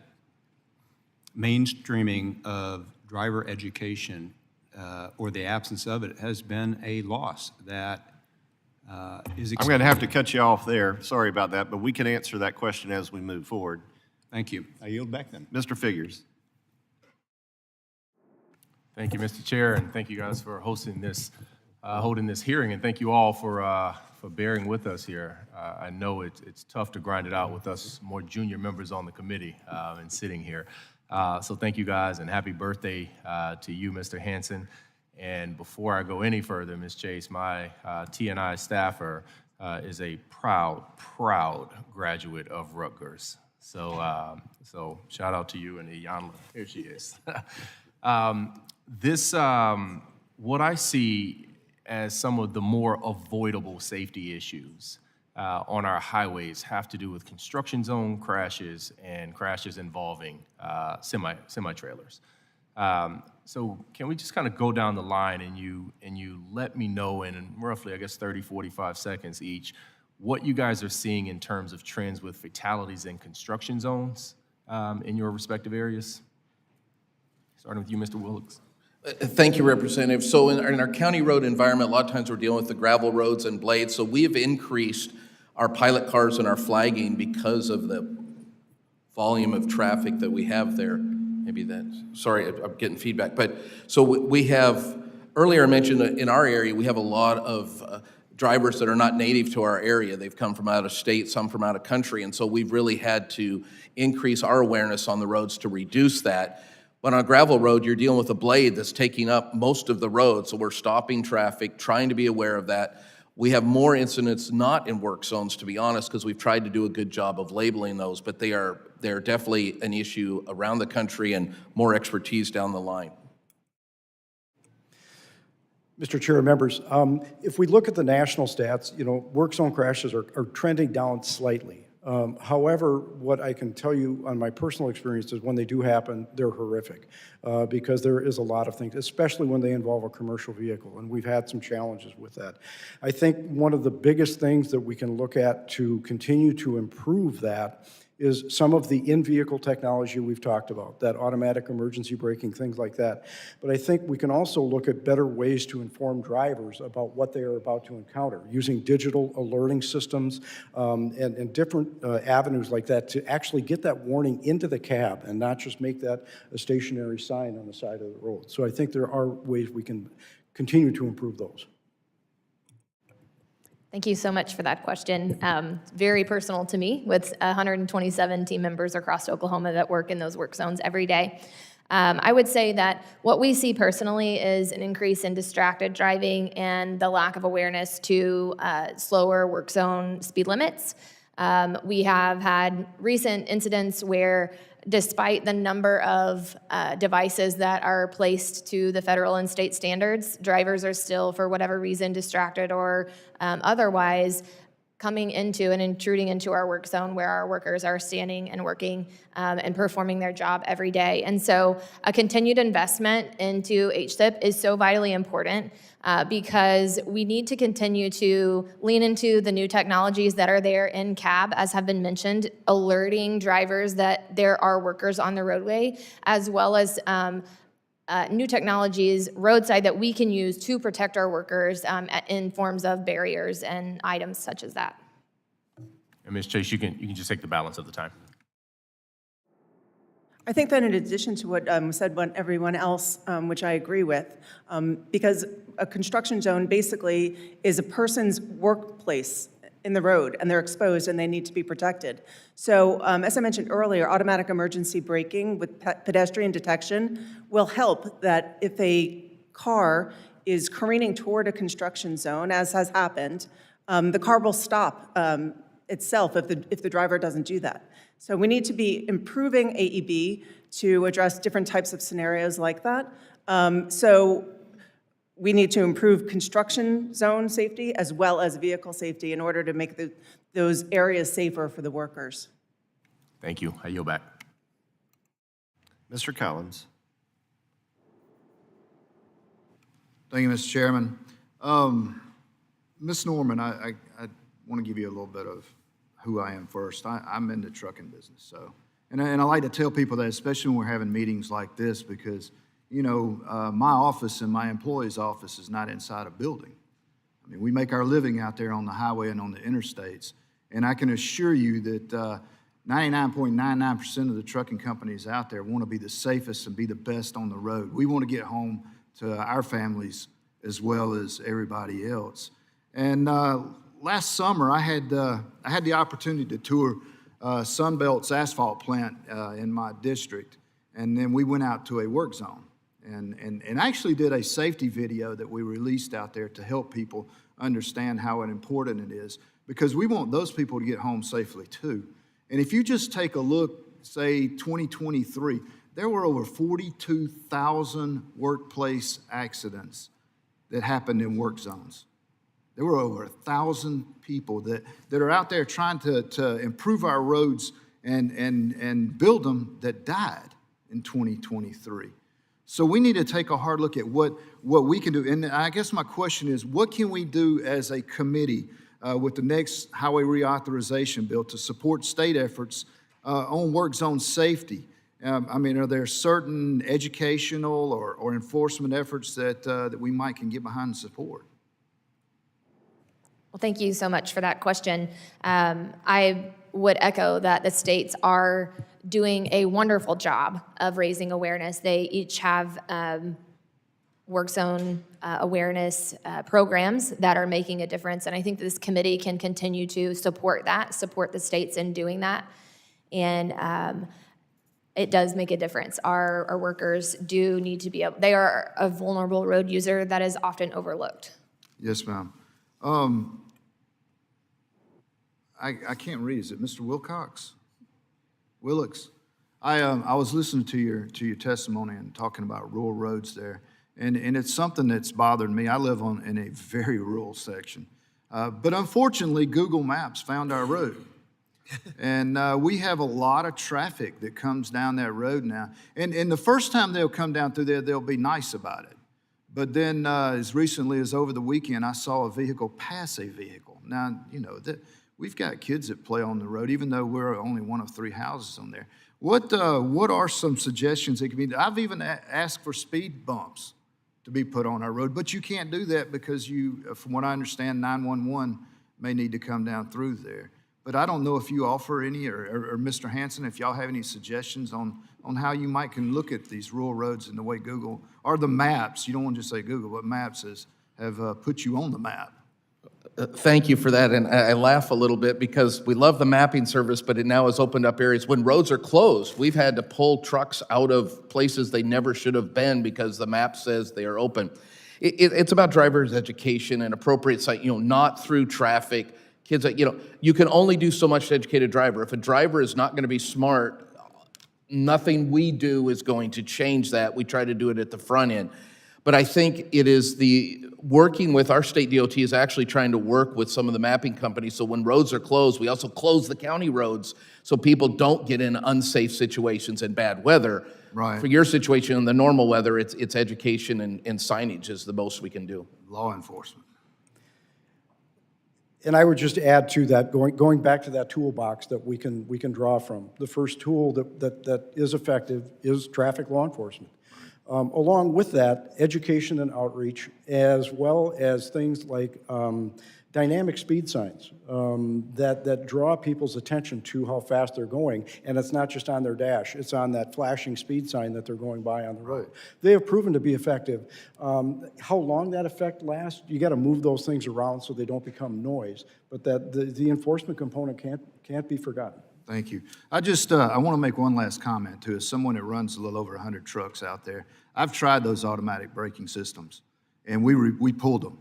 mainstreaming of driver education or the absence of it has been a loss that is I'm going to have to cut you off there. Sorry about that, but we can answer that question as we move forward. Thank you. I yield back then. Mr. Figures. Thank you, Mr. Chair, and thank you guys for hosting this, holding this hearing, and thank you all for bearing with us here. I know it's tough to grind it out with us more junior members on the committee and sitting here. So thank you guys, and happy birthday to you, Mr. Hansen. And before I go any further, Ms. Chase, my T&I staffer is a proud graduate of Rutgers. So shout out to you and Iyanla. Here she is. What I see as some of the more avoidable safety issues on our highways have to do with construction zone crashes and crashes involving semi-trailers. So can we just kind of go down the line and you let me know in roughly, I guess, 30, 45 seconds each, what you guys are seeing in terms of trends with fatalities in construction zones in your respective areas? Starting with you, Mr. Willox. Thank you, Representative. So in our county road environment, a lot of times we're dealing with the gravel roads and blades. So we have increased our pilot cars and our flagging because of the volume of traffic that we have there. Maybe sorry, I'm getting feedback. But so we have, earlier I mentioned in our area, we have a lot of drivers that are not native to our area. They've come from out of state, some from out of country. And so we've really had to increase our awareness on the roads to reduce that. But on a gravel road, you're dealing with a blade that's taking up most of the road, so we're stopping traffic, trying to be aware of that. We have more incidents not in work zones, to be honest, because we've tried to do a good job of labeling those, but they're definitely an issue around the country and more expertise down the line. Mr. Chair, members, if we look at the national stats, you know, work zone crashes are trending down slightly. However, what I can tell you on my personal experience is when they do happen, they're horrific because there is a lot of things, especially when they involve a commercial vehicle, and we've had some challenges with that. I think one of the biggest things that we can look at to continue to improve that is some of the in-vehicle technology we've talked about, that automatic emergency braking, things like that. But I think we can also look at better ways to inform drivers about what they are about to encounter, using digital alerting systems and different avenues like that to actually get that warning into the cab and not just make that a stationary sign on the side of the road. So I think there are ways we can continue to improve those. Thank you so much for that question. Very personal to me with 127 team members across Oklahoma that work in those work zones every day. I would say that what we see personally is an increase in distracted driving and the lack of awareness to slower work zone speed limits. We have had recent incidents where, despite the number of devices that are placed to the federal and state standards, drivers are still, for whatever reason, distracted or otherwise, coming into and intruding into our work zone where our workers are standing and working and performing their job every day. And so a continued investment into HSIP is so vitally important because we need to continue to lean into the new technologies that are there in cab, as have been mentioned, alerting drivers that there are workers on the roadway, as well as new technologies roadside that we can use to protect our workers in forms of barriers and items such as that. And Ms. Chase, you can just take the balance of the time. I think that in addition to what said by everyone else, which I agree with, because a construction zone basically is a person's workplace in the road, and they're exposed and they need to be protected. So as I mentioned earlier, automatic emergency braking with pedestrian detection will help that if a car is careening toward a construction zone, as has happened, the car will stop itself if the driver doesn't do that. So we need to be improving AEB to address different types of scenarios like that. So we need to improve construction zone safety as well as vehicle safety in order to make those areas safer for the workers. Thank you. I yield back. Mr. Collins. Thank you, Mr. Chairman. Ms. Norman, I want to give you a little bit of who I am first. I'm in the trucking business, so, and I like to tell people that, especially when we're having meetings like this, because, you know, my office and my employee's office is not inside a building. I mean, we make our living out there on the highway and on the interstates, and I can assure you that 99.99% of the trucking companies out there want to be the safest and be the best on the road. We want to get home to our families as well as everybody else. And last summer, I had the opportunity to tour Sunbelt's asphalt plant in my district, and then we went out to a work zone and actually did a safety video that we released out there to help people understand how important it is, because we want those people to get home safely too. And if you just take a look, say 2023, there were over 42,000 workplace accidents that happened in work zones. There were over 1,000 people that are out there trying to improve our roads and build them that died in 2023. So we need to take a hard look at what we can do. And I guess my question is, what can we do as a committee with the next highway reauthorization bill to support state efforts on work zone safety? I mean, are there certain educational or enforcement efforts that we might can get behind and support? Well, thank you so much for that question. I would echo that the states are doing a wonderful job of raising awareness. They each have work zone awareness programs that are making a difference, and I think this committee can continue to support the states in doing that, and it does make a difference. Our workers do need to be able, they are a vulnerable road user that is often overlooked. Yes, ma'am. I can't read. Is it Mr. Wilcox? Willox. I was listening to your testimony and talking about rural roads there, and it's something that's bothered me. I live in a very rural section, but unfortunately, Google Maps found our road, and we have a lot of traffic that comes down that road now. And the first time they'll come down through there, they'll be nice about it. But then, as recently as over the weekend, I saw a vehicle pass a vehicle. Now, you know, we've got kids that play on the road, even though we're only one of 3 houses on there. What are some suggestions that can be done? I've even asked for speed bumps to be put on our road, but you can't do that because from what I understand, 911 may need to come down through there. But I don't know if you offer any, or Mr. Hansen, if y'all have any suggestions on how you can look at these rural roads and the way Google, or the maps, you don't want to just say Google, but maps have put you on the map. Thank you for that, and I laugh a little bit because we love the mapping service, but it now has opened up areas. When roads are closed, we've had to pull trucks out of places they never should have been because the map says they are open. It's about drivers' education and appropriate sight, not through traffic. Kids, you can only do so much to educate a driver. If a driver is not going to be smart, nothing we do is going to change that. We try to do it at the front end. But I think it is working with our state DOT is actually trying to work with some of the mapping companies. So when roads are closed, we also close the county roads so people don't get in unsafe situations in bad weather. Right. For your situation in the normal weather, it's education and signage is the most we can do. Law enforcement. And I would just add to that, going back to that toolbox that we can draw from. The first tool that is effective is traffic law enforcement. Along with that, education and outreach, as well as things like dynamic speed signs that draw people's attention to how fast they're going. And it's not just on their dash, it's on that flashing speed sign that they're going by on the road. They have proven to be effective. How long that effect lasts, you got to move those things around so they don't become noise. But that the enforcement component can't be forgotten. Thank you. I want to make one last comment too. As someone that runs a little over 100 trucks out there, I've tried those automatic braking systems, and we pulled them.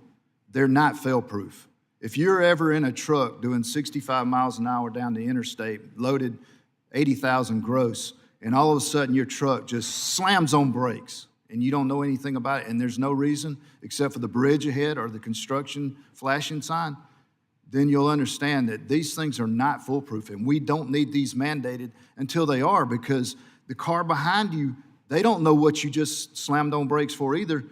They're not fail-proof. If you're ever in a truck doing 65 miles an hour down the interstate, loaded 80,000 gross, and all of a sudden your truck just slams on brakes, and you don't know anything about it, and there's no reason except for the bridge ahead or the construction flashing sign, then you'll understand that these things are not foolproof, and we don't need these mandated until they are, because the car behind you, they don't know what you just slammed on brakes for either,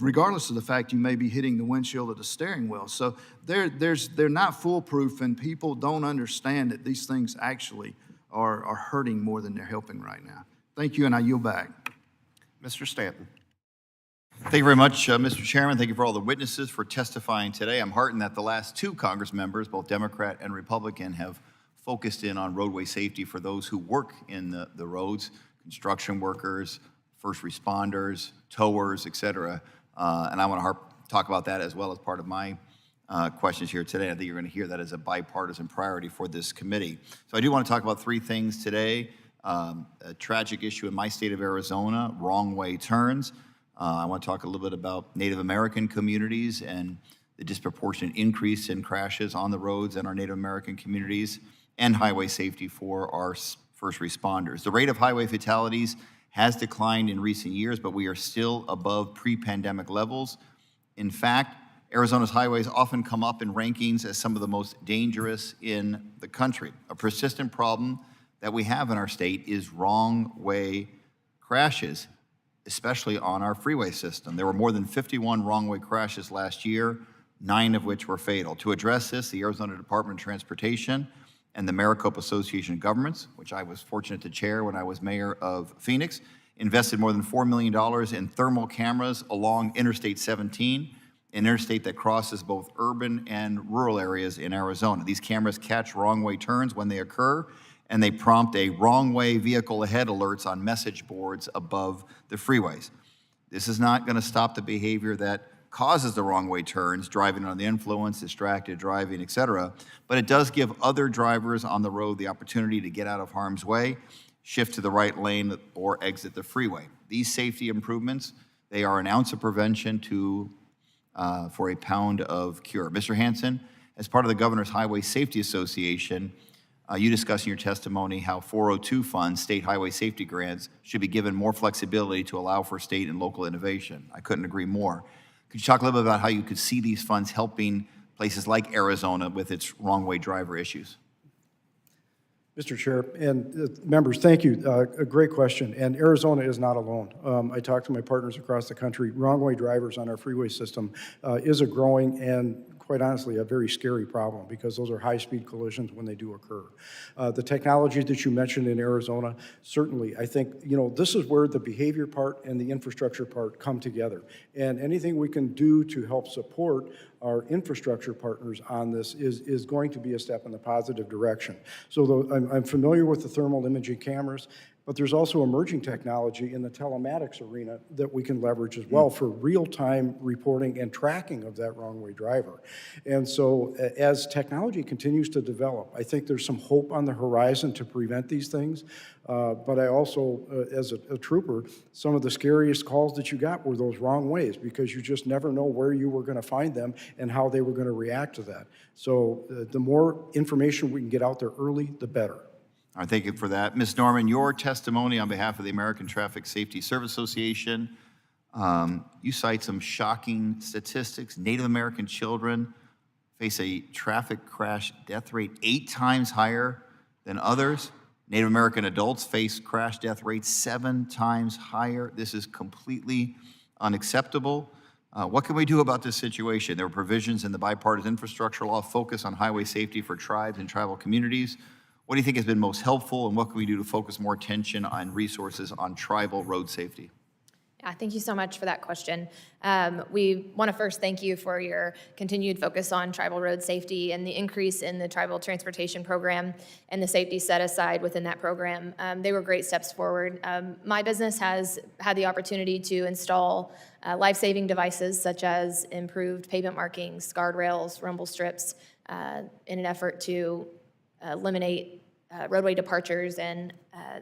regardless of the fact you may be hitting the windshield of the steering wheel. So they're not foolproof, and people don't understand that these things actually are hurting more than they're helping right now. Thank you, and I yield back. Mr. Stanton. Thank you very much, Mr. Chairman. Thank you for all the witnesses for testifying today. I'm heartened that the last two Congress members, both Democrat and Republican, have focused in on roadway safety for those who work in the roads, construction workers, first responders, towers, et cetera. And I want to talk about that as well as part of my questions here today. I think you're going to hear that as a bipartisan priority for this committee. So I do want to talk about three things today. A tragic issue in my state of Arizona, wrong way turns. I want to talk a little bit about Native American communities and the disproportionate increase in crashes on the roads in our Native American communities, and highway safety for our first responders. The rate of highway fatalities has declined in recent years, but we are still above pre-pandemic levels. In fact, Arizona's highways often come up in rankings as some of the most dangerous in the country. A persistent problem that we have in our state is wrong way crashes, especially on our freeway system. There were more than 51 wrong way crashes last year, 9 of which were fatal. To address this, the Arizona Department of Transportation and the Maricopa Association of Governments, which I was fortunate to chair when I was mayor of Phoenix, invested more than $4 million in thermal cameras along Interstate 17, an interstate that crosses both urban and rural areas in Arizona. These cameras catch wrong way turns when they occur, and they prompt a wrong way vehicle ahead alerts on message boards above the freeways. This is not going to stop the behavior that causes the wrong way turns, driving under the influence, distracted driving, et cetera, but it does give other drivers on the road the opportunity to get out of harm's way, shift to the right lane, or exit the freeway. These safety improvements, they are an ounce of prevention for a pound of cure. Mr. Hansen, as part of the Governor's Highway Safety Association, you discussed in your testimony how 402 funds, state highway safety grants, should be given more flexibility to allow for state and local innovation. I couldn't agree more. Could you talk a little bit about how you could see these funds helping places like Arizona with its wrong way driver issues? Mr. Chair and members, thank you. A great question. And Arizona is not alone. I talked to my partners across the country. Wrong way drivers on our freeway system is a growing and, quite honestly, a very scary problem, because those are high-speed collisions when they do occur. The technology that you mentioned in Arizona, certainly, I think, this is where the behavior part and the infrastructure part come together. And anything we can do to help support our infrastructure partners on this is going to be a step in the positive direction. So I'm familiar with the thermal imaging cameras. but there's also emerging technology in the telematics arena that we can leverage as well for real-time reporting and tracking of that wrong-way driver. And so as technology continues to develop, I think there's some hope on the horizon to prevent these things. But I also, as a trooper, some of the scariest calls that you got were those wrong ways, because you just never know where you were going to find them and how they were going to react to that. So the more information we can get out there early, the better. All right, thank you for that. Ms. Norman, your testimony on behalf of the American Traffic Safety Service Association, you cite some shocking statistics. Native American children face a traffic crash death rate 8 times higher than others. Native American adults face crash death rates 7 times higher. This is completely unacceptable. What can we do about this situation? There are provisions in the bipartisan infrastructure law focus on highway safety for tribes and tribal communities. What do you think has been most helpful, and what can we do to focus more attention on resources on tribal road safety? Yeah, thank you so much for that question. We want to first thank you for your continued focus on tribal road safety and the increase in the tribal transportation program and the safety set aside within that program. They were great steps forward. My business has had the opportunity to install life-saving devices such as improved pavement markings, guardrails, rumble strips, in an effort to eliminate roadway departures and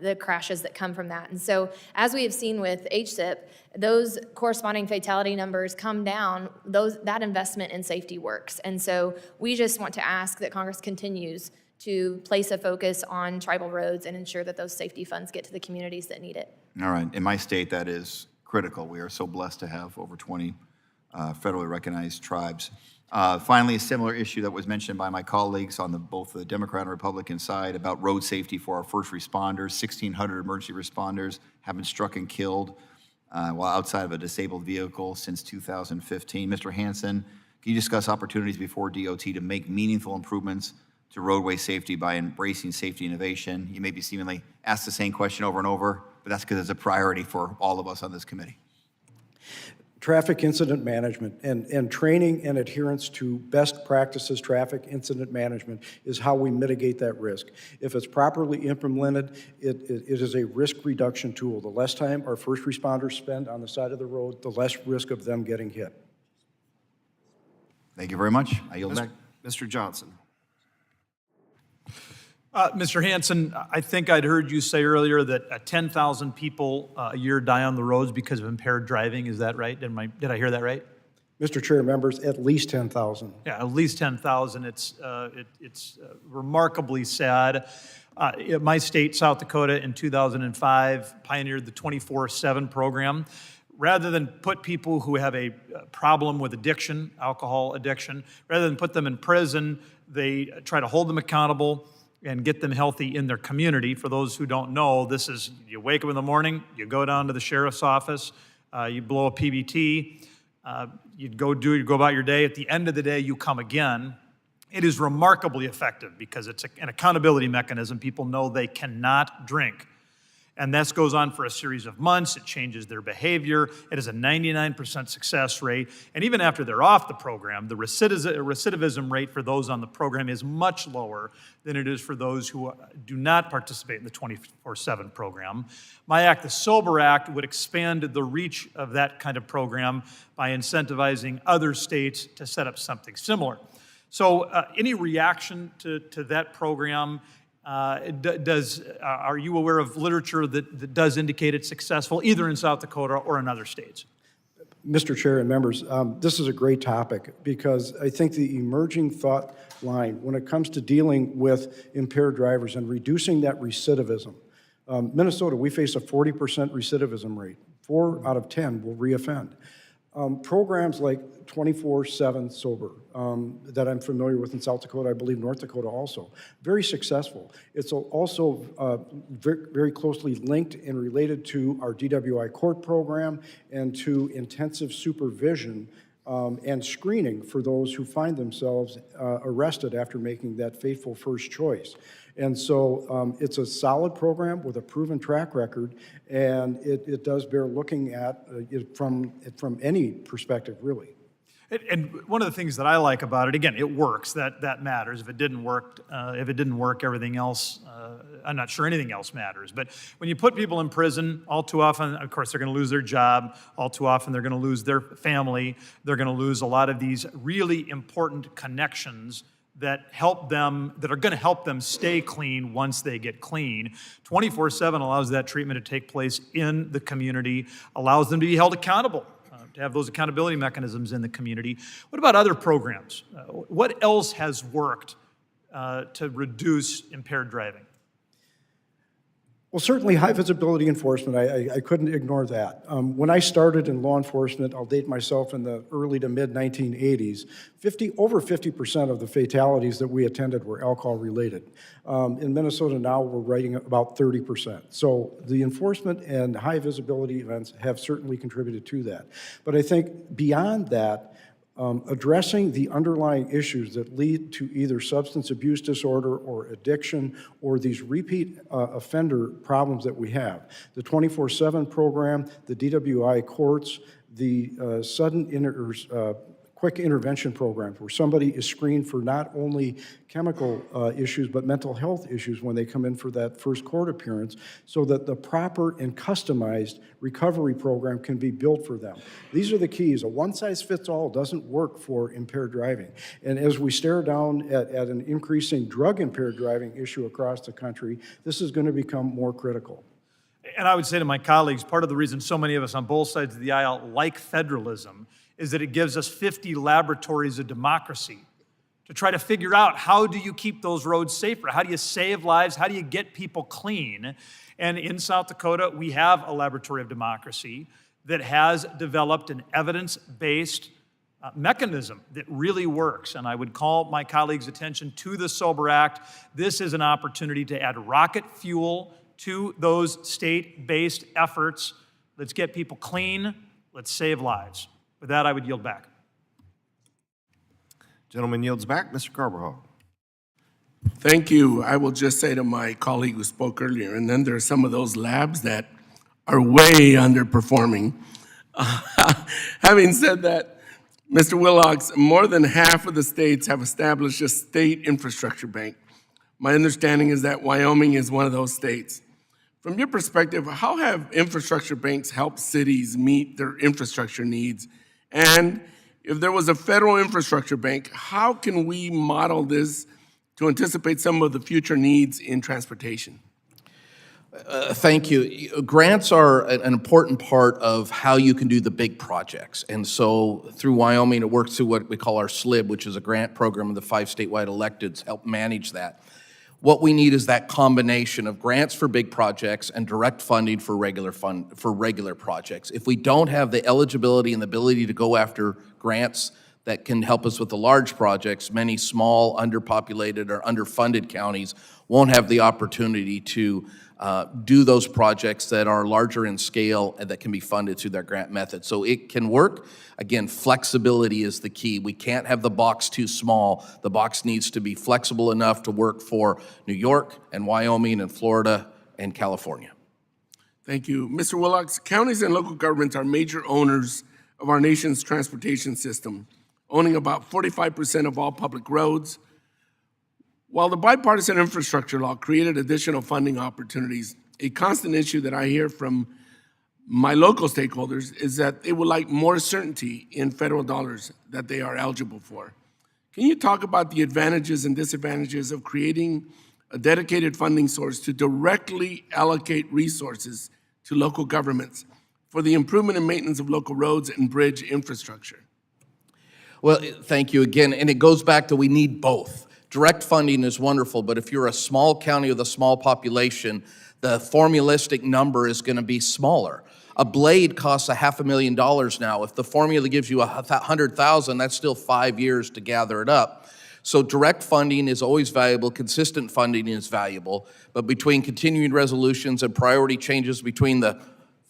the crashes that come from that. And so, as we have seen with HSIP, those corresponding fatality numbers come down, that investment in safety works. And so we just want to ask that Congress continues to place a focus on tribal roads and ensure that those safety funds get to the communities that need it. All right, in my state, that is critical. We are so blessed to have over 20 federally recognized tribes. Finally, a similar issue that was mentioned by my colleagues on both the Democrat and Republican side about road safety for our first responders. 1,600 emergency responders have been struck and killed while outside of a disabled vehicle since 2015. Mr. Hansen, can you discuss opportunities before DOT to make meaningful improvements to roadway safety by embracing safety innovation? You may be seemingly asked the same question over and over, but that's because it's a priority for all of us on this committee. Traffic incident management and training and adherence to best practices traffic incident management is how we mitigate that risk. If it's properly implemented, it is a risk reduction tool. The less time our first responders spend on the side of the road, the less risk of them getting hit. Thank you very much. I yield back. Mr. Johnson. Mr. Hansen, I think I'd heard you say earlier that 10,000 people a year die on the roads because of impaired driving. Is that right? Did I hear that right? Mr. Chair, members, at least 10,000. Yeah, at least 10,000. It's remarkably sad. My state, South Dakota, in 2005, pioneered the 24/7 program. Rather than put people who have a problem with addiction, alcohol addiction, rather than put them in prison, they try to hold them accountable and get them healthy in their community. For those who don't know, this is, you wake up in the morning, you go down to the sheriff's office, you blow a PBT, you go about your day. At the end of the day, you come again. It is remarkably effective because it's an accountability mechanism. People know they cannot drink. And this goes on for a series of months. It changes their behavior. It is a 99% success rate. And even after they're off the program, the recidivism rate for those on the program is much lower than it is for those who do not participate in the 24/7 program. My Act, the Sober Act, would expand the reach of that kind of program by incentivizing other states to set up something similar. So any reaction to that program? Are you aware of literature that does indicate it's successful, either in South Dakota or in other states? Mr. Chair and members, this is a great topic because I think the emerging thought line when it comes to dealing with impaired drivers and reducing that recidivism. Minnesota, we face a 40% recidivism rate. 4 out of 10 will reoffend. Programs like 24/7 Sober that I'm familiar with in South Dakota, I believe North Dakota also, very successful. It's also very closely linked and related to our DWI court program and to intensive supervision and screening for those who find themselves arrested after making that fateful first choice. And so it's a solid program with a proven track record, and it does bear looking at from any perspective, really. And one of the things that I like about it, again, it works. That matters. If it didn't work, everything else, I'm not sure anything else matters. But when you put people in prison, all too often, of course, they're going to lose their job. All too often, they're going to lose their family. They're going to lose a lot of these really important connections that are going to help them stay clean once they get clean. 24/7 allows that treatment to take place in the community, allows them to be held accountable, to have those accountability mechanisms in the community. What about other programs? What else has worked to reduce impaired driving? Well, certainly high visibility enforcement, I couldn't ignore that. When I started in law enforcement, I'll date myself, in the early to mid 1980s, over 50% of the fatalities that we attended were alcohol related. In Minnesota now, we're writing about 30%. So the enforcement and high visibility events have certainly contributed to that. But I think beyond that, addressing the underlying issues that lead to either substance abuse disorder or addiction or these repeat offender problems that we have. The 24/7 program, the DWI courts, the quick intervention programs where somebody is screened for not only chemical issues but mental health issues when they come in for that first court appearance, so that the proper and customized recovery program can be built for them. These are the keys. A one-size-fits-all doesn't work for impaired driving. And as we stare down at an increasing drug-impaired driving issue across the country, this is going to become more critical. And I would say to my colleagues, part of the reason so many of us on both sides of the aisle like federalism is that it gives us 50 laboratories of democracy to try to figure out, how do you keep those roads safer? How do you save lives? How do you get people clean? And in South Dakota, we have a laboratory of democracy that has developed an evidence-based mechanism that really works. And I would call my colleagues' attention to the SOBER Act. This is an opportunity to add rocket fuel to those state-based efforts. Let's get people clean. Let's save lives. With that, I would yield back. Gentleman yields back. Mr. Carbajal. Thank you. I will just say to my colleague who spoke earlier, and then there are some of those labs that are way underperforming. Having said that, Mr. Willox, more than half of the states have established a state infrastructure bank. My understanding is that Wyoming is one of those states. From your perspective, how have infrastructure banks helped cities meet their infrastructure needs? And if there was a federal infrastructure bank, how can we model this to anticipate some of the future needs in transportation? Thank you. Grants are an important part of how you can do the big projects. And so through Wyoming, it works through what we call our SLIB, which is a grant program, and the 5 statewide electeds help manage that. What we need is that combination of grants for big projects and direct funding for regular projects. If we don't have the eligibility and the ability to go after grants that can help us with the large projects, many small, underpopulated, or underfunded counties won't have the opportunity to do those projects that are larger in scale and that can be funded through that grant method. So it can work. Again, flexibility is the key. We can't have the box too small. The box needs to be flexible enough to work for New York and Wyoming and Florida and California. Thank you. Mr. Willox, counties and local governments are major owners of our nation's transportation system, owning about 45% of all public roads. While the bipartisan infrastructure law created additional funding opportunities, a constant issue that I hear from my local stakeholders is that they would like more certainty in federal dollars that they are eligible for. Can you talk about the advantages and disadvantages of creating a dedicated funding source to directly allocate resources to local governments for the improvement and maintenance of local roads and bridge infrastructure? Well, thank you again. And it goes back to we need both. Direct funding is wonderful, but if you're a small county with a small population, the formulistic number is going to be smaller. A blade costs $500,000 now. If the formula gives you $100,000, that's still 5 years to gather it up. So direct funding is always valuable. Consistent funding is valuable. But between continuing resolutions and priority changes between the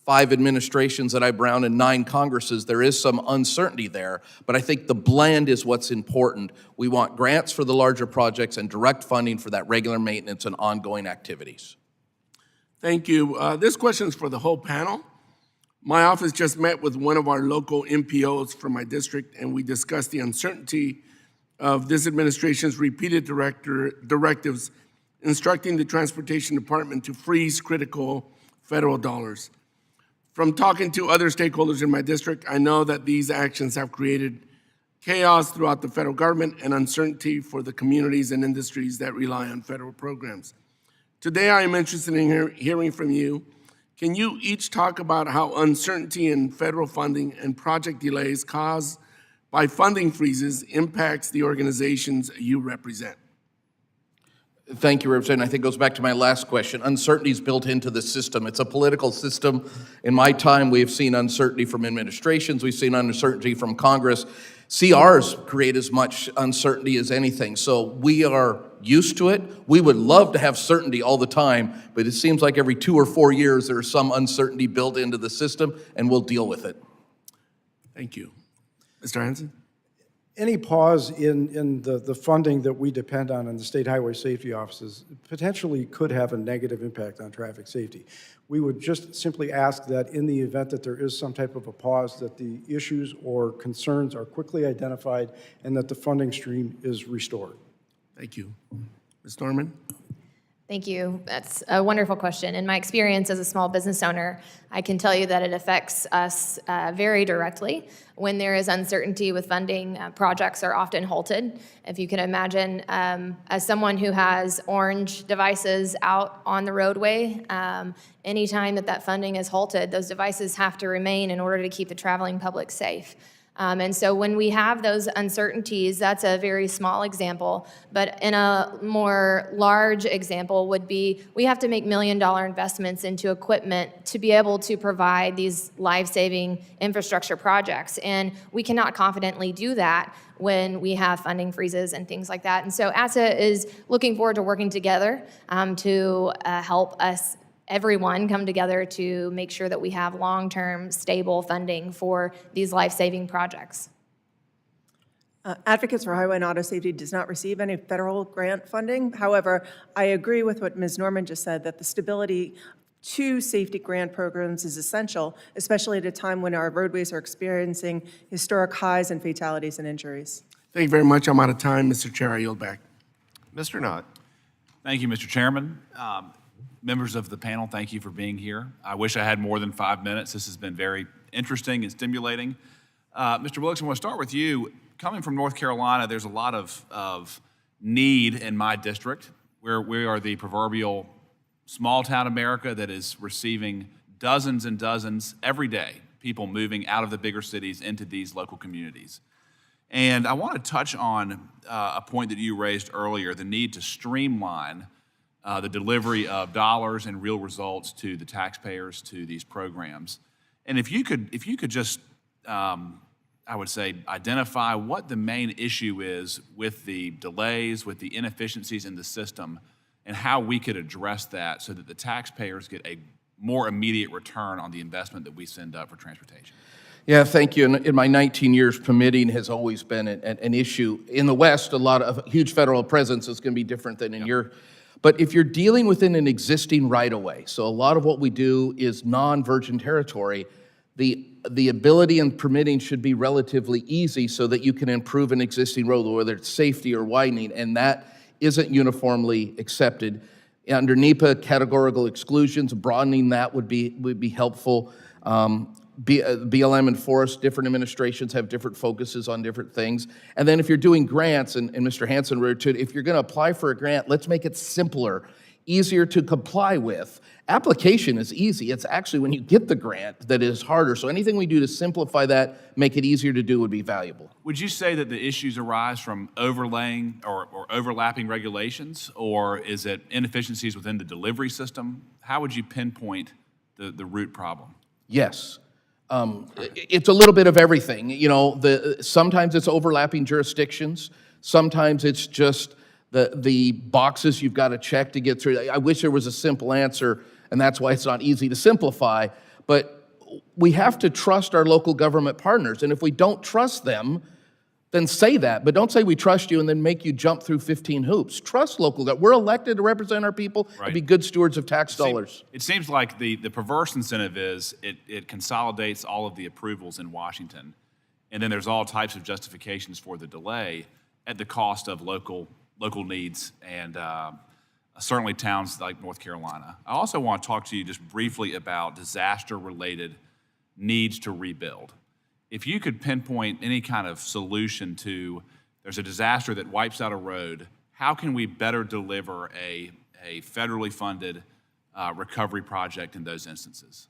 5 administrations that I've run and 9 Congresses, there is some uncertainty there, but I think the blend is what's important. We want grants for the larger projects and direct funding for that regular maintenance and ongoing activities. Thank you. This question is for the whole panel. My office just met with one of our local MPOs from my district, and we discussed the uncertainty of this administration's repeated directives instructing the Transportation Department to freeze critical federal dollars. From talking to other stakeholders in my district, I know that these actions have created chaos throughout the federal government and uncertainty for the communities and industries that rely on federal programs. Today, I am interested in hearing from you. Can you each talk about how uncertainty in federal funding and project delays caused by funding freezes impacts the organizations you represent? Thank you, Representative. I think it goes back to my last question. Uncertainty is built into the system. It's a political system. In my time, we've seen uncertainty from administrations. We've seen uncertainty from Congress. CRs create as much uncertainty as anything. So we are used to it. We would love to have certainty all the time, but it seems like every 2 or 4 years there's some uncertainty built into the system, and we'll deal with it. Thank you. Mr. Hansen? Any pause in the funding that we depend on in the state highway safety offices potentially could have a negative impact on traffic safety. We would just simply ask that in the event that there is some type of a pause, that the issues or concerns are quickly identified and that the funding stream is restored. Thank you. Ms. Norman? Thank you. That's a wonderful question. In my experience as a small business owner, I can tell you that it affects us very directly. When there is uncertainty with funding, projects are often halted. If you can imagine, as someone who has orange devices out on the roadway, anytime that funding is halted, those devices have to remain in order to keep the traveling public safe. And so when we have those uncertainties, that's a very small example, but in a more large example would be we have to make million-dollar investments into equipment to be able to provide these life-saving infrastructure projects. And we cannot confidently do that when we have funding freezes and things like that. And so ASSA is looking forward to working together to help us everyone come together to make sure that we have long-term stable funding for these life-saving projects. Advocates for Highway and Auto Safety does not receive any federal grant funding. However, I agree with what Ms. Norman just said, that the stability to safety grant programs is essential, especially at a time when our roadways are experiencing historic highs in fatalities and injuries. Thank you very much. I'm out of time. Mr. Chair, I yield back. Mr. Knott? Thank you, Mr. Chairman. Members of the panel, thank you for being here. I wish I had more than 5 minutes. This has been very interesting and stimulating. Mr. Willox, I want to start with you. Coming from North Carolina, there's a lot of need in my district, where we are the proverbial small town America that is receiving dozens and dozens every day, people moving out of the bigger cities into these local communities. And I want to touch on a point that you raised earlier, the need to streamline the delivery of dollars and real results to the taxpayers to these programs. And if you could just, I would say, identify what the main issue is with the delays, with the inefficiencies in the system, and how we could address that so that the taxpayers get a more immediate return on the investment that we send up for transportation. Yeah, thank you. In my 19 years, permitting has always been an issue. In the West, a huge federal presence is going to be different than in your. But if you're dealing within an existing right-of-way, so a lot of what we do is non-virgin territory, the ability and permitting should be relatively easy so that you can improve an existing road, whether it's safety or widening, and that isn't uniformly accepted. Under NEPA, categorical exclusions, broadening that would be helpful. BLM and Forest, different administrations have different focuses on different things. And then if you're doing grants, and Mr. Hansen wrote to it, if you're going to apply for a grant, let's make it simpler, easier to comply with. Application is easy. It's actually when you get the grant that is harder. So anything we do to simplify that, make it easier to do would be valuable. Would you say that the issues arise from overlaying or overlapping regulations, or is it inefficiencies within the delivery system? How would you pinpoint the root problem? Yes. It's a little bit of everything. You know, sometimes it's overlapping jurisdictions. Sometimes it's just the boxes you've got to check to get through. I wish there was a simple answer, and that's why it's not easy to simplify. But we have to trust our local government partners, and if we don't trust them, then say that. But don't say we trust you and then make you jump through 15 hoops. Trust local government. We're elected to represent our people and be good stewards of tax dollars. It seems like the perverse incentive is it consolidates all of the approvals in Washington, and then there's all types of justifications for the delay at the cost of local needs and certainly towns like North Carolina. I also want to talk to you just briefly about disaster-related needs to rebuild. If you could pinpoint any kind of solution to, there's a disaster that wipes out a road, how can we better deliver a federally funded recovery project in those instances?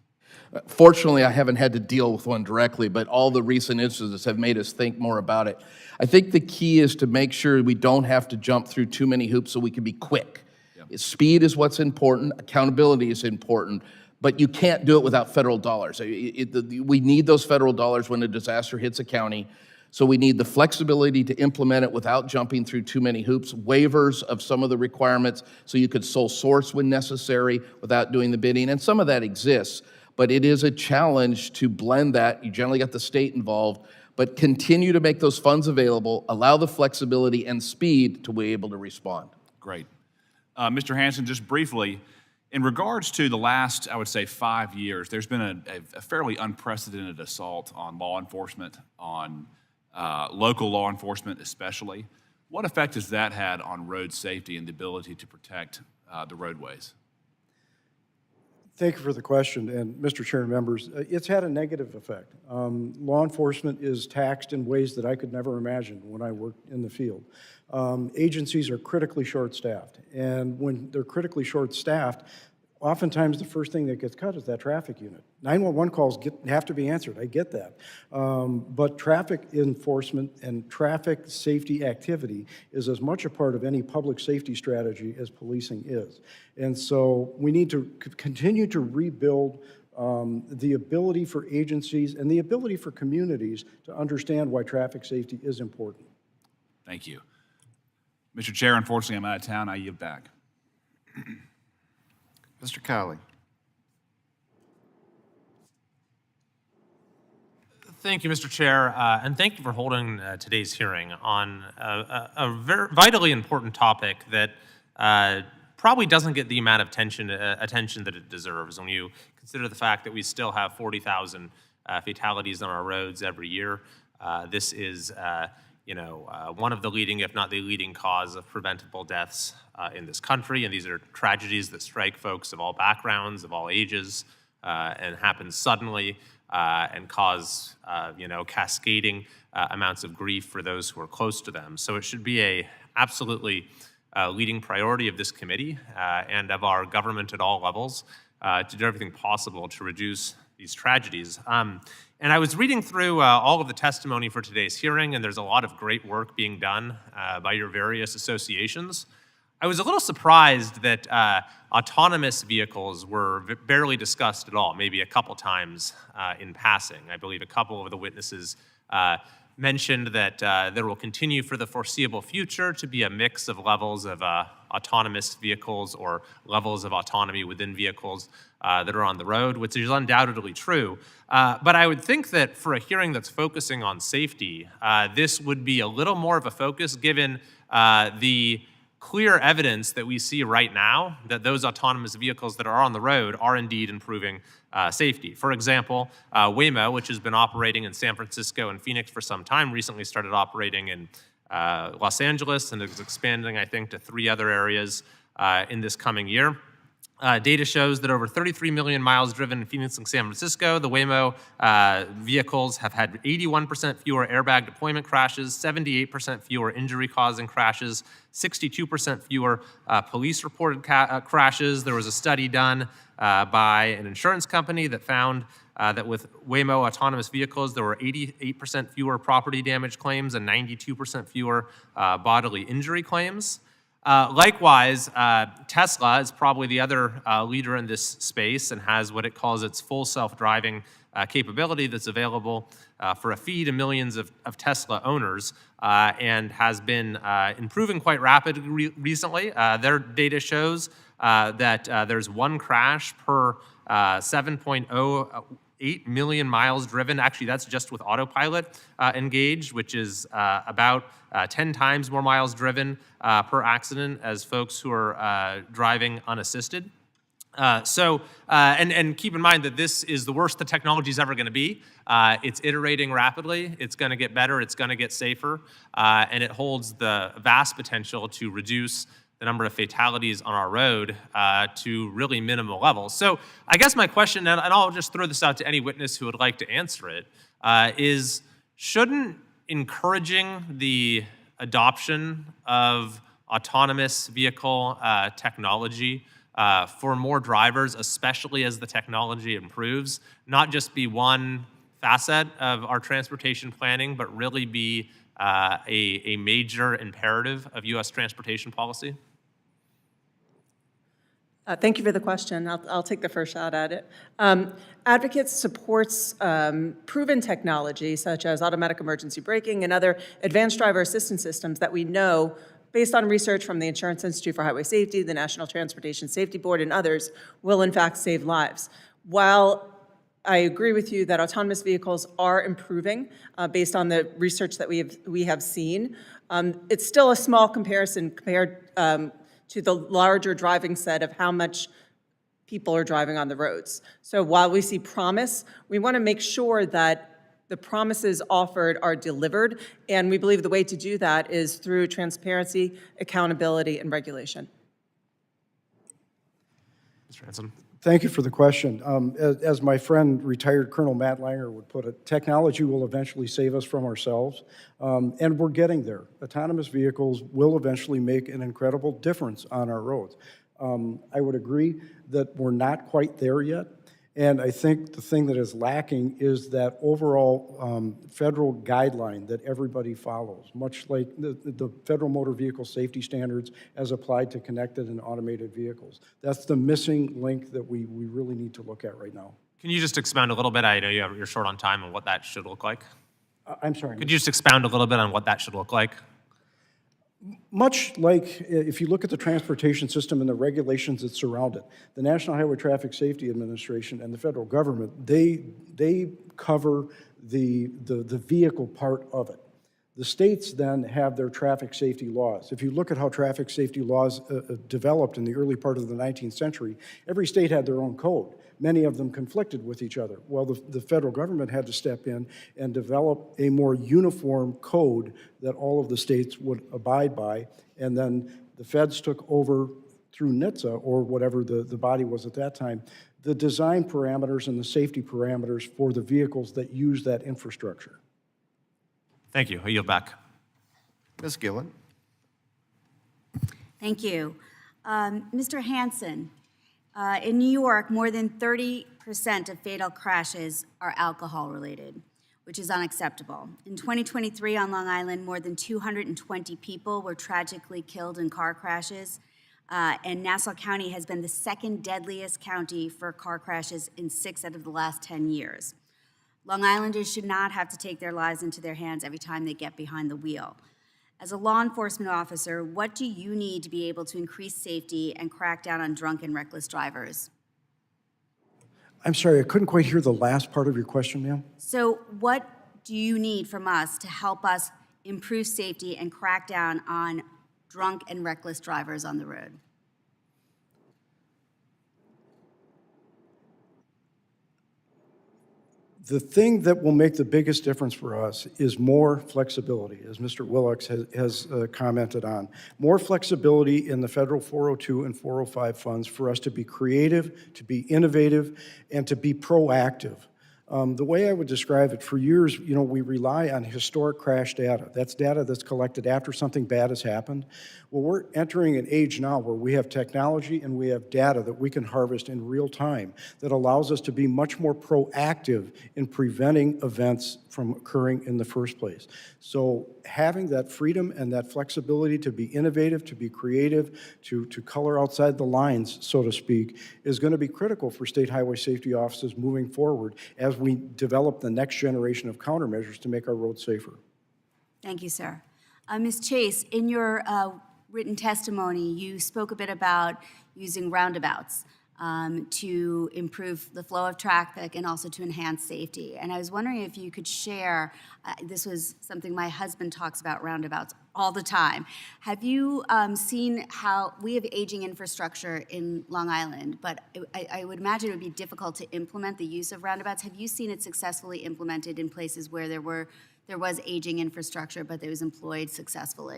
Fortunately, I haven't had to deal with one directly, but all the recent instances have made us think more about it. I think the key is to make sure we don't have to jump through too many hoops so we can be quick. Yep. Speed is what's important, accountability is important, but you can't do it without federal dollars. We need those federal dollars when a disaster hits a county, so we need the flexibility to implement it without jumping through too many hoops, waivers of some of the requirements so you could sole source when necessary without doing the bidding, and some of that exists. But it is a challenge to blend that. You generally got the state involved, but continue to make those funds available, allow the flexibility and speed to be able to respond. Great. Mr. Hansen, just briefly, in regards to the last, I would say, 5 years, there's been a fairly unprecedented assault on law enforcement, on local law enforcement especially. What effect has that had on road safety and the ability to protect the roadways? Thank you for the question, and Mr. Chair and members, it's had a negative effect. Law enforcement is taxed in ways that I could never imagine when I worked in the field. Agencies are critically short-staffed, and when they're critically short-staffed, oftentimes the first thing that gets cut is that traffic unit. 911 calls have to be answered, I get that. But traffic enforcement and traffic safety activity is as much a part of any public safety strategy as policing is. And so we need to continue to rebuild the ability for agencies and the ability for communities to understand why traffic safety is important. Thank you. Mr. Chair, unfortunately, I'm out of town. I yield back. Mr. Kiley. Thank you, Mr. Chair, and thank you for holding today's hearing on a very vitally important topic that probably doesn't get the amount of attention that it deserves when you consider the fact that we still have 40,000 fatalities on our roads every year. This is one of the leading, if not the leading cause of preventable deaths in this country, and these are tragedies that strike folks of all backgrounds, of all ages, and happen suddenly and cause, cascading amounts of grief for those who are close to them. So it should be a absolutely leading priority of this committee and of our government at all levels to do everything possible to reduce these tragedies. And I was reading through all of the testimony for today's hearing, and there's a lot of great work being done by your various associations. I was a little surprised that autonomous vehicles were barely discussed at all, maybe a couple times in passing. I believe a couple of the witnesses mentioned that there will continue for the foreseeable future to be a mix of levels of autonomous vehicles or levels of autonomy within vehicles that are on the road, which is undoubtedly true. But I would think that for a hearing that's focusing on safety, this would be a little more of a focus given the clear evidence that we see right now that those autonomous vehicles that are on the road are indeed improving safety. For example, Waymo, which has been operating in San Francisco and Phoenix for some time, recently started operating in Los Angeles and is expanding, I think, to 3 other areas in this coming year. Data shows that over 33 million miles driven in Phoenix and San Francisco, the Waymo vehicles have had 81% fewer airbag deployment crashes, 78% fewer injury-causing crashes, 62% fewer police-reported crashes. There was a study done by an insurance company that found that with Waymo autonomous vehicles, there were 88% fewer property damage claims and 92% fewer bodily injury claims. Likewise, Tesla is probably the other leader in this space and has what it calls its full self-driving capability that's available for a fee to millions of Tesla owners and has been improving quite rapidly recently. Their data shows that there's 1 crash per 7.0 8 million miles driven. Actually, that's just with autopilot engaged, which is about 10 times more miles driven per accident as folks who are driving unassisted. And keep in mind that this is the worst the technology is ever going to be. It's iterating rapidly. It's going to get better. It's going to get safer. And it holds the vast potential to reduce the number of fatalities on our road to really minimal levels. So I guess my question, and I'll just throw this out to any witness who would like to answer it, is shouldn't encouraging the adoption of autonomous vehicle technology for more drivers, especially as the technology improves, not just be one facet of our transportation planning, but really be a major imperative of U.S. transportation policy? Thank you for the question. I'll take the first shot at it. Advocates supports proven technology such as automatic emergency braking and other advanced driver assistance systems that we know, based on research from the Insurance Institute for Highway Safety, the National Transportation Safety Board, and others, will in fact save lives. While I agree with you that autonomous vehicles are improving based on the research that we have seen, it's still a small comparison compared to the larger driving set of how much people are driving on the roads. So while we see promise, we want to make sure that the promises offered are delivered, and we believe the way to do that is through transparency, accountability, and regulation. Mr. Hansen. Thank you for the question. As my friend, retired Colonel Matt Langer would put it, technology will eventually save us from ourselves, and we're getting there. Autonomous vehicles will eventually make an incredible difference on our roads. I would agree that we're not quite there yet, and I think the thing that is lacking is that overall federal guideline that everybody follows, much like the Federal Motor Vehicle Safety Standards as applied to connected and automated vehicles. That's the missing link that we really need to look at right now. Can you just expound a little bit? I know you're short on time on what that should look like. I'm sorry. Could you just expound a little bit on what that should look like? Much like if you look at the transportation system and the regulations that surround it, the National Highway Traffic Safety Administration and the federal government, they cover the vehicle part of it. The states then have their traffic safety laws. If you look at how traffic safety laws developed in the early part of the 19th century, every state had their own code. Many of them conflicted with each other. Well, the federal government had to step in and develop a more uniform code that all of the states would abide by, and then the feds took over through NHTSA, or whatever the body was at that time, the design parameters and the safety parameters for the vehicles that use that infrastructure. Thank you. I yield back. Ms. Gillen. Thank you. Mr. Hansen, in New York, more than 30% of fatal crashes are alcohol-related, which is unacceptable. In 2023 on Long Island, more than 220 people were tragically killed in car crashes, and Nassau County has been the second deadliest county for car crashes in 6 out of the last 10 years. Long Islanders should not have to take their lives into their hands every time they get behind the wheel. As a law enforcement officer, what do you need to be able to increase safety and crack down on drunk and reckless drivers? I'm sorry, I couldn't quite hear the last part of your question, ma'am. So what do you need from us to help us improve safety and crack down on drunk and reckless drivers on the road? The thing that will make the biggest difference for us is more flexibility, as Mr. Willox has commented on. More flexibility in the federal 402 and 405 funds for us to be creative, to be innovative, and to be proactive. The way I would describe it, for years, we rely on historic crash data. That's data that's collected after something bad has happened. Well, we're entering an age now where we have technology and we have data that we can harvest in real time that allows us to be much more proactive in preventing events from occurring in the first place. So having that freedom and that flexibility to be innovative, to be creative, to color outside the lines, so to speak, is going to be critical for state highway safety offices moving forward as we develop the next generation of countermeasures to make our roads safer. Thank you, sir. Ms. Chase, in your written testimony, you spoke a bit about using roundabouts. to improve the flow of traffic and also to enhance safety. And I was wondering if you could share, this was something my husband talks about roundabouts all the time. Have you seen how we have aging infrastructure in Long Island, but I would imagine it would be difficult to implement the use of roundabouts. Have you seen it successfully implemented in places where there was aging infrastructure, but it was employed successful?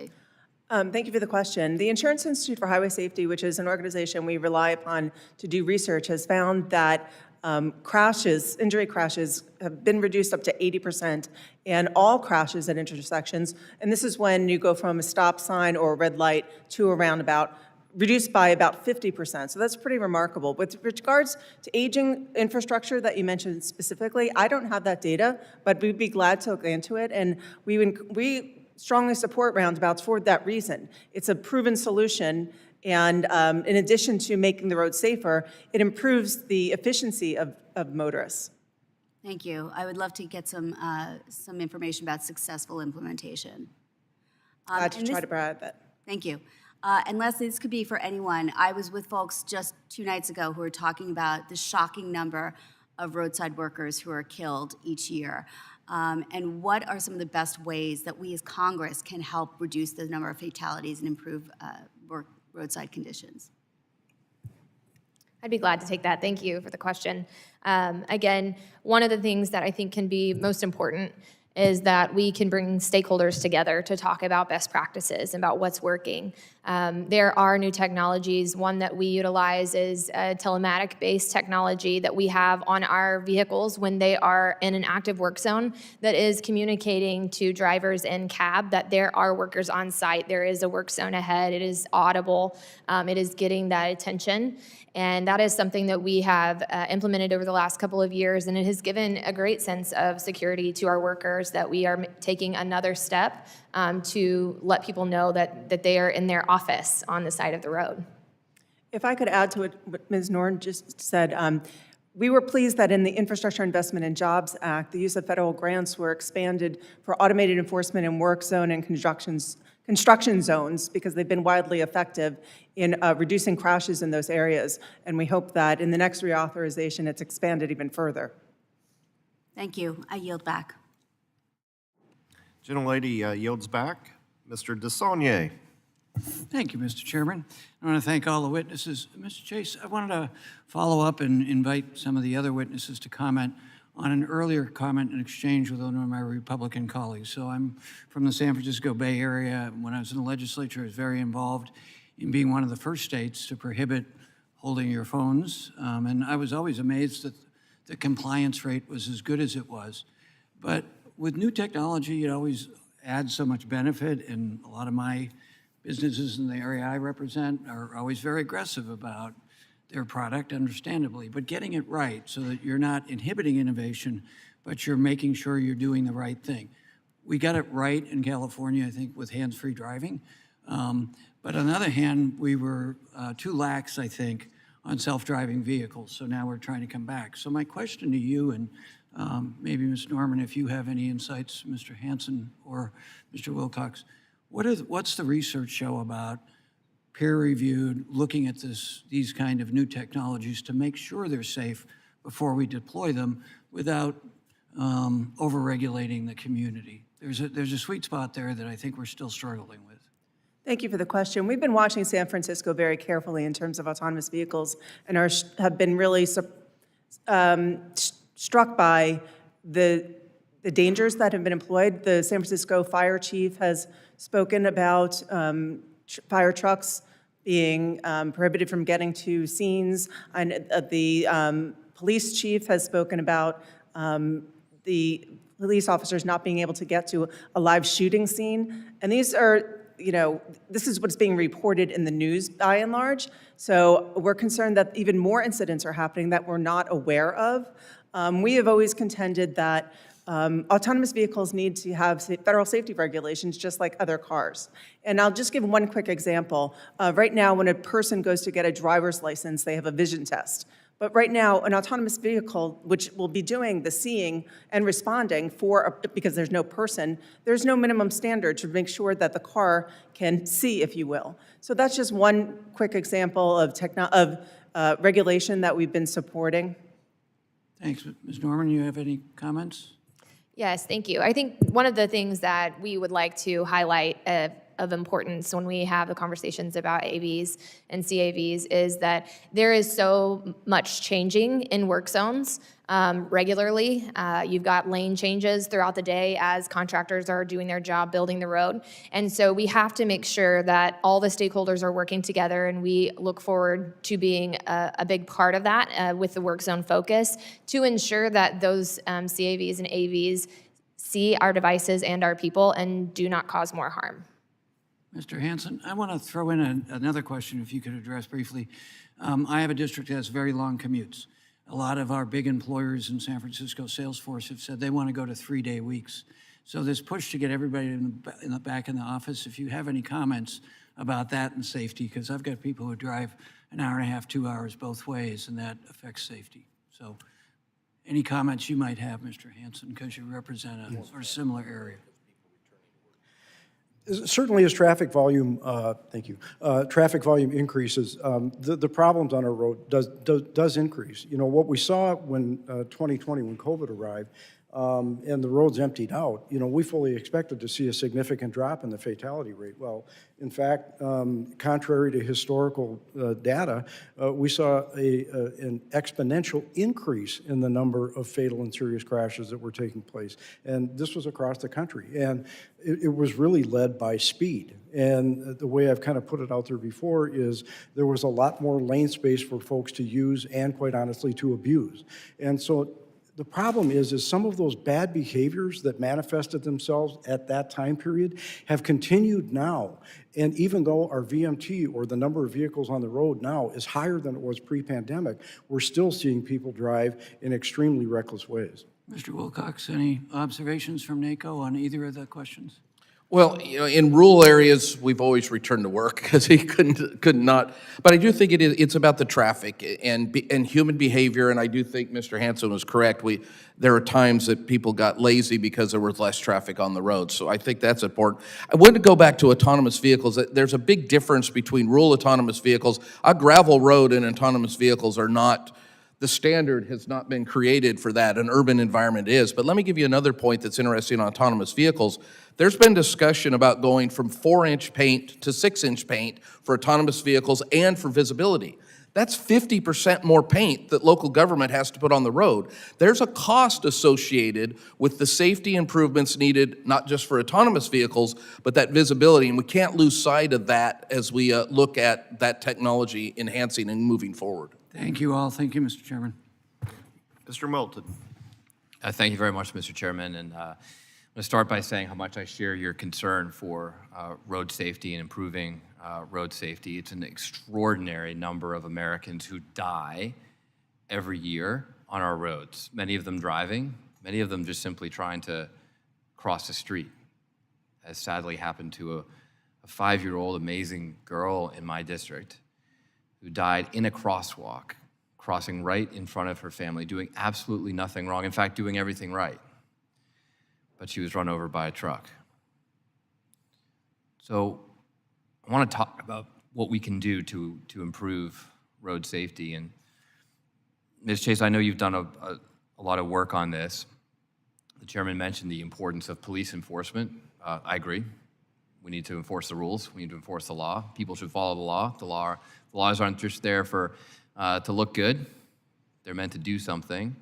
Thank you for the question. The Insurance Institute for Highway Safety, which is an organization we rely upon to do research, has found that injury crashes have been reduced up to 80%, and all crashes at intersections, and this is when you go from a stop sign or a red light to a roundabout, reduced by about 50%. So that's pretty remarkable. With regards to aging infrastructure that you mentioned specifically, I don't have that data, but we'd be glad to look into it, and we strongly support roundabouts for that reason. It's a proven solution, and in addition to making the road safer, it improves the efficiency of motorists. Thank you. I would love to get some information about successful implementation. Glad to try to provide that. Thank you. And Leslie, this could be for anyone. I was with folks just 2 nights ago who were talking about the shocking number of roadside workers who are killed each year. And what are some of the best ways that we as Congress can help reduce the number of fatalities and improve roadside conditions? I'd be glad to take that. Thank you for the question. Again, one of the things that I think can be most important is that we can bring stakeholders together to talk about best practices and about what's working. There are new technologies. One that we utilize is a telematic-based technology that we have on our vehicles when they are in an active work zone that is communicating to drivers in cab that there are workers on site. There is a work zone ahead. It is audible. It is getting that attention. And that is something that we have implemented over the last couple of years, and it has given a great sense of security to our workers that we are taking another step to let people know that they are in their office on the side of the road. If I could add to what Ms. Norton just said, we were pleased that in the Infrastructure Investment and Jobs Act, the use of federal grants were expanded for automated enforcement in work zone and construction zones because they've been widely effective in reducing crashes in those areas. And we hope that in the next reauthorization, it's expanded even further. Thank you. I yield back. Gentlelady yields back. Mr. DeSaulnier. Thank you, Mr. Chairman. I want to thank all the witnesses. Mr. Chase, I wanted to follow up and invite some of the other witnesses to comment on an earlier comment and exchange with one of my Republican colleagues. So I'm from the San Francisco Bay Area. When I was in the legislature, I was very involved in being one of the first states to prohibit holding your phones. And I was always amazed that the compliance rate was as good as it was. But with new technology, it always adds so much benefit, and a lot of my businesses in the area I represent are always very aggressive about their product, understandably, but getting it right so that you're not inhibiting innovation, but you're making sure you're doing the right thing. We got it right in California, I think, with hands-free driving. But on the other hand, we were too lax, I think, on self-driving vehicles. So now we're trying to come back. So my question to you, and maybe Ms. Norman, if you have any insights, Mr. Hansen or Mr. Wilcox, what's the research show about peer-reviewed, looking at these kind of new technologies to make sure they're safe before we deploy them without over-regulating the community? There's a sweet spot there that I think we're still struggling with. Thank you for the question. We've been watching San Francisco very carefully in terms of autonomous vehicles and have been really struck by the dangers that have been employed. The San Francisco fire chief has spoken about fire trucks being prohibited from getting to scenes, and the police chief has spoken about the police officers not being able to get to a live shooting scene. And these are, this is what's being reported in the news by and large. So we're concerned that even more incidents are happening that we're not aware of. We have always contended that autonomous vehicles need to have federal safety regulations just like other cars. And I'll just give one quick example. Right now, when a person goes to get a driver's license, they have a vision test. But right now, an autonomous vehicle, which will be doing the seeing and responding because there's no person, there's no minimum standard to make sure that the car can see, if you will. So that's just one quick example of regulation that we've been supporting. Thanks. Ms. Norman, you have any comments? Yes, thank you. I think one of the things that we would like to highlight of importance when we have the conversations about AVs and CAVs is that there is so much changing in work zones regularly. You've got lane changes throughout the day as contractors are doing their job building the road. And so we have to make sure that all the stakeholders are working together, and we look forward to being a big part of that with the work zone focus to ensure that those CAVs and AVs see our devices and our people and do not cause more harm. Mr. Hansen, I want to throw in another question, if you could address briefly. I have a district that has very long commutes. A lot of our big employers in San Francisco, Salesforce, have said they want to go to 3-day weeks. So this push to get everybody back in the office, if you have any comments about that and safety, because I've got people who drive an hour and a half, 2 hours both ways, and that affects safety. So any comments you might have, Mr. Hansen, because you represent a sort of similar area. Certainly, as traffic volume, traffic volume increases, the problems on our road does increase. You know, what we saw when 2020, when COVID arrived, and the roads emptied out, you know, we fully expected to see a significant drop in the fatality rate. Well, in fact, contrary to historical data, we saw an exponential increase in the number of fatal and serious crashes that were taking place. And this was across the country. And it was really led by speed. And the way I've kind of put it out there before is there was a lot more lane space for folks to use and, quite honestly, to abuse. And so the problem is some of those bad behaviors that manifested themselves at that time period have continued now. And even though our VMT, or the number of vehicles on the road now, is higher than it was pre-pandemic, we're still seeing people drive in extremely reckless ways. Mr. Wilcox, any observations from NACO on either of the questions? Well, you know, in rural areas, we've always returned to work because he could not. But I do think it's about the traffic and human behavior, and I do think Mr. Hansen was correct. There are times that people got lazy because there was less traffic on the road, so I think that's important. I wanted to go back to autonomous vehicles. There's a big difference between rural autonomous vehicles. A gravel road and autonomous vehicles are not. The standard has not been created for that. An urban environment is. But let me give you another point that's interesting on autonomous vehicles. There's been discussion about going from 4-inch paint to 6-inch paint for autonomous vehicles and for visibility. That's 50% more paint that local government has to put on the road. There's a cost associated with the safety improvements needed, not just for autonomous vehicles, but that visibility, and we can't lose sight of that as we look at that technology enhancing and moving forward. Thank you all. Thank you, Mr. Chairman. Mr. Moulton. Thank you very much, Mr. Chairman. And I'm going to start by saying how much I share your concern for road safety and improving road safety. It's an extraordinary number of Americans who die every year on our roads, many of them driving, many of them just simply trying to cross the street, as sadly happened to a 5-year-old amazing girl in my district who died in a crosswalk, crossing right in front of her family, doing absolutely nothing wrong, in fact, doing everything right. But she was run over by a truck. So I want to talk about what we can do to improve road safety. And Ms. Chase, I know you've done a lot of work on this. The chairman mentioned the importance of police enforcement. I agree. We need to enforce the rules. We need to enforce the law. People should follow the law. The laws aren't just there to look good. They're meant to do something.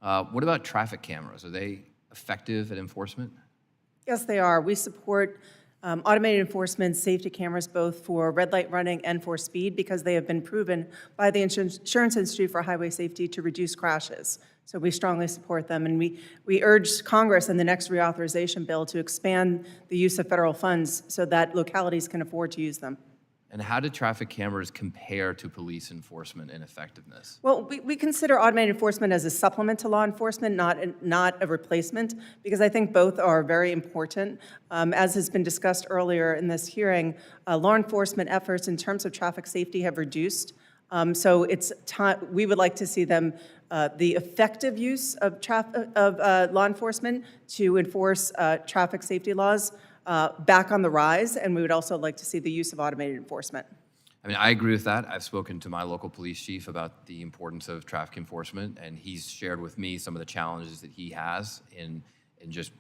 What about traffic cameras? Are they effective at enforcement? Yes, they are. We support automated enforcement safety cameras both for red light running and for speed because they have been proven by the Insurance Institute for Highway Safety to reduce crashes. So we strongly support them, and we urge Congress in the next reauthorization bill to expand the use of federal funds so that localities can afford to use them. And how do traffic cameras compare to police enforcement in effectiveness? Well, we consider automated enforcement as a supplement to law enforcement, not a replacement, because I think both are very important. As has been discussed earlier in this hearing, law enforcement efforts in terms of traffic safety have reduced. So it's time, we would like to see them, the effective use of law enforcement to enforce traffic safety laws back on the rise, and we would also like to see the use of automated enforcement. I mean, I agree with that. I've spoken to my local police chief about the importance of traffic enforcement, and he's shared with me some of the challenges that he has in just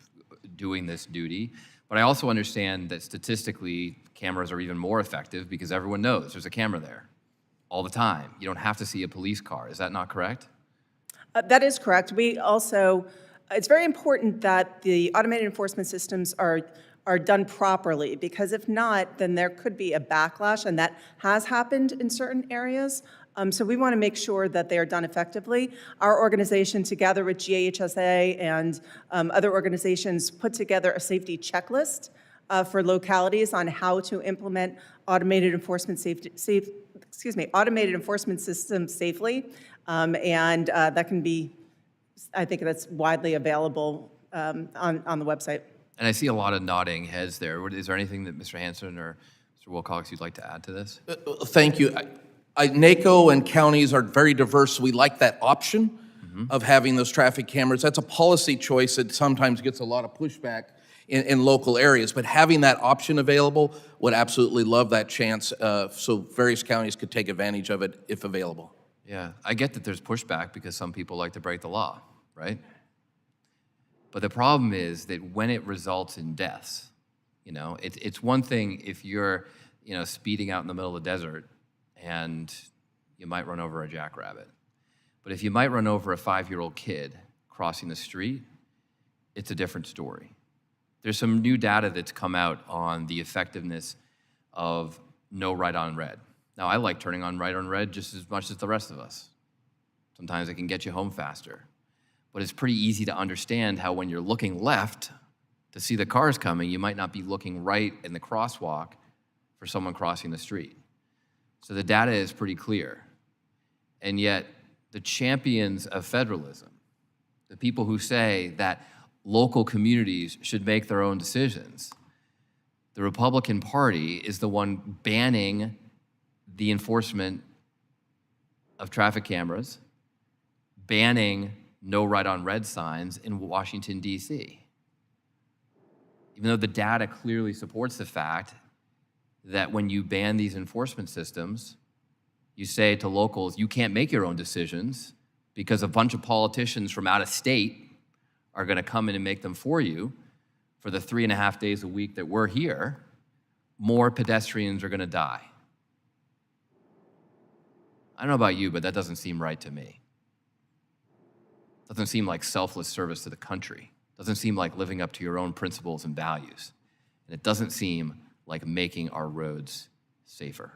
doing this duty. But I also understand that statistically, cameras are even more effective because everyone knows there's a camera there all the time. You don't have to see a police car. Is that not correct? That is correct. We also, it's very important that the automated enforcement systems are done properly, because if not, then there could be a backlash, and that has happened in certain areas. So we want to make sure that they are done effectively. Our organization, together with GAHSA and other organizations, put together a safety checklist for localities on how to implement automated enforcement automated enforcement systems safely, and that can be, I think that's widely available on the website. And I see a lot of nodding heads there. Is there anything that Mr. Hansen or Mr. Wilcox you'd like to add to this? Thank you. NACO and counties are very diverse. We like that option of having those traffic cameras. That's a policy choice that sometimes gets a lot of pushback in local areas, but having that option available, would absolutely love that chance so various counties could take advantage of it if available. Yeah, I get that there's pushback because some people like to break the law, right? But the problem is that when it results in deaths, it's one thing if you're, speeding out in the middle of the desert and you might run over a jackrabbit. But if you might run over a 5-year-old kid crossing the street, it's a different story. There's some new data that's come out on the effectiveness of no right on red. Now, I like turning on right on red just as much as the rest of us. Sometimes it can get you home faster. But it's pretty easy to understand how when you're looking left to see the cars coming, you might not be looking right in the crosswalk for someone crossing the street. So the data is pretty clear. And yet, the champions of federalism, the people who say that local communities should make their own decisions, the Republican Party is the one banning the enforcement of traffic cameras, banning no right on red signs in Washington, D.C. Even though the data clearly supports the fact that when you ban these enforcement systems, you say to locals, you can't make your own decisions because a bunch of politicians from out of state are going to come in and make them for you for the 3.5 days a week that we're here, more pedestrians are going to die. I don't know about you, but that doesn't seem right to me. Doesn't seem like selfless service to the country. Doesn't seem like living up to your own principles and values. And it doesn't seem like making our roads safer.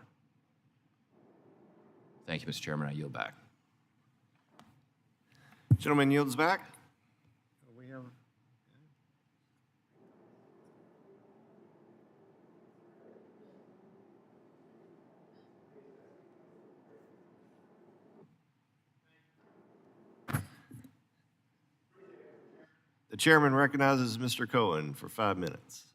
Thank you, Mr. Chairman. I yield back. Gentleman yields back. The chairman recognizes Mr. Cohen for 5 minutes.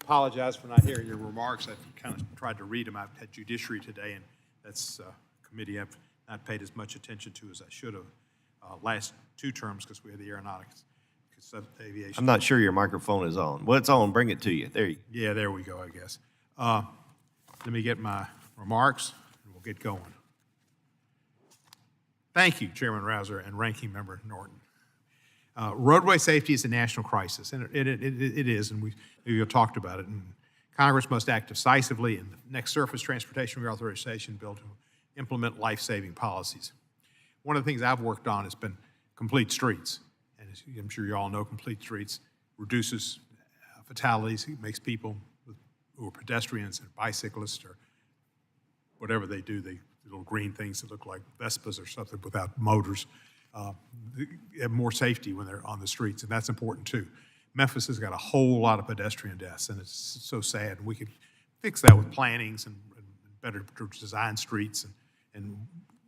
Apologize for not hearing your remarks. I've kind of tried to read them. I've had judiciary today, and that's a committee I've not paid as much attention to as I should have last 2 terms because we had the aeronautics, aviation. I'm not sure your microphone is on. Well, it's on. Bring it to you. There you go. Yeah, there we go, I guess. Let me get my remarks, and we'll get going. Thank you, Chairman Rouser and Ranking Member Norton. Roadway safety is a national crisis, and it is, and we've talked about it. And Congress must act decisively in the next surface transportation reauthorization bill to implement life-saving policies. One of the things I've worked on has been complete streets, and as I'm sure you all know, complete streets reduces fatalities. It makes people who are pedestrians and bicyclists or whatever they do, they little green things that look like Vespas or something without motors, have more safety when they're on the streets, and that's important too. Memphis has got a whole lot of pedestrian deaths, and it's so sad. And we could fix that with plannings and better design streets and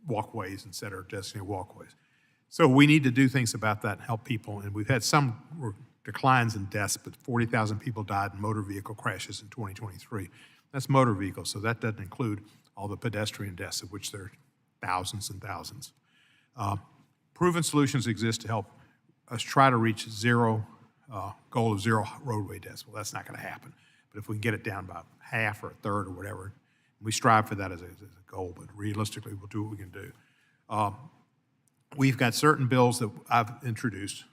walkways instead of designated walkways. So we need to do things about that and help people. And we've had some declines in deaths, but 40,000 people died in motor vehicle crashes in 2023. That's motor vehicles, so that doesn't include all the pedestrian deaths, of which there are thousands and thousands. Proven solutions exist to help us try to reach goal of zero roadway deaths. Well, that's not going to happen. But if we can get it down by half or a third or whatever, we strive for that as a goal, but realistically, we'll do what we can do. We've got certain bills that I've introduced.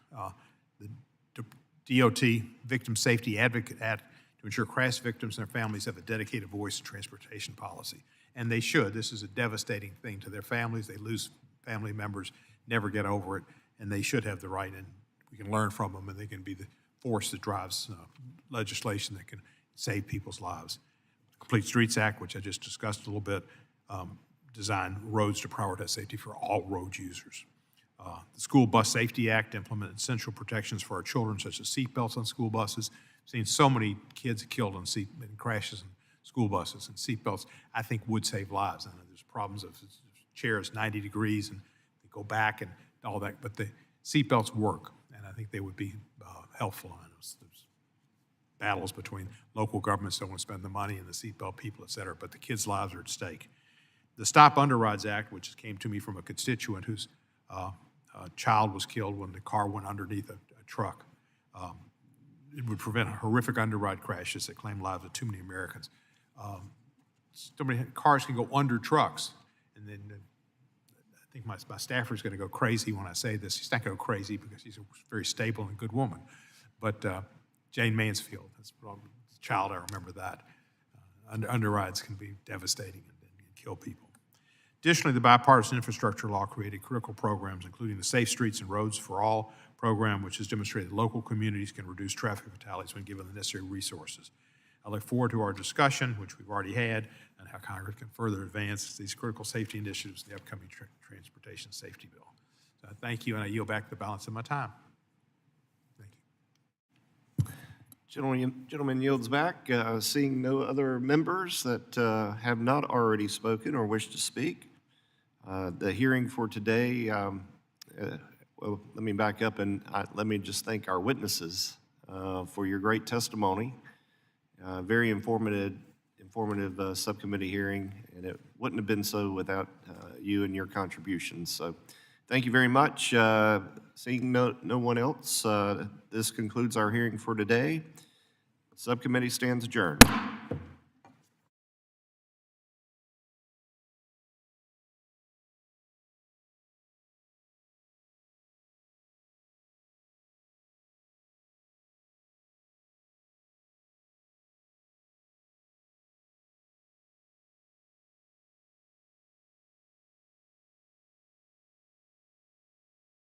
The DOT Victim Safety Advocate Act to ensure crash victims and their families have a dedicated voice in transportation policy. And they should. This is a devastating thing to their families. They lose family members, never get over it, and they should have the right, and we can learn from them, and they can be the force that drives legislation that can save people's lives. Complete Streets Act, which I just discussed a little bit, design roads to prioritize safety for all road users. The School Bus Safety Act implemented essential protections for our children, such as seatbelts on school buses. I've seen so many kids killed in crashes in school buses, and seatbelts, I think, would save lives. I know there's problems of chairs 90 degrees and they go back and all that, but the seatbelts work, and I think they would be helpful. I know there's battles between local governments that don't want to spend the money and the seatbelt people, et cetera, but the kids' lives are at stake. The Stop Underrides Act, which came to me from a constituent whose child was killed when the car went underneath a truck. It would prevent horrific underride crashes that claim lives of too many Americans. So many cars can go under trucks, and then I think my staffer's going to go crazy when I say this. He's not going to go crazy because she's a very stable and good woman. But Jane Mansfield, that's a child, I remember that. Underrides can be devastating and kill people. Additionally, the bipartisan infrastructure law created critical programs, including the Safe Streets and Roads for All program, which has demonstrated local communities can reduce traffic fatalities when given the necessary resources. I look forward to our discussion, which we've already had, and how Congress can further advance these critical safety initiatives in the upcoming transportation safety bill. So I thank you, and I yield back the balance of my time. Thank you. Gentleman yields back. Seeing no other members that have not already spoken or wish to speak, the hearing for today, well, let me back up and let me just thank our witnesses for your great testimony. Very informative subcommittee hearing, and it wouldn't have been so without you and your contributions. So thank you very much. Seeing no one else, this concludes our hearing for today. Subcommittee stands adjourned.